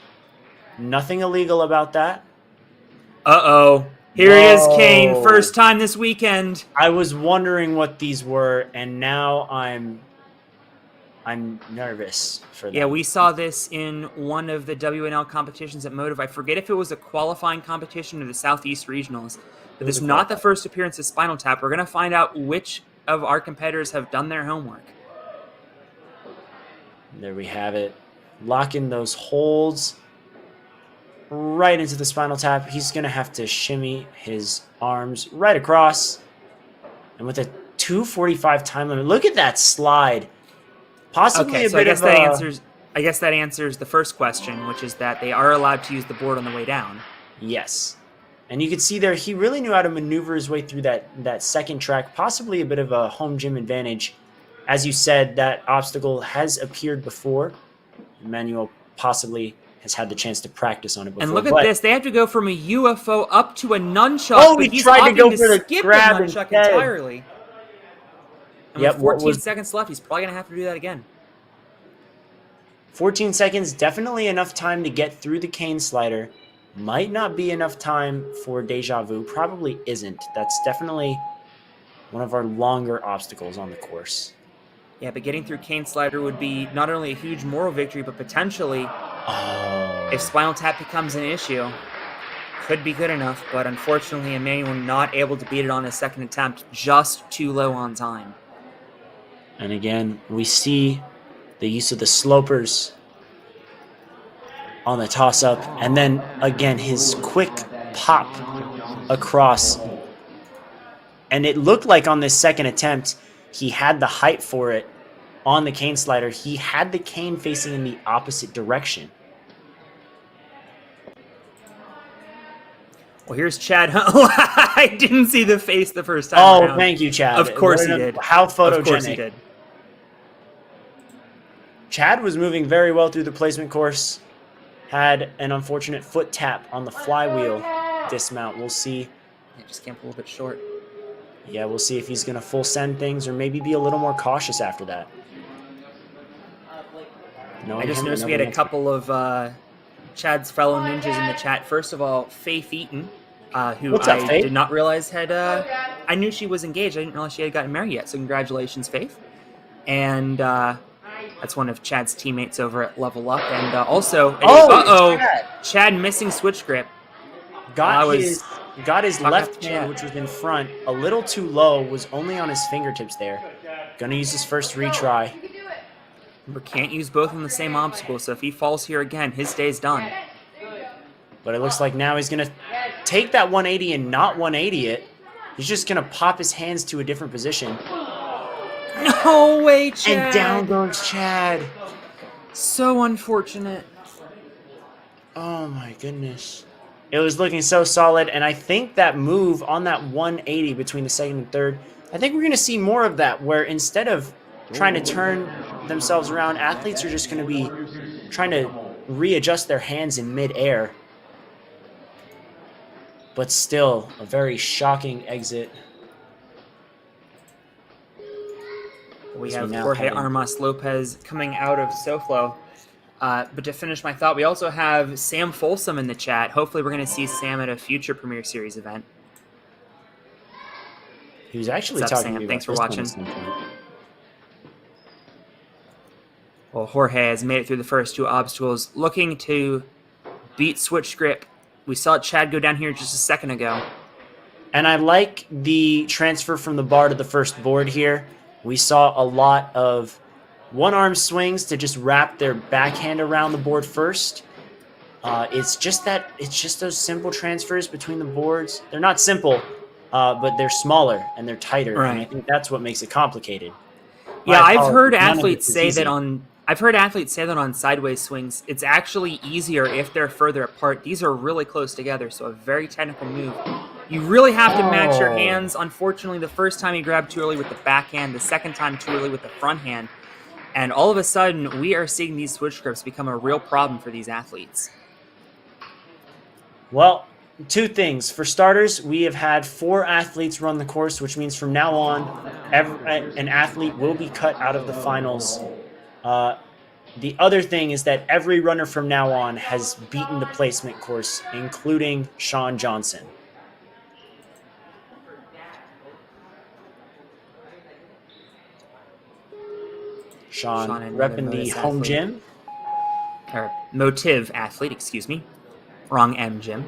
Nothing illegal about that. Uh-oh. Here he is, Kane. First time this weekend. I was wondering what these were, and now I'm nervous for them. Yeah, we saw this in one of the WNL competitions at Motive. I forget if it was a qualifying competition or the Southeast Regionals. But this is not the first appearance of Spinal Tap. We're going to find out which of our competitors have done their homework. There we have it. Lock in those holds right into the Spinal Tap. He's going to have to shimmy his arms right across. And with a 2:45 time limit, look at that slide. Possibly okay, a so bit of I guess that answers the first question, which is that they are allowed to use the board on the way down. Yes. And you can see there, he really knew how to maneuver his way through that second track, possibly a bit of a home gym advantage. As you said, that obstacle has appeared before. Emmanuel possibly has had the chance to practice on it before. And look at this. They have to go from a UFO up to a nunchuck, but he's tried to go for the skip grab the nunchuck instead. entirely. And Yep, with 14 seconds left, he's probably going to have to do that again. 14 seconds, definitely enough time to get through the cane slider. Might not be enough time for Deja Vu. Probably isn't. That's definitely one of our longer obstacles on the course. Yeah, but getting through cane slider would be not only a huge moral victory, but potentially, if Spinal Tap becomes an issue, could be good enough. But unfortunately, Emmanuel not able to beat it on his second attempt, just too low on time. And again, we see the use of the slopers on the toss-up. And then, again, his quick pop across. And it looked like on this second attempt, he had the height for it on the cane slider. He had the cane facing in the opposite direction. Well, here's Chad. I didn't see the face the first time Oh, around. thank you, Chad. Of course he did. How photogenic. Of course he did. Chad was moving very well through the placement course. Had an unfortunate foot tap on the flywheel dismount. We'll see. Yeah, just camped a little bit short. Yeah, we'll see if he's going to full send things or maybe be a little more cautious after that. I just noticed we had a couple of Chad's fellow ninjas in the chat. First of all, Faith Eaton, who What's up, I Faith? did not realize had... I knew she was engaged. I didn't realize she had gotten married yet. So congratulations, Faith. And that's one of Chad's teammates over at Level Up. And also... Chad missing switch grip. Got his left Chad. hand, which was in front, a little too low, was only on his fingertips there. Gonna use his first retry. We can't use both on the same obstacle, so if he falls here again, his day's done. But it looks like now he's gonna take that 180 and not 180 it. He's just gonna pop his hands to a different position. No way, Chad! And down goes Chad. So unfortunate. Oh my goodness. It was looking so solid, and I think that move on that 180 between the second and third, I think we're going to see more of that, where instead of trying to turn themselves around, athletes are just going to be trying to readjust their hands in midair. But still, a very shocking exit. We have Jorge Armas Lopez coming out of SoFlo. But to finish my thought, we also have Sam Folsom in the chat. Hopefully we're going to see Sam at a future Premier Series event. He was actually What's up, talking Sam? to me Thanks for about watching. this one at some point. Well, Jorge has made it through the first 2 obstacles, looking to beat switch grip. We saw Chad go down here just a second ago. And I like the transfer from the bar to the first board here. We saw a lot of one-arm swings to just wrap their backhand around the board first. It's just those simple transfers between the boards. They're not simple, but they're smaller and they're tighter. Right. And I think that's what makes it complicated. Yeah, My I've heard apologies. None of athletes this is say easy. that on sideways swings, it's actually easier if they're further apart. These are really close together, so a very technical move. You really have to match your hands. Unfortunately, the first time he grabbed too early with the backhand, the second time too early with the front hand. And all of a sudden, we are seeing these switch grips become a real problem for these athletes. Well, two things. For starters, we have had 4 athletes run the course, which means from now on, an athlete will be cut out of the finals. The other thing is that every runner from now on has beaten the placement course, including Sean Johnson. Sean another repping the Modus home athlete. gym. Or motive athlete, excuse me. Wrong M, Jim.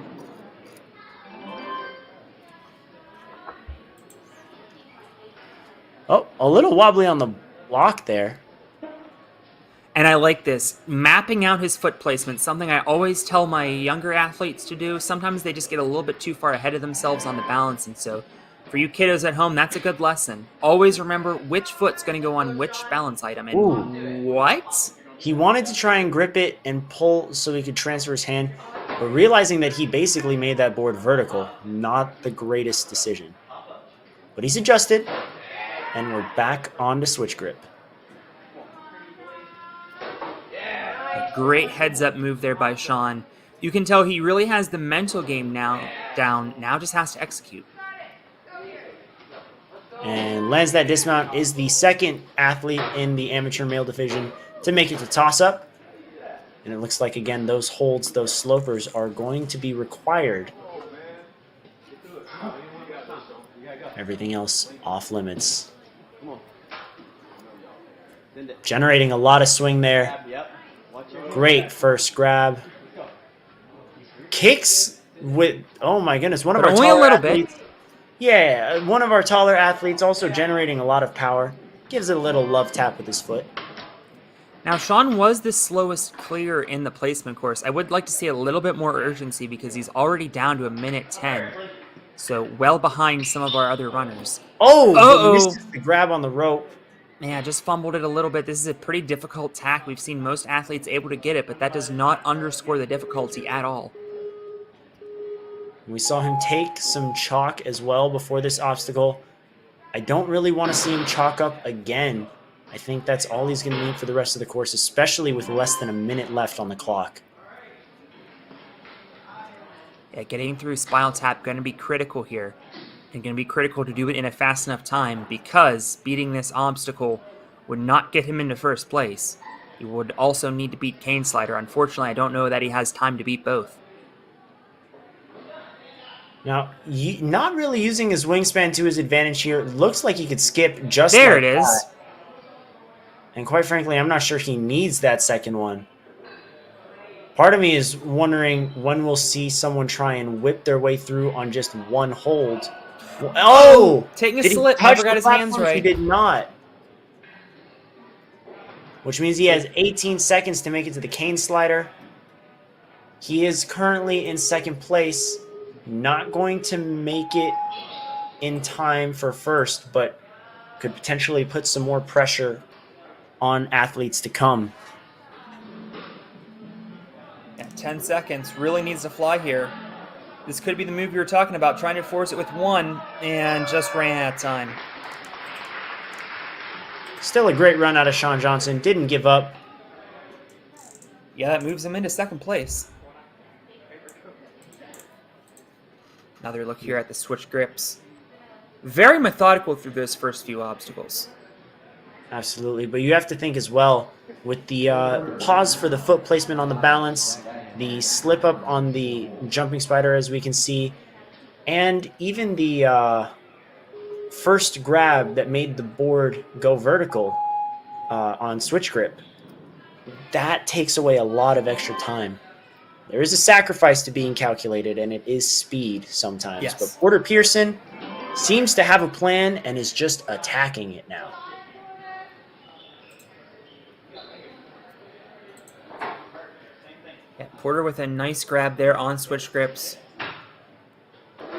Oh, a little wobbly on the block there. And I like this. Mapping out his foot placement, something I always tell my younger athletes to do. Sometimes they just get a little bit too far ahead of themselves on the balance. And so for you kiddos at home, that's a good lesson. Always remember which foot's going to go on which balance item. And what? He wanted to try and grip it and pull so he could transfer his hand, but realizing that he basically made that board vertical, not the greatest decision. But he's adjusted, and we're back on to switch grip. A great heads-up move there by Sean. You can tell he really has the mental game down. Now just has to execute. And lands that dismount, is the second athlete in the amateur male division to make it to toss-up. And it looks like, again, those holds, those slopers are going to be required. Everything else off limits. Generating a lot of swing there. Great first grab. Kicks with, oh my goodness, one of our only a taller little athletes. Yeah, one of our taller athletes also generating a lot of power. Gives it a little love tap with his foot. Now, Sean was the slowest clear in the placement course. I would like to see a little bit more urgency because he's already down to 1:10. So well behind some of our other runners. Oh, misses the grab on the rope. Yeah, just fumbled it a little bit. This is a pretty difficult tack. We've seen most athletes able to get it, but that does not underscore the difficulty at all. We saw him take some chalk as well before this obstacle. I don't really want to see him chalk up again. I think that's all he's going to need for the rest of the course, especially with less than a minute left on the clock. Yeah, getting through Spinal Tap going to be critical here. And going to be critical to do it in a fast enough time because beating this obstacle would not get him into first place. He would also need to beat Cane Slider. Unfortunately, I don't know that he has time to beat both. Now, not really using his wingspan to his advantage here. It looks like he could skip just there like it is. that. And quite frankly, I'm not sure he needs that second one. Part of me is wondering when we'll see someone try and whip their way through on just one hold. Oh! Taking a Did he slip, touch never got the his hands platform? right. He did not. Which means he has 18 seconds to make it to the cane slider. He is currently in second place. Not going to make it in time for first, but could potentially put some more pressure on athletes to come. Yeah, 10 seconds. Really needs to fly here. This could be the move you were talking about, trying to force it with one, and just ran out of time. Still a great run out of Sean Johnson. Didn't give up. Yeah, that moves him into second place. Another look here at the switch grips. Very methodical through those first few obstacles. Absolutely, but you have to think as well, with the pause for the foot placement on the balance, the slip up on the jumping spider as we can see, and even the first grab that made the board go vertical on switch grip. That takes away a lot of extra time. There is a sacrifice to being calculated, and it is speed sometimes. Yes. But Porter Pearson seems to have a plan and is just attacking it now. Yeah, Porter with a nice grab there on switch grips.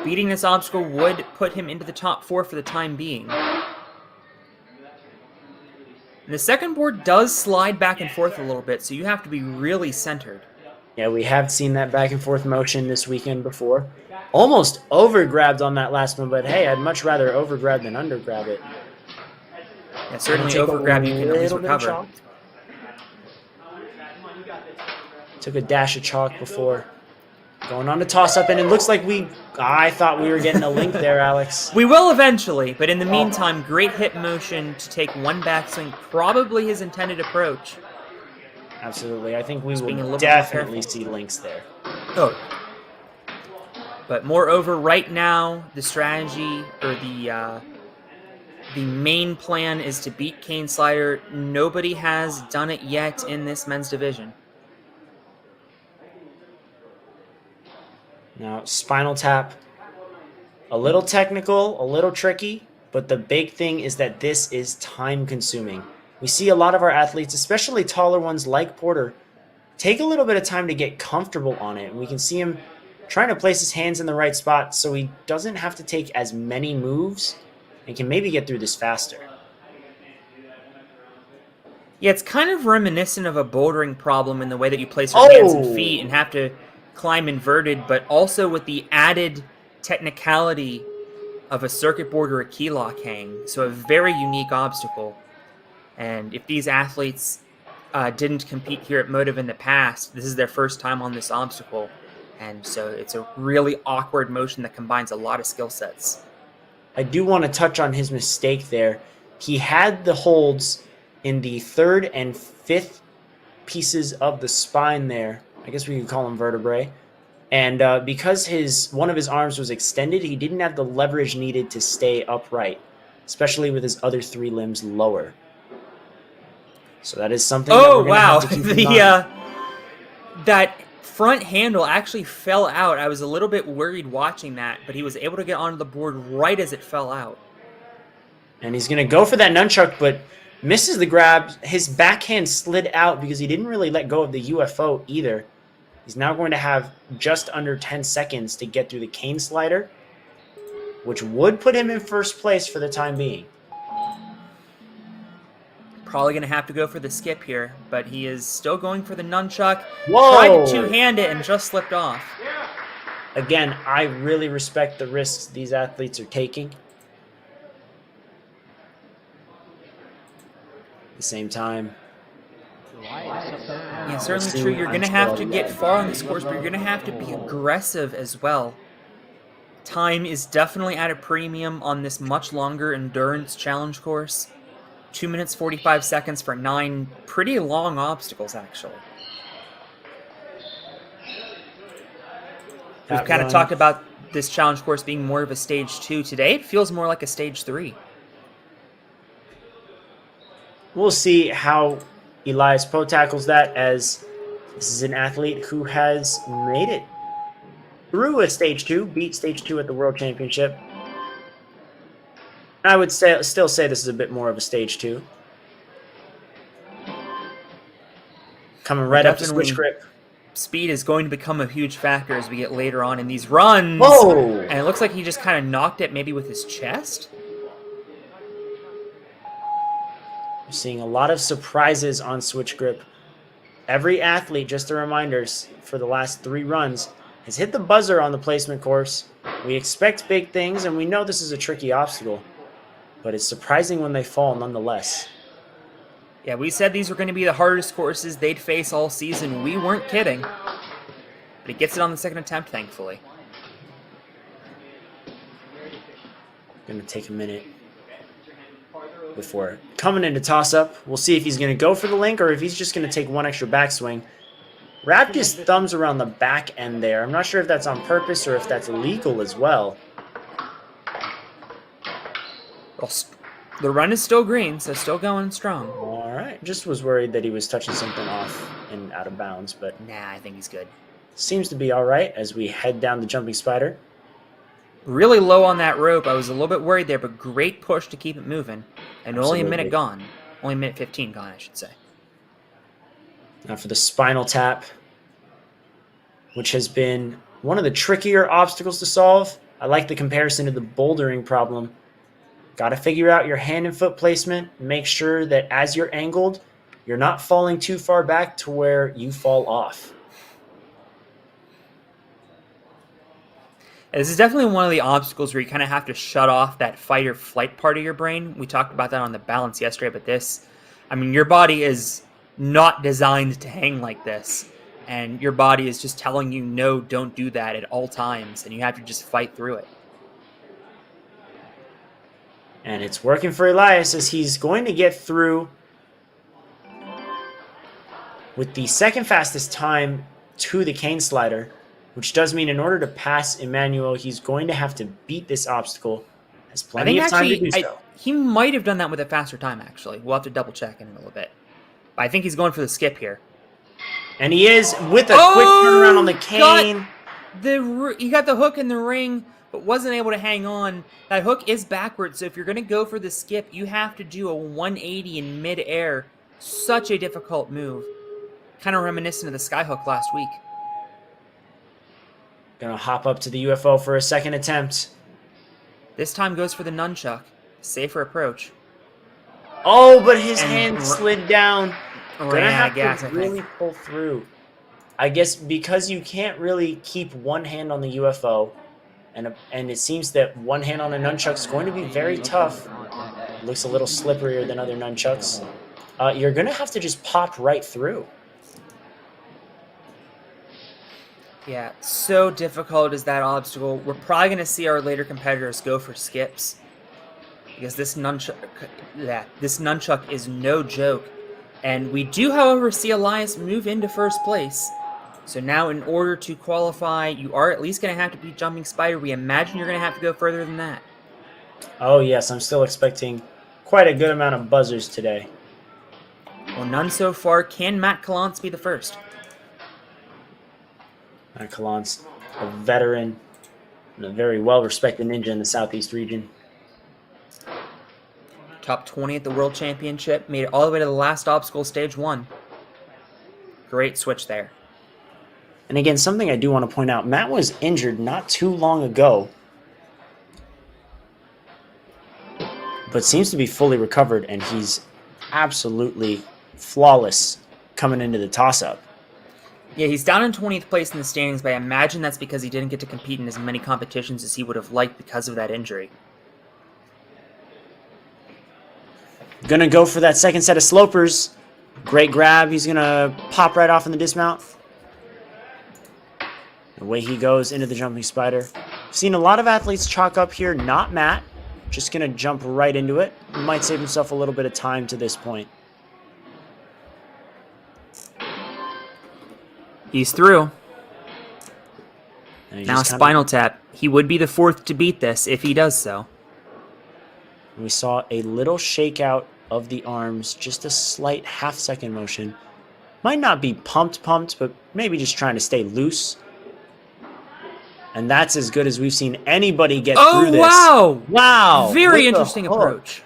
Beating this obstacle would put him into the top 4 for the time being. And the second board does slide back and forth a little bit, so you have to be really centered. Yeah, we have seen that back and forth motion this weekend before. Almost over-grabbed on that last one, but hey, I'd much rather over-grab than under-grab it. Yeah, certainly over-grab you can at least recover. Took a dash of chalk before going on to toss-up, and it looks like I thought we were getting a link there, Alex. We will eventually, but in the meantime, great hip motion to take one backswing, probably his intended approach. Absolutely. I think we will definitely see links there. Oh. But moreover, right now, the strategy or the main plan is to beat Cane Slider. Nobody has done it yet in this men's division. Now, spinal tap, a little technical, a little tricky, but the big thing is that this is time consuming. We see a lot of our athletes, especially taller ones like Porter, take a little bit of time to get comfortable on it. And we can see him trying to place his hands in the right spot so he doesn't have to take as many moves and can maybe get through this faster. Yeah, it's kind of reminiscent of a bouldering problem in the way that you place your hands and feet and have to climb inverted, but also with the added technicality of a circuit board or a key lock hang. So a very unique obstacle. And if these athletes didn't compete here at Motive in the past, this is their first time on this obstacle. And so it's a really awkward motion that combines a lot of skill sets. I do want to touch on his mistake there. He had the holds in the third and fifth pieces of the spine there. I guess we could call them vertebrae. And because one of his arms was extended, he didn't have the leverage needed to stay upright, especially with his other three limbs lower. So that is something that we're going to have to keep in mind. That front handle actually fell out. I was a little bit worried watching that, but he was able to get onto the board right as it fell out. And he's going to go for that nunchuck, but misses the grab. His backhand slid out because he didn't really let go of the UFO either. He's now going to have just under 10 seconds to get through the cane slider, which would put him in first place for the time being. Probably going to have to go for the skip here, but he is still going for the nunchuck. Whoa! Tried to two-hand it and just slipped off. Again, I really respect the risks these athletes are taking. At the same time, yeah, certainly true. You're going to have to get far on this course, but you're going to have to be aggressive as well. Time is definitely at a premium on this much longer endurance challenge course. 2 minutes 45 seconds for 9 pretty long obstacles, actually. We've kind of talked about this challenge course being more of a stage 2. Today it feels more like a stage 3. We'll see how Elias Poe tackles that, as this is an athlete who has made it through a stage 2, beat stage 2 at the World Championship. I would still say this is a bit more of a stage 2. Coming right up to switch grip. Speed is going to become a huge factor as we get later on in these runs. Whoa! And it looks like he just kind of knocked it maybe with his chest. We're seeing a lot of surprises on switch grip. Every athlete, just a reminder, for the last 3 runs, has hit the buzzer on the placement course. We expect big things, and we know this is a tricky obstacle. But it's surprising when they fall nonetheless. Yeah, we said these were going to be the hardest courses they'd face all season. We weren't kidding. But he gets it on the second attempt, thankfully. Going to take a minute before coming into toss-up. We'll see if he's going to go for the link or if he's just going to take one extra backswing. Wrapped his thumbs around the back end there. I'm not sure if that's on purpose or if that's illegal as well. Well, the run is still green, so still going strong. All right. Just was worried that he was touching something off and out of bounds, but nah, I think he's good. Seems to be all right as we head down the jumping spider. Really low on that rope. I was a little bit worried there, but great push to keep it moving. And only a minute gone. Only a minute 15 gone, I should say. Now for the spinal tap, which has been one of the trickier obstacles to solve. I like the comparison to the bouldering problem. Got to figure out your hand and foot placement. Make sure that as you're angled, you're not falling too far back to where you fall off. This is definitely one of the obstacles where you kind of have to shut off that fight or flight part of your brain. We talked about that on the balance yesterday, but this, I mean, your body is not designed to hang like this. And your body is just telling you, no, don't do that at all times. And you have to just fight through it. And it's working for Elias as he's going to get through with the second fastest time to the cane slider, which does mean in order to pass Emmanuel, he's going to have to beat this obstacle. Has plenty of time to do so. He might have done that with a faster time, actually. We'll have to double check in a little bit. But I think he's going for the skip here. And he is with a quick turnaround on the cane. He got the hook in the ring, but wasn't able to hang on. That hook is backwards, so if you're going to go for the skip, you have to do a 180 in midair. Such a difficult move. Kind of reminiscent of the skyhook last week. Gonna hop up to the UFO for a second attempt. This time goes for the nunchuck. Safer approach. Oh, but his hand slid down. Gonna have gas, to really pull through. I guess because you can't really keep one hand on the UFO, and it seems that one hand on a nunchuck is going to be very tough. It looks a little slipperier than other nunchucks. You're gonna have to just pop right through. Yeah, so difficult is that obstacle. We're probably going to see our later competitors go for skips. Because this nunchuck is no joke. And we do, however, see Elias move into first place. So now in order to qualify, you are at least going to have to beat Jumping Spider. We imagine you're going to have to go further than that. Oh yes, I'm still expecting quite a good amount of buzzers today. Well, none so far. Can Matt Callance be the first? Matt Callance, a veteran and a very well-respected ninja in the Southeast region. Top 20 at the World Championship. Made it all the way to the last obstacle, stage 1. Great switch there. And again, something I do want to point out, Matt was injured not too long ago, but seems to be fully recovered, and he's absolutely flawless coming into the toss-up. Yeah, he's down in 20th place in the standings, but I imagine that's because he didn't get to compete in as many competitions as he would have liked because of that injury. Gonna go for that second set of slopers. Great grab. He's gonna pop right off in the dismount. Away he goes into the Jumping Spider. I've seen a lot of athletes chalk up here, not Matt. Just gonna jump right into it. Might save himself a little bit of time to this point. He's through. Now Spinal Tap. He would be the fourth to beat this if he does so. We saw a little shakeout of the arms, just a slight half-second motion. Might not be pumped, but maybe just trying to stay loose. And that's as good as we've seen anybody get through this. Oh, wow! Wow! Very interesting approach.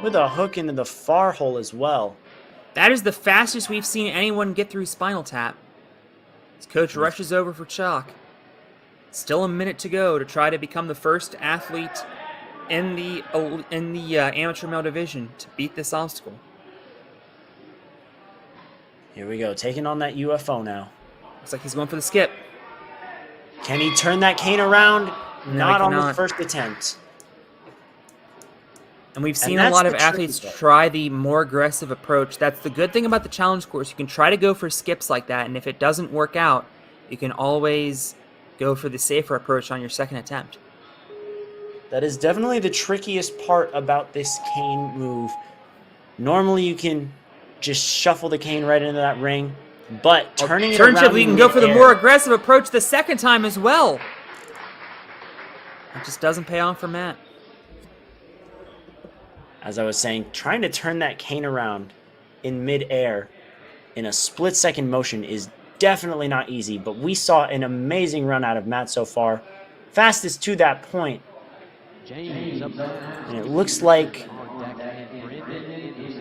With a hook into the far hole as well. That is the fastest we've seen anyone get through Spinal Tap. His coach rushes over for chalk. Still a minute to go to try to become the first athlete in the amateur male division to beat this obstacle. Here we go, taking on that UFO now. Looks like he's going for the skip. Can he turn that cane around? No, Not on the first attempt. And we've seen a lot of athletes try the more aggressive approach. That's the good thing about the challenge course. You can try to go for skips like that, and if it doesn't work out, you can always go for the safer approach on your second attempt. That is definitely the trickiest part about this cane move. Normally you can just shuffle the cane right into that ring, but turning it around, you can go for the more aggressive approach the second time as well. It just doesn't pay off for Matt. As I was saying, trying to turn that cane around in midair in a split-second motion is definitely not easy, but we saw an amazing run out of Matt so far. Fastest to that point. And it looks like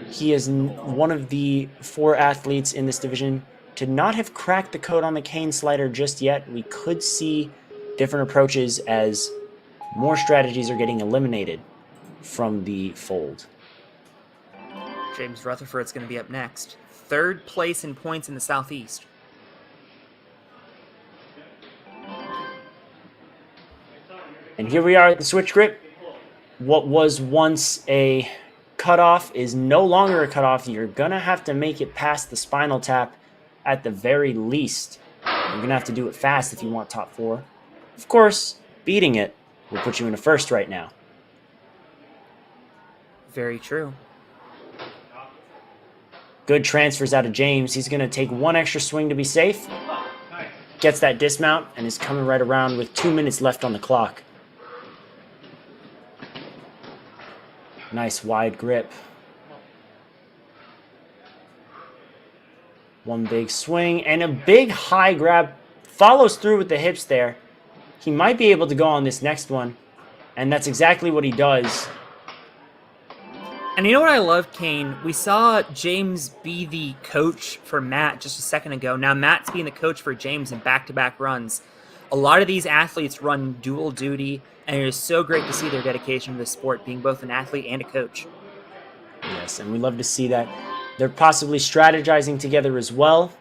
he is one of the 4 athletes in this division to not have cracked the code on the cane slider just yet. We could see different approaches as more strategies are getting eliminated. from the fold. James Rutherford's going to be up next. 3rd place in points in the Southeast. And here we are at the switch grip. What was once a cutoff is no longer a cutoff. You're going to have to make it past the spinal tap at the very least. You're going to have to do it fast if you want top 4. Of course, beating it will put you in a first right now. Very true. Good transfers out of James. He's going to take one extra swing to be safe. Gets that dismount and is coming right around with 2 minutes left on the clock. Nice wide grip. One big swing and a big high grab. Follows through with the hips there. He might be able to go on this next one. And that's exactly what he does. And you know what I love, Kane? We saw James be the coach for Matt just a second ago. Now Matt's being the coach for James in back-to-back runs. A lot of these athletes run dual duty, and it is so great to see their dedication to the sport, being both an athlete and a coach. Yes, and we love to see that. They're possibly strategizing together as well.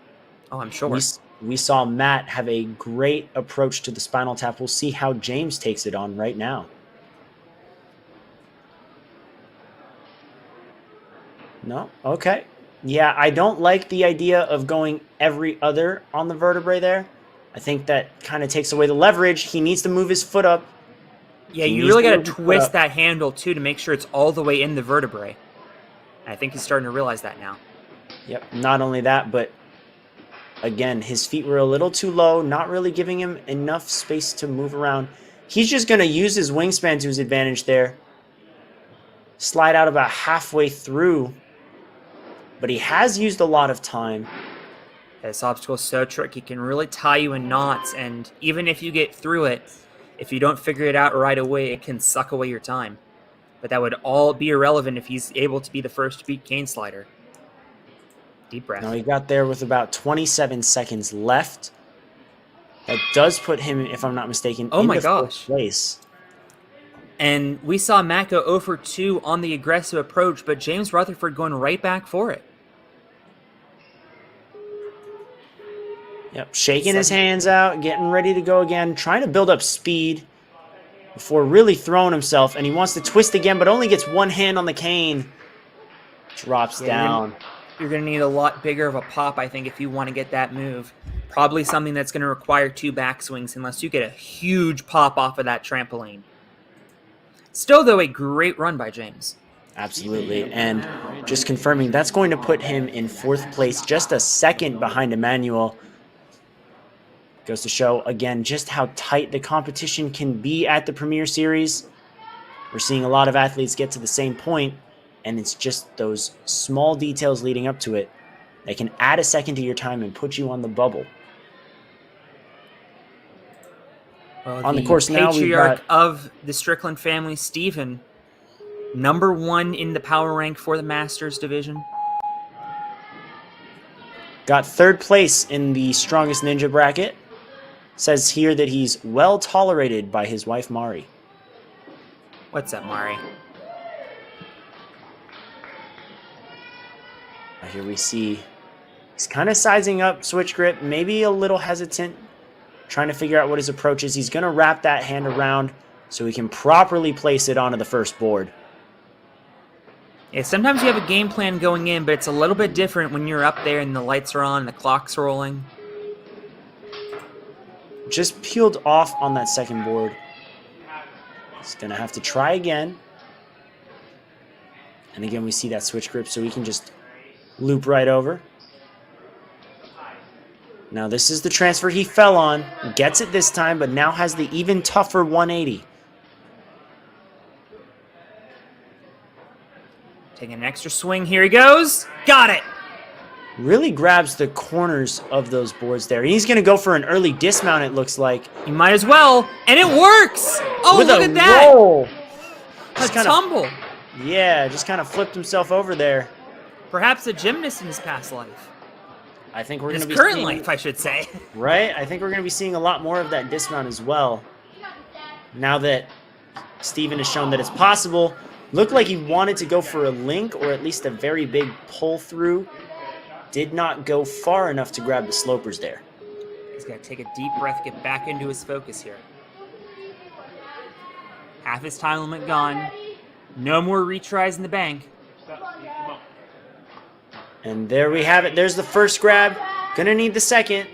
Oh, I'm sure. We saw Matt have a great approach to the spinal tap. We'll see how James takes it on right now. No? Okay. Yeah, I don't like the idea of going every other on the vertebrae there. I think that kind of takes away the leverage. He needs to move his foot up. Yeah, you really got to twist that handle, too, to make sure it's all the way in the vertebrae. And I think he's starting to realize that now. Yep, not only that, but again, his feet were a little too low, not really giving him enough space to move around. He's just going to use his wingspan to his advantage there. Slide out about halfway through. But he has used a lot of time. This obstacle is so tricky. It can really tie you in knots, and even if you get through it, if you don't figure it out right away, it can suck away your time. But that would all be irrelevant if he's able to be the first to beat Kane Slider. Deep breath. Now he got there with about 27 seconds left. That does put him, if I'm not mistaken, in the fourth place. And we saw Matt go 0 for 2 on the aggressive approach, but James Rutherford going right back for it. Yep, shaking his hands out, getting ready to go again, trying to build up speed before really throwing himself. And he wants to twist again, but only gets one hand on the cane. Drops down. You're going to need a lot bigger of a pop, I think, if you want to get that move. Probably something that's going to require 2 backswings unless you get a huge pop off of that trampoline. Still, though, a great run by James. Absolutely. And just confirming, that's going to put him in 4th place, just a second behind Emmanuel. Goes to show, again, just how tight the competition can be at the Premier Series. We're seeing a lot of athletes get to the same point, and it's just those small details leading up to it that can add a second to your time and put you on the bubble. Well, on the course now, we've got of the Strickland family, Steven, #1 in the power rank for the Masters division. Got 3rd place in the strongest ninja bracket. Says here that he's well tolerated by his wife, Mari. What's up, Mari? Here we see he's kind of sizing up switch grip, maybe a little hesitant, trying to figure out what his approach is. He's going to wrap that hand around so he can properly place it onto the first board. Yeah, sometimes you have a game plan going in, but it's a little bit different when you're up there and the lights are on and the clock's rolling. Just peeled off on that second board. He's going to have to try again. And again, we see that switch grip, so he can just loop right over. Now this is the transfer he fell on. Gets it this time, but now has the even tougher 180. Taking an extra swing. Here he goes. Got it. Really grabs the corners of those boards there. He's going to go for an early dismount, it looks like. He might as well. And it works. Oh, with look a at that. Roll. A tumble. Yeah, just kind of flipped himself over there. Perhaps a gymnast in his past life. I think we're going to be current seeing, life, I should say. Right? I think we're going to be seeing a lot more of that dismount as well. Now that Steven has shown that it's possible, Looked like he wanted to go for a link or at least a very big pull through. Did not go far enough to grab the slopers there. He's got to take a deep breath, get back into his focus here. Half his time limit gone. No more retries in the bank. And there we have it. There's the first grab. Gonna need the second.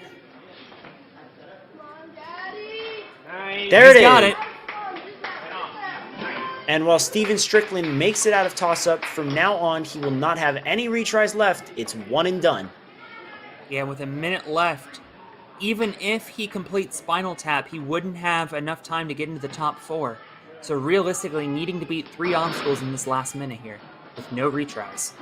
There it is. Got it. And while Steven Strickland makes it out of toss-up, from now on, he will not have any retries left. It's one and done. Yeah, with a minute left, even if he completes Spinal Tap, he wouldn't have enough time to get into the top 4. So realistically, needing to beat 3 obstacles in this last minute here, with no retries.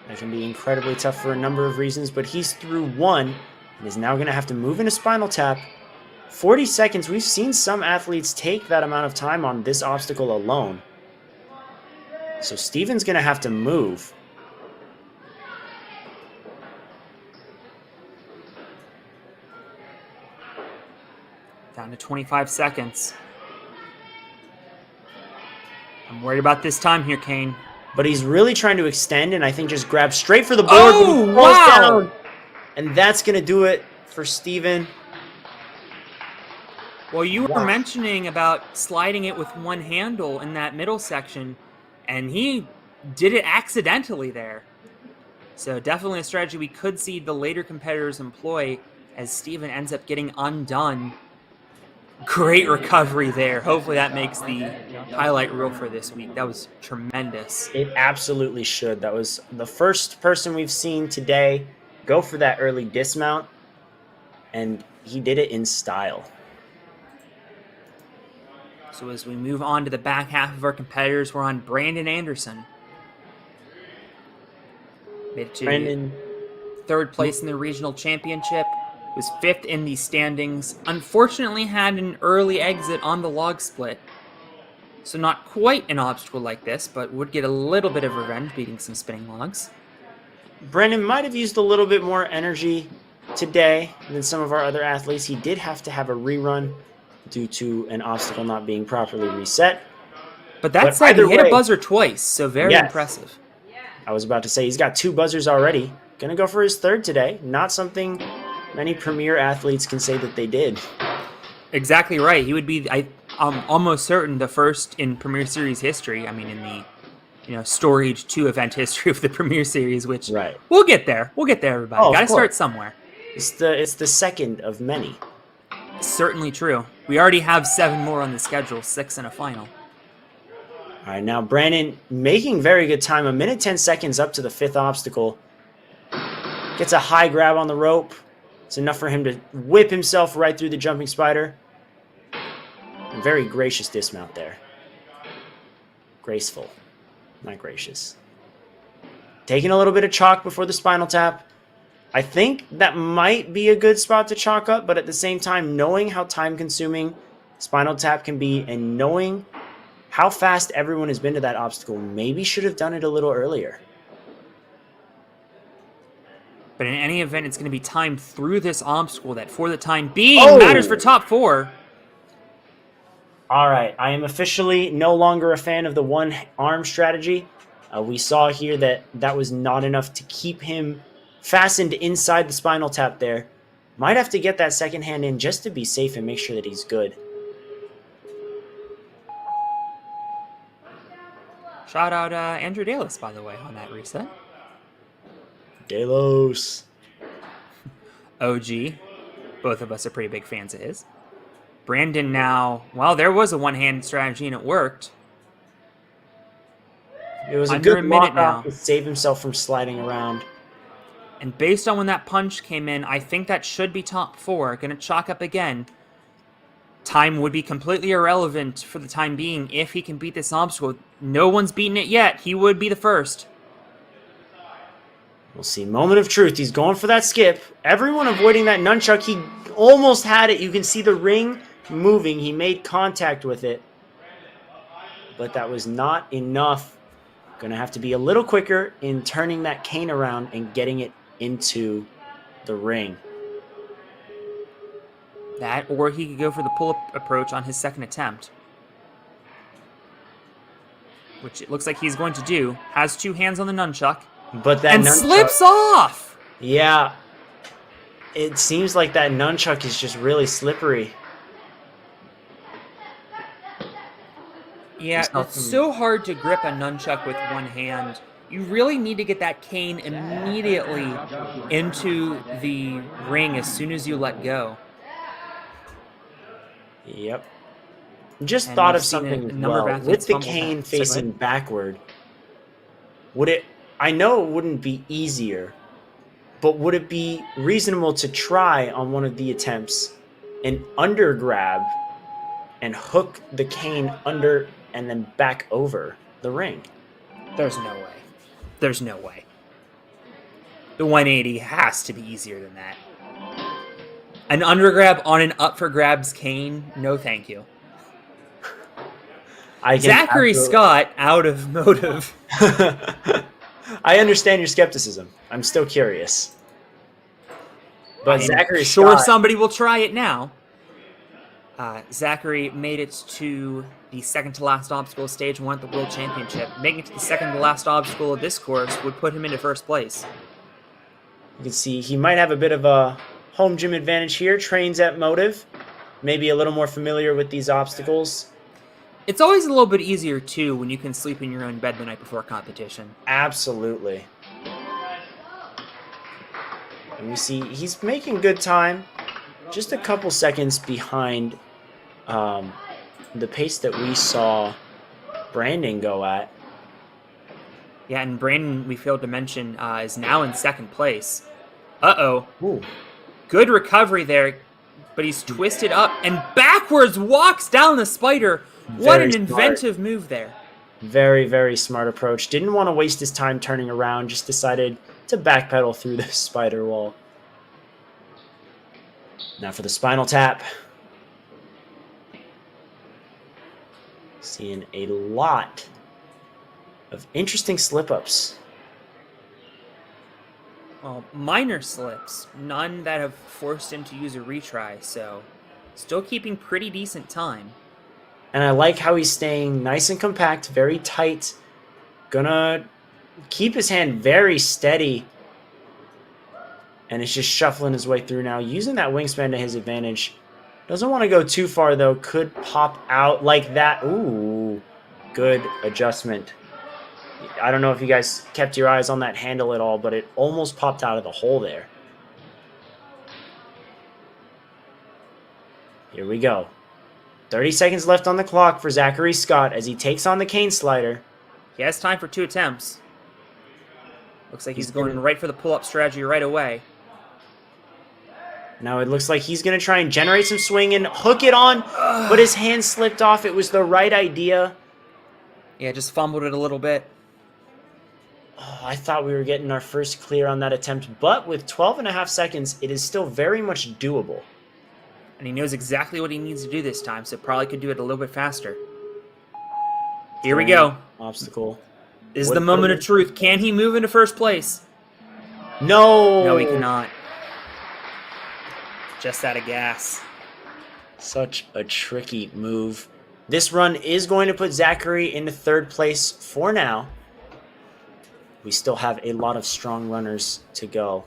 That can be incredibly tough for a number of reasons, but he's through 1 and is now going to have to move into Spinal Tap. 40 seconds, we've seen some athletes take that amount of time on this obstacle alone. So Steven's going to have to move. Down to 25 seconds. I'm worried about this time here, Kane. But he's really trying to extend and I think just grab straight for the board. Oh, But he falls wow. down. And that's going to do it for Steven. Well, you were mentioning about sliding it with one handle in that middle section, and he did it accidentally there. So definitely a strategy we could see the later competitors employ as Steven ends up getting undone. Great recovery there. Hopefully that makes the highlight reel for this week. That was tremendous. It absolutely should. That was the first person we've seen today go for that early dismount, and he did it in style. So as we move on to the back half of our competitors, we're on Brandon Anderson. Made it to Brandon, 3rd place in the regional championship. Was 5th in the standings. Unfortunately had an early exit on the log split. So not quite an obstacle like this, but would get a little bit of revenge beating some spinning logs. Brandon might have used a little bit more energy today than some of our other athletes. He did have to have a rerun due to an obstacle not being properly reset. But that said, he either hit a way- buzzer twice, so very Yes. impressive. I was about to say, he's got 2 buzzers already. Gonna go for his 3rd today. Not something many premier athletes can say that they did. Exactly right. He would be, I'm almost certain, the first in Premier Series history. I mean, in the storied 2 event history of the Premier Series, which Right. we'll get there. We'll get there, everybody. Oh, of Got to start course. somewhere. It's the second of many. Certainly true. We already have 7 more on the schedule, 6 in a final. All right, now Brandon making very good time. 1 minute 10 seconds up to the 5th obstacle. Gets a high grab on the rope. It's enough for him to whip himself right through the jumping spider. A very gracious dismount there. Graceful, not gracious. Taking a little bit of chalk before the Spinal Tap. I think that might be a good spot to chalk up, but at the same time, knowing how time-consuming Spinal Tap can be and knowing how fast everyone has been to that obstacle, maybe should have done it a little earlier. But in any event, it's going to be timed through this obstacle that, for the time being, matters for top 4. All right, I am officially no longer a fan of the one-arm strategy. We saw here that that was not enough to keep him fastened inside the Spinal Tap there. Might have to get that second hand in just to be safe and make sure that he's good. Shout out Andrew Dalis, by the way, on that reset. Delos. OG. Both of us are pretty big fans of his. Brandon now, well, there was a one-hand strategy and it worked. It was a Under good a minute walk now. off to save himself from sliding around. And based on when that punch came in, I think that should be top 4. Gonna chalk up again. Time would be completely irrelevant for the time being if he can beat this obstacle. No one's beaten it yet. He would be the first. We'll see. Moment of truth. He's going for that skip. Everyone avoiding that nunchuck. He almost had it. You can see the ring moving. He made contact with it. But that was not enough. Going to have to be a little quicker in turning that cane around and getting it into the ring. That, or he could go for the pull-up approach on his second attempt. which it looks like he's going to do. Has two hands on the nunchuck. But that and nunchuck, slips off! Yeah. It seems like that nunchuck is just really slippery. Yeah, it's so hard to grip a nunchuck with one hand. You really need to get that cane immediately into the ring as soon as you let go. Yep. Just And thought we've of seen something a as number of well. athletes With the fumble cane that. So go facing ahead. backward, I know it wouldn't be easier, but would it be reasonable to try on one of the attempts an under grab and hook the cane under and then back over the ring? There's no way. There's no way. The 180 has to be easier than that. An under grab on an up for grabs cane? No, thank you. Zachary Scott out of motive. I understand your skepticism. I'm still curious. But Zachary sure Scott, somebody will try it now. Zachary made it to the second to last obstacle stage and won at the World Championship. Making it to the second to last obstacle of this course would put him into first place. you can see he might have a bit of a home gym advantage here. Trains at Motive. Maybe a little more familiar with these obstacles. It's always a little bit easier, too, when you can sleep in your own bed the night before competition. Absolutely. And we see he's making good time. Just a couple seconds behind the pace that we saw Brandon go at. Yeah, and Brandon, we failed to mention, is now in second place. Uh-oh. Ooh. Good recovery there, but he's twisted up and backwards walks down the spider. What Very an smart. inventive move there. Very, very smart approach. Didn't want to waste his time turning around. Just decided to backpedal through the spider wall. Now for the spinal tap. Seeing a lot of interesting slip-ups. Well, minor slips. None that have forced him to use a retry, so still keeping pretty decent time. And I like how he's staying nice and compact, very tight. Gonna keep his hand very steady. And it's just shuffling his way through now, using that wingspan to his advantage. Doesn't want to go too far, though. Could pop out like that. Ooh, good adjustment. I don't know if you guys kept your eyes on that handle at all, but it almost popped out of the hole there. Here we go. 30 seconds left on the clock for Zachary Scott as he takes on the cane slider. He has time for 2 attempts. Looks like he's going right for the pull-up strategy right away. Now it looks like he's going to try and generate some swing and hook it on, but his hand slipped off. It was the right idea. Yeah, just fumbled it a little bit. Oh, I thought we were getting our first clear on that attempt, but with 12.5 seconds, it is still very much doable. And he knows exactly what he needs to do this time, so probably could do it a little bit faster. Here we go. Obstacle. This is the moment of truth. Can he move into first place? No! No, he cannot. Just out of gas. Such a tricky move. This run is going to put Zachary into third place for now. We still have a lot of strong runners to go.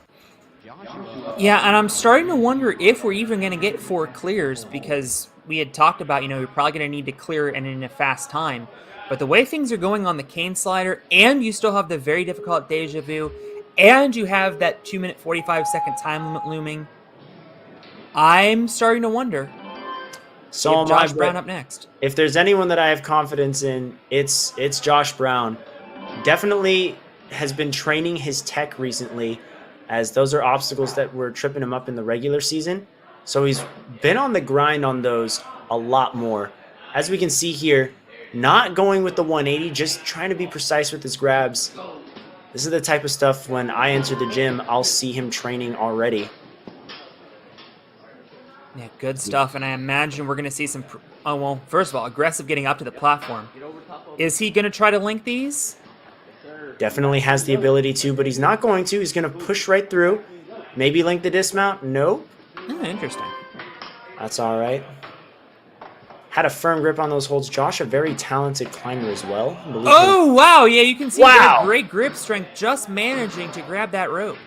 Yeah, and I'm starting to wonder if we're even going to get 4 clears, because we had talked about, you're probably going to need to clear it in a fast time. But the way things are going on the cane slider, and you still have the very difficult deja vu, and you have that 2-minute 45-second time limit looming, I'm starting to wonder. So am Josh I, Brown up next. If there's anyone that I have confidence in, it's Josh Brown. Definitely has been training his tech recently, as those are obstacles that were tripping him up in the regular season. So he's been on the grind on those a lot more. As we can see here, not going with the 180, just trying to be precise with his grabs. This is the type of stuff when I enter the gym, I'll see him training already. Yeah, good stuff, and I imagine we're going to see some... Oh, well, first of all, aggressive getting up to the platform. Is he going to try to link these? Definitely has the ability to, but he's not going to. He's going to push right through. Maybe link the dismount. Nope. Oh, interesting. That's all right. had a firm grip on those holds. Josh, a very talented climber as well. Oh, wow. Yeah, you can see Wow. great grip strength just managing to grab that rope.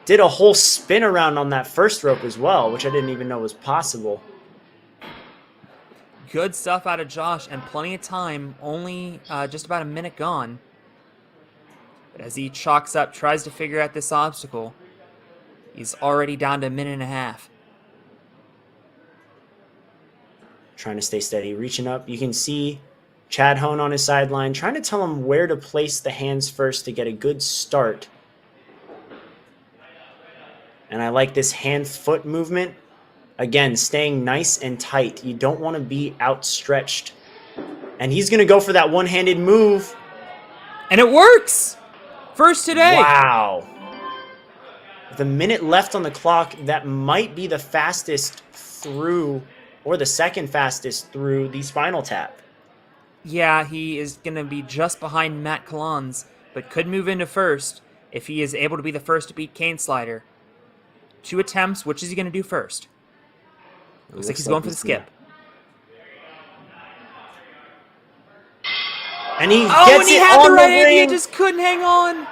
Did a whole spin around on that first rope as well, which I didn't even know was possible. Good stuff out of Josh, and plenty of time. Only just about a minute gone. But as he chalks up, tries to figure out this obstacle, he's already down to a minute and a half. Trying to stay steady, reaching up. You can see Chad Hone on his sideline, trying to tell him where to place the hands first to get a good start. And I like this hand-foot movement. Again, staying nice and tight. You don't want to be outstretched. And he's going to go for that one-handed move. And it works! First today! Wow. With a minute left on the clock, that might be the fastest through, or the second fastest through the spinal tap. Yeah, he is going to be just behind Matt Collins, but could move into first if he is able to be the first to beat Kane Slider. 2 attempts. Which is he going to do first? Looks like he's going for the skip. And he Oh, gets and he it had on the right the hand. He ring. just couldn't hang on.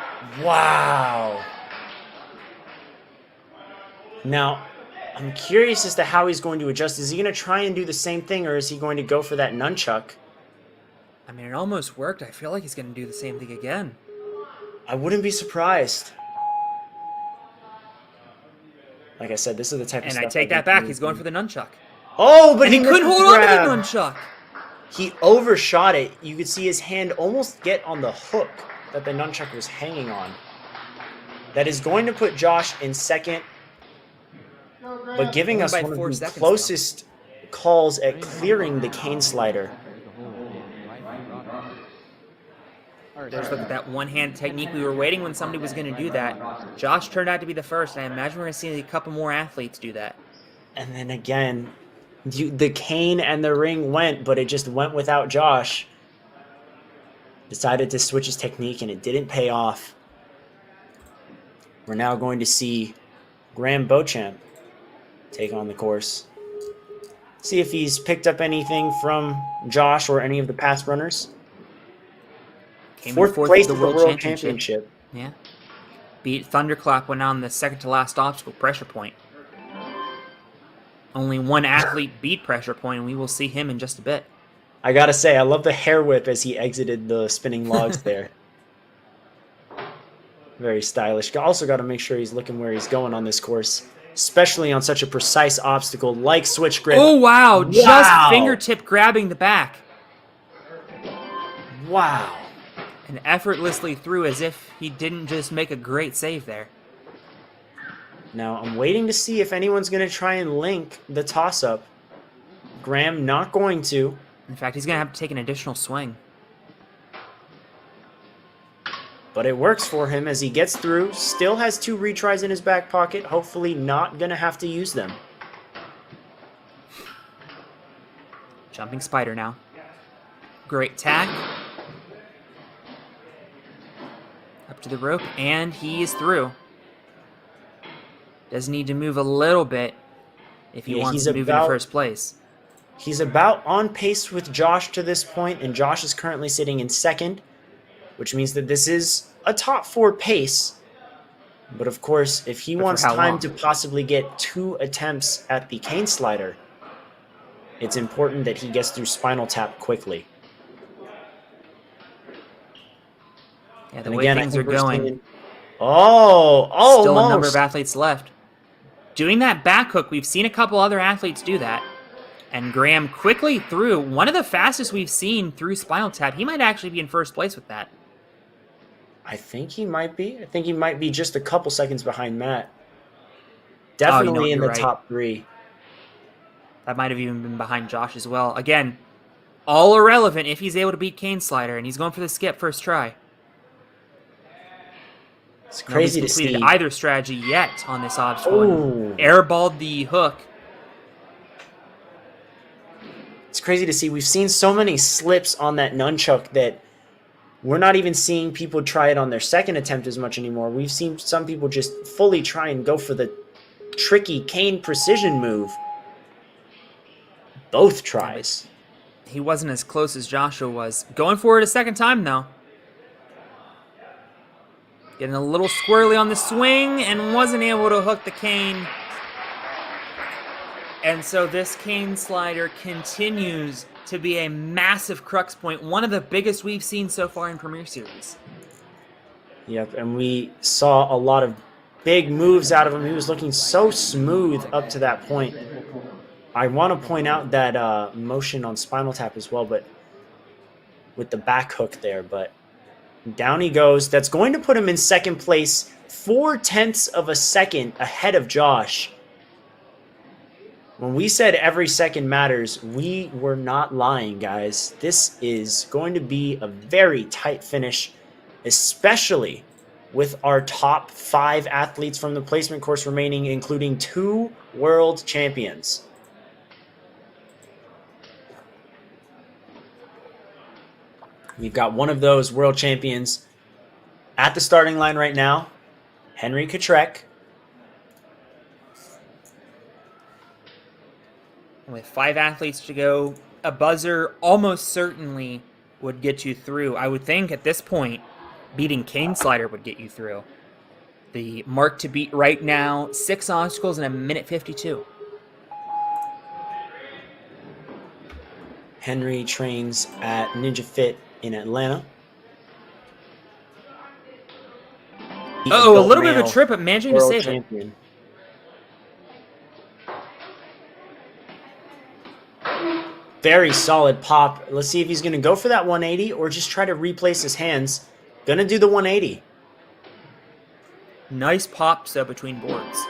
Wow. Now, I'm curious as to how he's going to adjust. Is he going to try and do the same thing, or is he going to go for that nunchuck? I mean, it almost worked. I feel like he's going to do the same thing again. I wouldn't be surprised. Like I said, this is the type of And stuff. I take that back. He's going for the nunchuck. Oh, but And he couldn't missed hold the on to grab. the nunchuck. He overshot it. You could see his hand almost get on the hook that the nunchuck was hanging on. That is going to put Josh in second, but giving Only us by one 4 of the seconds, closest calls at clearing the cane slider. There's look at that one-hand technique. We were waiting when somebody was going to do that. Josh turned out to be the first. I imagine we're going to see a couple more athletes do that. And then again, the cane and the ring went, but it just went without Josh. Decided to switch his technique, and it didn't pay off. We're now going to see Graham Beauchamp take on the course. See if he's picked up anything from Josh or any of the past runners. Came in Fourth place at at the World Championship. Yeah. Beat Thunderclap, went on the second to last obstacle, pressure point. Only one athlete beat pressure point, and we will see him in just a bit. I gotta say, I love the hair whip as he exited the spinning logs there. Very stylish. Also got to make sure he's looking where he's going on this course, especially on such a precise obstacle like switch grip. Oh, wow. Just Wow. fingertip grabbing the back. Wow. And effortlessly through as if he didn't just make a great save there. Now, I'm waiting to see if anyone's going to try and link the toss-up. Graham not going to. In fact, he's going to have to take an additional swing. But it works for him as he gets through. Still has 2 retries in his back pocket. Hopefully not going to have to use them. Jumping spider now. Great tack. Up to the rope, and he is through. Does need to move a little bit if he wants to move into first place. He's about on pace with Josh to this point, and Josh is currently sitting in second, which means that this is a top 4 pace. But of course, if he wants time to possibly get 2 attempts at the cane slider, it's important that he gets through spinal tap quickly. Yeah, the way things are going. Still a number of athletes left. Doing that back hook, we've seen a couple other athletes do that. And Graham quickly through, one of the fastest we've seen through spinal tap. He might actually be in first place with that. I think he might be. I think he might be just a couple seconds behind Matt. Definitely in the top 3. That might have even been behind Josh as well. Again, all irrelevant if he's able to beat Cane Slider, and he's going for the skip first try. It's crazy to see. Nobody's completed either strategy yet on this obstacle. Airballed the hook. It's crazy to see. We've seen so many slips on that nunchuck that we're not even seeing people try it on their second attempt as much anymore. We've seen some people just fully try and go for the tricky cane precision move. Both tries. He wasn't as close as Joshua was. Going for it a second time, though. Getting a little squirrely on the swing and wasn't able to hook the cane. And so this cane slider continues to be a massive crux point, one of the biggest we've seen so far in Premier Series. Yep, and we saw a lot of big moves out of him. He was looking so smooth up to that point. I want to point out that motion on Spinal Tap as well, but with the back hook there. But down he goes. That's going to put him in second place, 0.4 of a second ahead of Josh. When we said every second matters, we were not lying, guys. This is going to be a very tight finish, especially with our top 5 athletes from the placement course remaining, including 2 world champions. We've got one of those world champions at the starting line right now, Henry Kotrek. With 5 athletes to go, a buzzer almost certainly would get you through. I would think at this point, beating cane slider would get you through. The mark to beat right now, 6 obstacles in a minute 52. Henry trains at Ninja Fit in Atlanta. Uh-oh, a little bit of a trip, but managing to save it. Very solid pop. Let's see if he's going to go for that 180 or just try to replace his hands. Going to do the 180. Nice pops though between boards.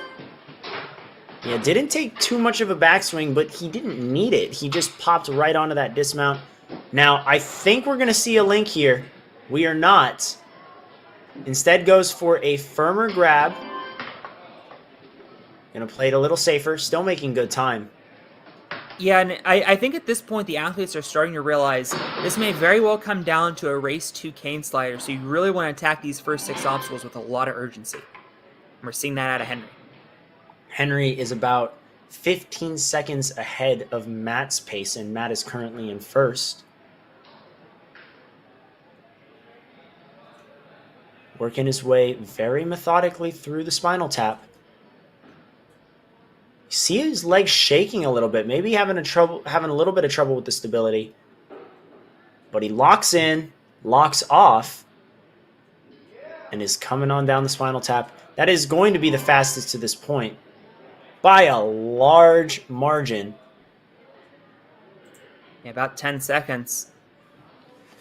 Yeah, didn't take too much of a backswing, but he didn't need it. He just popped right onto that dismount. Now, I think we're going to see a link here. We are not. Instead goes for a firmer grab. Going to play it a little safer. Still making good time. Yeah, and I think at this point the athletes are starting to realize this may very well come down to a race to cane slider, so you really want to attack these first 6 obstacles with a lot of urgency. And we're seeing that out of Henry. Henry is about 15 seconds ahead of Matt's pace, and Matt is currently in first. Working his way very methodically through the Spinal Tap. You see his legs shaking a little bit, maybe having a little bit of trouble with the stability. But he locks in, locks off, and is coming on down the Spinal Tap. That is going to be the fastest to this point by a large margin. Yeah, about 10 seconds.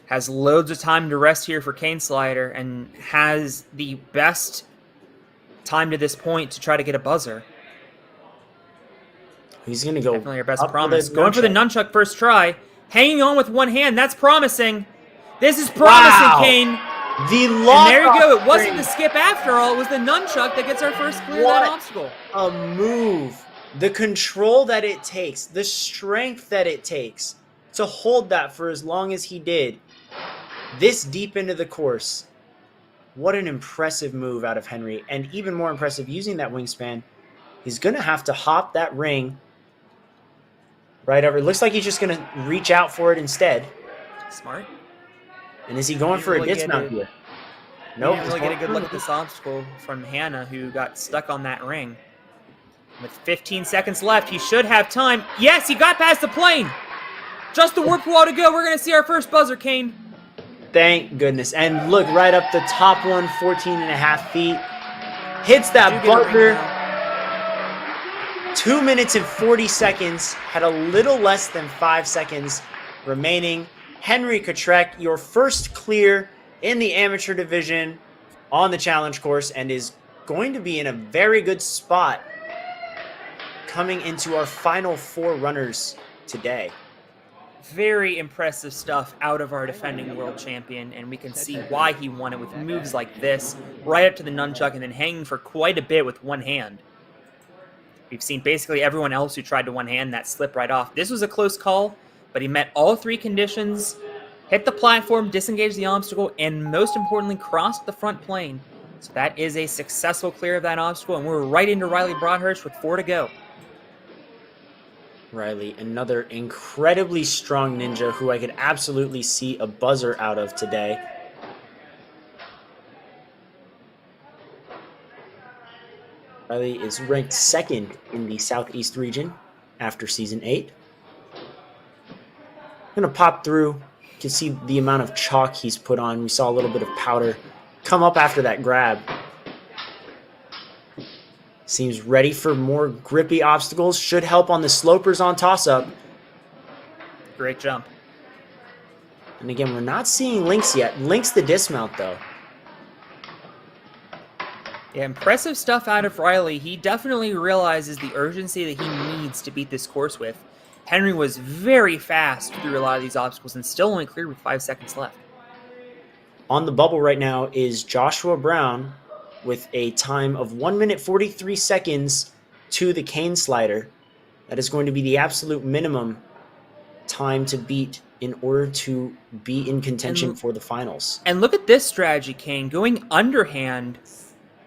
Has loads of time to rest here for cane slider and has the best time to this point to try to get a buzzer. He's going to go. Definitely your best promise. Going for the nunchuck first try. Hanging on with one hand. That's promising. This is promising, wow. Kane. The lock. And there you go. It wasn't the skip after all. It was the nunchuck that gets our first clear of that obstacle. A move. The control that it takes. The strength that it takes to hold that for as long as he did. This deep into the course. What an impressive move out of Henry. And even more impressive, using that wingspan. He's going to have to hop that ring right over. It looks like he's just going to reach out for it instead. Smart. And is he going for a dismount here? Nope. Didn't really get a good look at this obstacle from Hannah, who got stuck on that ring. With 15 seconds left, he should have time. Yes, he got past the plane. Just the warp wall to go. We're going to see our first buzzer, Kane. Thank goodness. And look, right up the top one, 14.5 feet. Hits that buzzer. 2 minutes and 40 seconds. Had a little less than 5 seconds remaining. Henry Kotrek, your first clear in the amateur division on the challenge course, and is going to be in a very good spot coming into our final 4 runners today. Very impressive stuff out of our defending world champion, and we can see why he won it with moves like this, right up to the nunchuck and then hanging for quite a bit with one hand. We've seen basically everyone else who tried to one hand that slip right off. This was a close call, but he met all 3 conditions, hit the platform, disengaged the obstacle, and most importantly, crossed the front plane. So that is a successful clear of that obstacle, and we're right into Riley Broadhurst with 4 to go. Riley, another incredibly strong ninja who I could absolutely see a buzzer out of today. Riley is ranked second in the Southeast region after Season 8. Going to pop through. You can see the amount of chalk he's put on. We saw a little bit of powder come up after that grab. Seems ready for more grippy obstacles. Should help on the slopers on toss-up. Great jump. And again, we're not seeing Lynx yet. Lynx the dismount, though. Yeah, impressive stuff out of Riley. He definitely realizes the urgency that he needs to beat this course with. Henry was very fast through a lot of these obstacles and still only cleared with 5 seconds left. On the bubble right now is Joshua Brown with a time of 1 minute 43 seconds to the cane slider. That is going to be the absolute minimum time to beat in order to be in contention for the finals. And look at this strategy, Kane. Going underhand,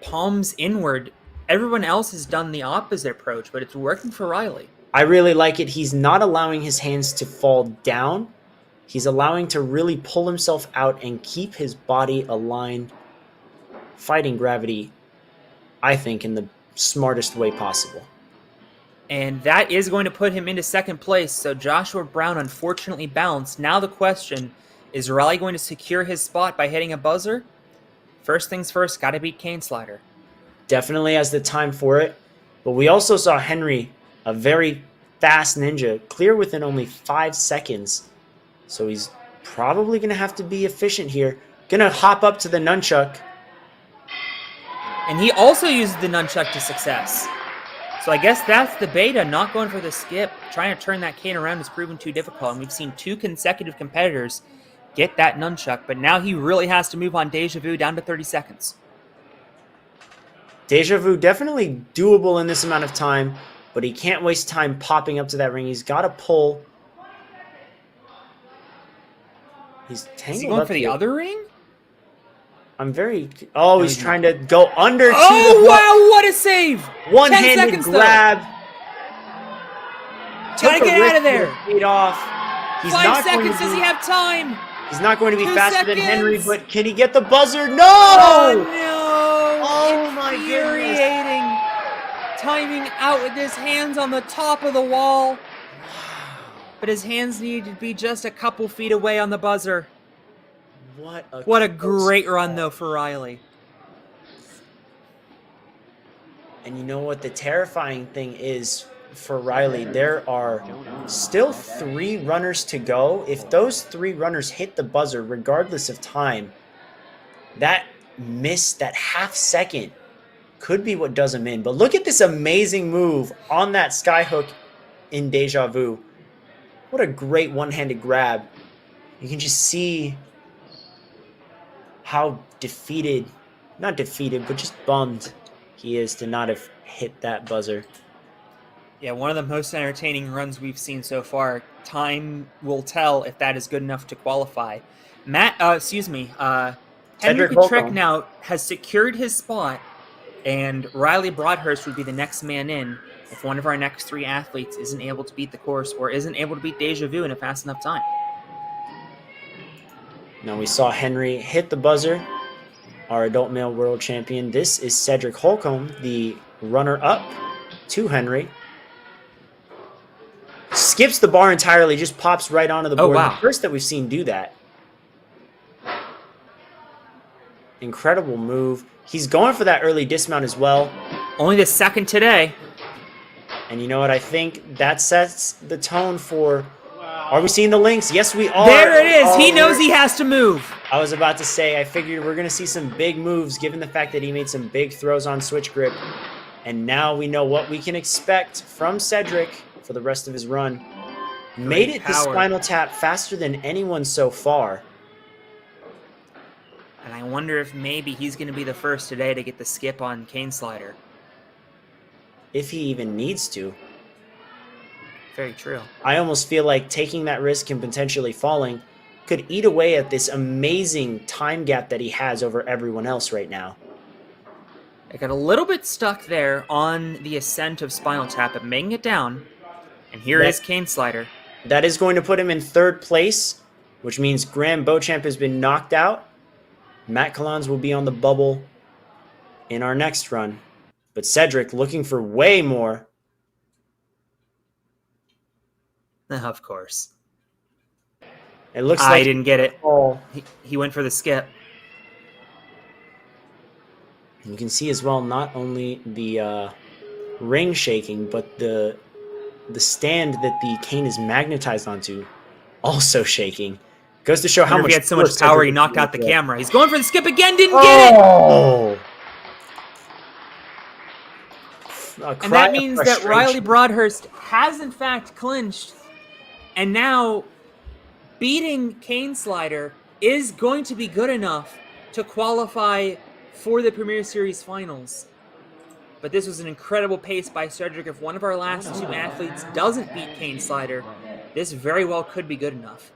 palms inward. Everyone else has done the opposite approach, but it's working for Riley. I really like it. He's not allowing his hands to fall down. He's allowing to really pull himself out and keep his body aligned, fighting gravity, I think, in the smartest way possible. And that is going to put him into second place. So Joshua Brown unfortunately bounced. Now the question, is Riley going to secure his spot by hitting a buzzer? First things first, got to beat Cane Slider. Definitely has the time for it. But we also saw Henry, a very fast ninja, clear within only 5 seconds. So he's probably going to have to be efficient here. Going to hop up to the nunchuck. And he also uses the nunchuck to success. So I guess that's the beta, not going for the skip. Trying to turn that cane around has proven too difficult. And we've seen 2 consecutive competitors get that nunchuck. But now he really has to move on Deja Vu down to 30 seconds. Deja Vu definitely doable in this amount of time, but he can't waste time popping up to that ring. He's got to pull. He's tangled. Is he going up for the here. other ring? I'm very... Oh, he's trying to go under to the Oh, hook. wow, what a save! 10 One-handed seconds, grab. Gotta Took a get out of risk there. to fade off. He's 5 not going seconds, to does be- he have time? He's not going to be 2 faster than Henry, seconds. but can he get the buzzer? No! Oh, no! Oh, my goodness. Infuriating. Timing out with his hands on the top of the wall. But his hands needed to be just a couple feet away on the buzzer. What a great run, though, for Riley. And you know what the terrifying thing is for Riley? There are still 3 runners to go. If those 3 runners hit the buzzer, regardless of time, that miss, that half second, could be what does him in. But look at this amazing move on that skyhook in Deja Vu. What a great one-handed grab. You can just see how defeated, not defeated, but just bummed he is to not have hit that buzzer. Yeah, one of the most entertaining runs we've seen so far. Time will tell if that is good enough to qualify. Henry Trick now has secured his spot, and Riley Broadhurst would be the next man in if one of our next 3 athletes isn't able to beat the course or isn't able to beat Deja Vu in a fast enough time. Now we saw Henry hit the buzzer, our adult male world champion. This is Cedric Holcomb, the runner-up to Henry. Skips the bar entirely, just pops right onto the board. wow. The first that we've seen do that. Incredible move. He's going for that early dismount as well. Only the second today. And you know what? I think that sets the tone for... Are we seeing the links? Yes, we are. There it is. He Oh, knows he has to move. I was about to say, I figured we're going to see some big moves given the fact that he made some big throws on switch grip. And now we know what we can expect from Cedric for the rest of his run. Made it the power. spinal tap faster than anyone so far. And I wonder if maybe he's going to be the first today to get the skip on Cane Slider. If he even needs to. Very true. I almost feel like taking that risk and potentially falling could eat away at this amazing time gap that he has over everyone else right now. I got a little bit stuck there on the ascent of Spinal Tap, but making it down. And here is Kane Slider. That is going to put him in third place, which means Graham Beauchamp has been knocked out. Matt Collins will be on the bubble in our next run. But Cedric looking for way more. Of course. It looks I like didn't get it. Oh, He went for the skip. you can see as well not only the ring shaking, but the stand that the cane is magnetized onto also shaking. Goes to show how much he had so much power he knocked out the camera. He's going for the skip again, didn't get it! Oh! And that means that Riley Broadhurst has in fact clinched, and now beating Kane Slider is going to be good enough to qualify for the Premier Series finals. But this was an incredible pace by Cedric. If one of our last two athletes doesn't beat Kane Slider, this very well could be good enough.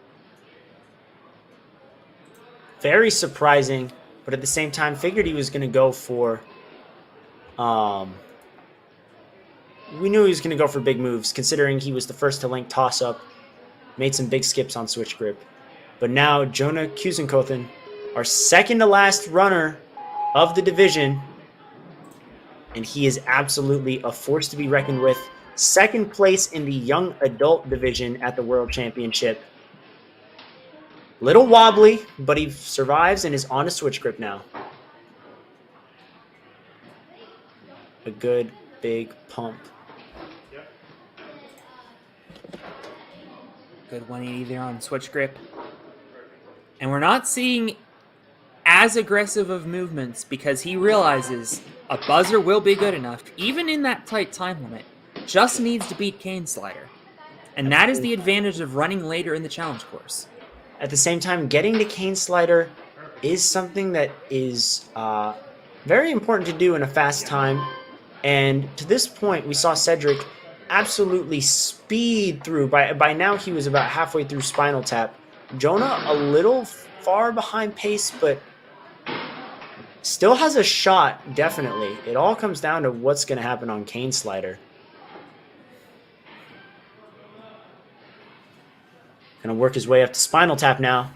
Very surprising, but at the same time, figured he was going to go for... we knew he was going to go for big moves, considering he was the first to link toss-up, made some big skips on switch grip. But now, Jonah Kusenkothen, our second-to-last runner of the division, and he is absolutely a force to be reckoned with. Second place in the young adult division at the World Championship. Little wobbly, but he survives and is on a switch grip now. A good, big pump. Good 180 there on switch grip. And we're not seeing as aggressive of movements because he realizes a buzzer will be good enough, even in that tight time limit. Just needs to beat Kane Slider. And that is the advantage of running later in the challenge course. At the same time, getting to Kane Slider is something that is very important to do in a fast time. And to this point, we saw Cedric absolutely speed through. By now, he was about halfway through Spinal Tap. Jonah a little far behind pace, but still has a shot, definitely. It all comes down to what's going to happen on Kane Slider. Going to work his way up to Spinal Tap now.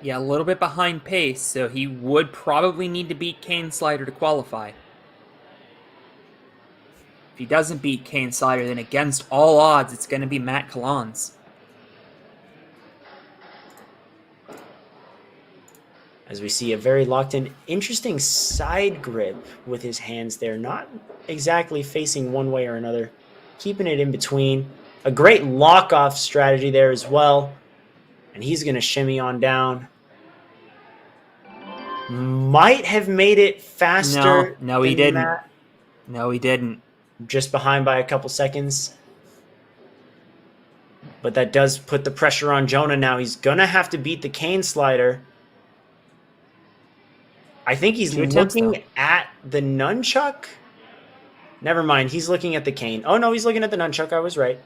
Yeah, a little bit behind pace, so he would probably need to beat Kane Slider to qualify. If he doesn't beat Kane Slider, then against all odds, it's going to be Matt Collins. As we see a very locked-in, interesting side grip with his hands there. Not exactly facing one way or another. Keeping it in between. A great lock-off strategy there as well. And he's going to shimmy on down. Might have made it faster. No, he didn't. Matt. No, he didn't. Just behind by a couple seconds. But that does put the pressure on Jonah now. He's going to have to beat the Kane Slider. I think he's looking at the nunchuck. Never mind. He's looking at the cane. Oh, no, he's looking at the nunchuck. I was right.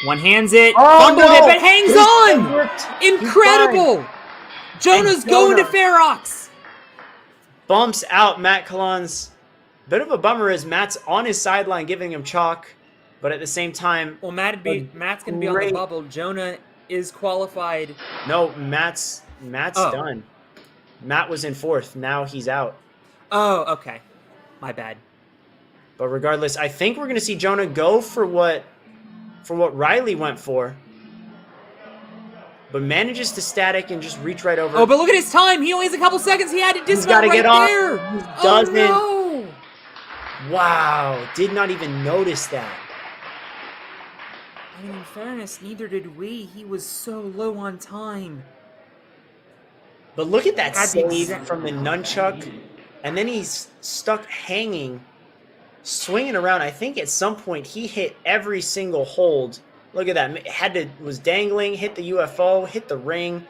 One hands it. Oh, fumbled no. it, but hangs on. Incredible. Jonah's going to Ferox. Bumps out Matt Collins. Bit of a bummer as Matt's on his sideline giving him chalk. But at the same time... Well, Matt's going to be on the bubble. Jonah is qualified. No, Matt's done. Matt was in fourth. Now he's out. Oh, okay. My bad. But regardless, I think we're going to see Jonah go for what Riley went for. But manages to static and just reach right over. Oh, but look at his time. He only has a couple seconds. He had to dismount right there. He doesn't. Oh, no. Wow. Did not even notice that. I mean, in fairness, neither did we. He was so low on time. But look at that save from the nunchuck. And then he's stuck hanging, swinging around. I think at some point he hit every single hold. Look at that. Was dangling, hit the UFO, hit the ring,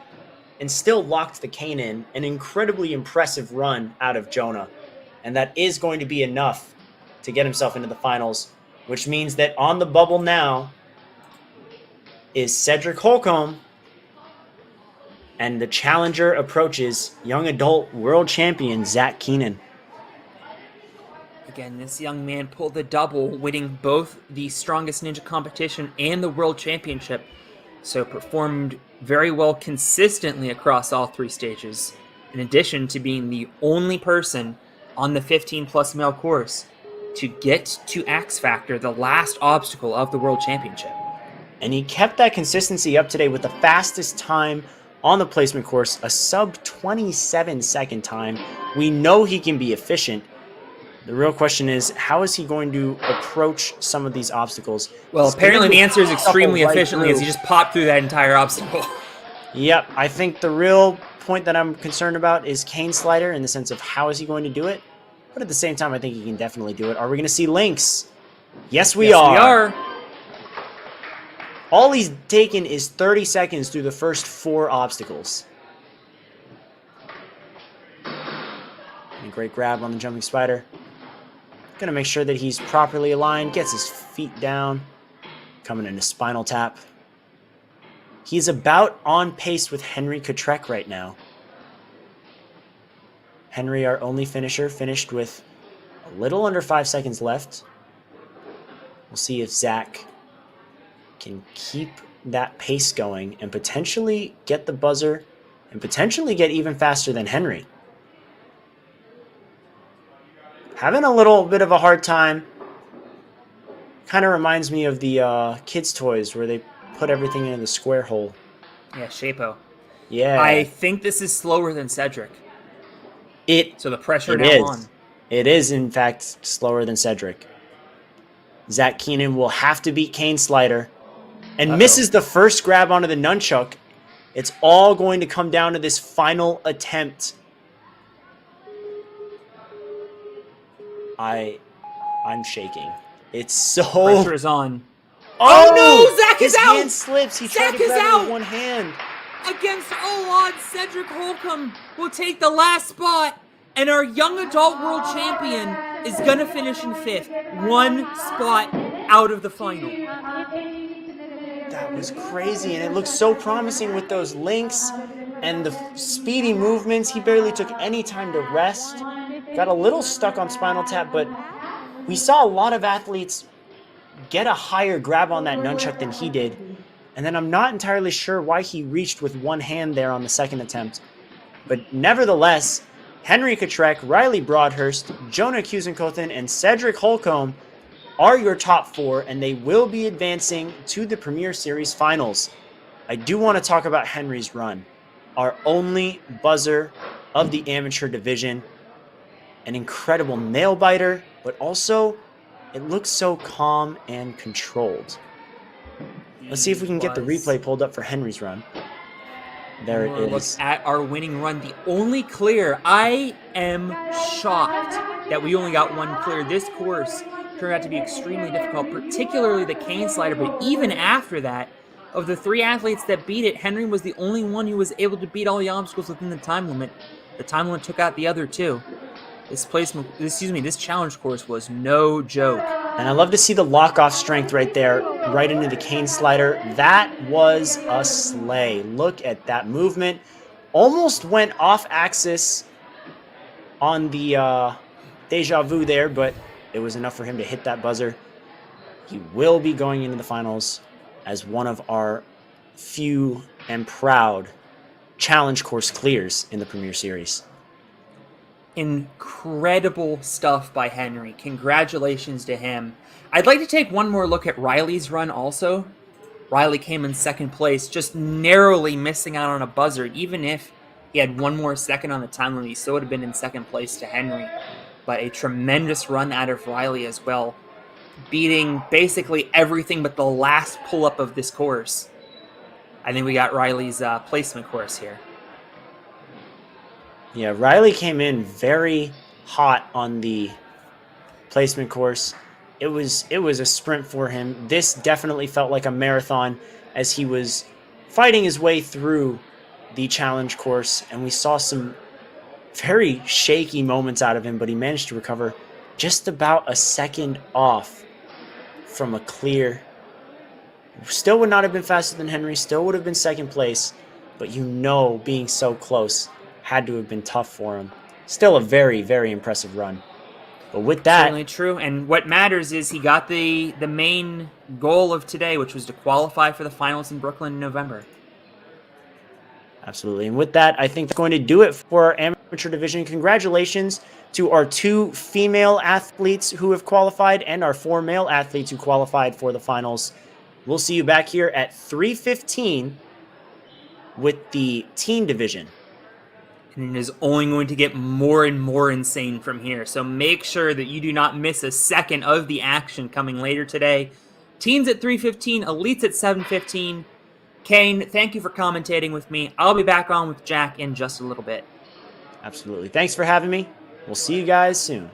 and still locked the cane in. An incredibly impressive run out of Jonah. And that is going to be enough to get himself into the finals, which means that on the bubble now is Cedric Holcomb. And the challenger approaches young adult world champion Zach Keenan. again. This young man pulled the double, winning both the Strongest Ninja competition and the World Championship. So performed very well consistently across all 3 stages, in addition to being the only person on the 15-plus male course to get to X Factor, the last obstacle of the World Championship. And he kept that consistency up today with the fastest time on the placement course, a sub 27 second time. We know he can be efficient. The real question is, how is he going to approach some of these obstacles? Well, apparently the answer is extremely efficiently, as he just popped through that entire obstacle. Yep, I think the real point that I'm concerned about is Cane Slider in the sense of how is he going to do it? But at the same time, I think he can definitely do it. Are we going to see Lynx? Yes, we are. We are. All he's taken is 30 seconds through the first 4 obstacles. And a great grab on the jumping spider. Gonna make sure that he's properly aligned, gets his feet down, coming into spinal tap. He's about on pace with Henry Kutrek right now. Henry, our only finisher, finished with a little under 5 seconds left. We'll see if Zach can keep that pace going and potentially get the buzzer and potentially get even faster than Henry. Having a little bit of a hard time. Kind of reminds me of the kids' toys where they put everything into the square hole. Yeah, Shapo. Yeah. I think this is slower than Cedric. So the pressure it now is. on. It is, in fact, slower than Cedric. Zach Keenan will have to beat Cane Slider and misses the first grab onto the nunchuck. It's all going to come down to this final attempt. I'm shaking. It's so... Pressure is on. Oh, no! Zach is out! His hand slips. He tried Zach to is grab it out! with one hand. Against all odds, Cedric Holcomb will take the last spot, and our young adult world champion is going to finish in 5th. 1 spot out of the final. That was crazy, and it looked so promising with those links and the speedy movements. He barely took any time to rest. Got a little stuck on spinal tap, but we saw a lot of athletes get a higher grab on that nunchuck than he did. And then I'm not entirely sure why he reached with one hand there on the second attempt. But nevertheless, Henry Kutrek, Riley Broadhurst, Jonah Kusenkothen, and Cedric Holcomb are your top 4, and they will be advancing to the Premier Series finals. I do want to talk about Henry's run. Our only buzzer of the amateur division. An incredible nail biter, but also it looks so calm and controlled. Let's see if we can get the replay pulled up for Henry's run. There it is. Look at our winning run, the only clear. I am shocked that we only got 1 clear. This course turned out to be extremely difficult, particularly the Cane Slider, but even after that, of the 3 athletes that beat it, Henry was the only one who was able to beat all the obstacles within the time limit. The time limit took out the other 2. This challenge course was no joke. And I love to see the lock-off strength right there, right into the Cane Slider. That was a sleigh. Look at that movement. Almost went off axis on the Deja Vu there, but it was enough for him to hit that buzzer. He will be going into the finals as one of our few and proud challenge course clears in the Premier Series. Incredible stuff by Henry. Congratulations to him. I'd like to take one more look at Riley's run also. Riley came in 2nd place, just narrowly missing out on a buzzer. Even if he had 1 more second on the time limit, he still would have been in 2nd place to Henry. But a tremendous run out of Riley as well, beating basically everything but the last pull-up of this course. I think we got Riley's placement course here. Yeah, Riley came in very hot on the placement course. It was a sprint for him. This definitely felt like a marathon as he was fighting his way through the challenge course, and we saw some very shaky moments out of him, but he managed to recover just about a second off from a clear. Still would not have been faster than Henry, still would have been 2nd place, but being so close had to have been tough for him. Still a very, very impressive run. But with that, certainly true. And what matters is he got the main goal of today, which was to qualify for the finals in Brooklyn in November. absolutely. And with that, I think that's going to do it for our amateur division. Congratulations to our 2 female athletes who have qualified and our 4 male athletes who qualified for the finals. We'll see you back here at 3:15 with the teen division. And it is only going to get more and more insane from here. So make sure that you do not miss a second of the action coming later today. Teens at 3:15, elites at 7:15. Kane, thank you for commentating with me. I'll be back on with Jack in just a little bit. Absolutely. Thanks for having me. We'll see you guys soon.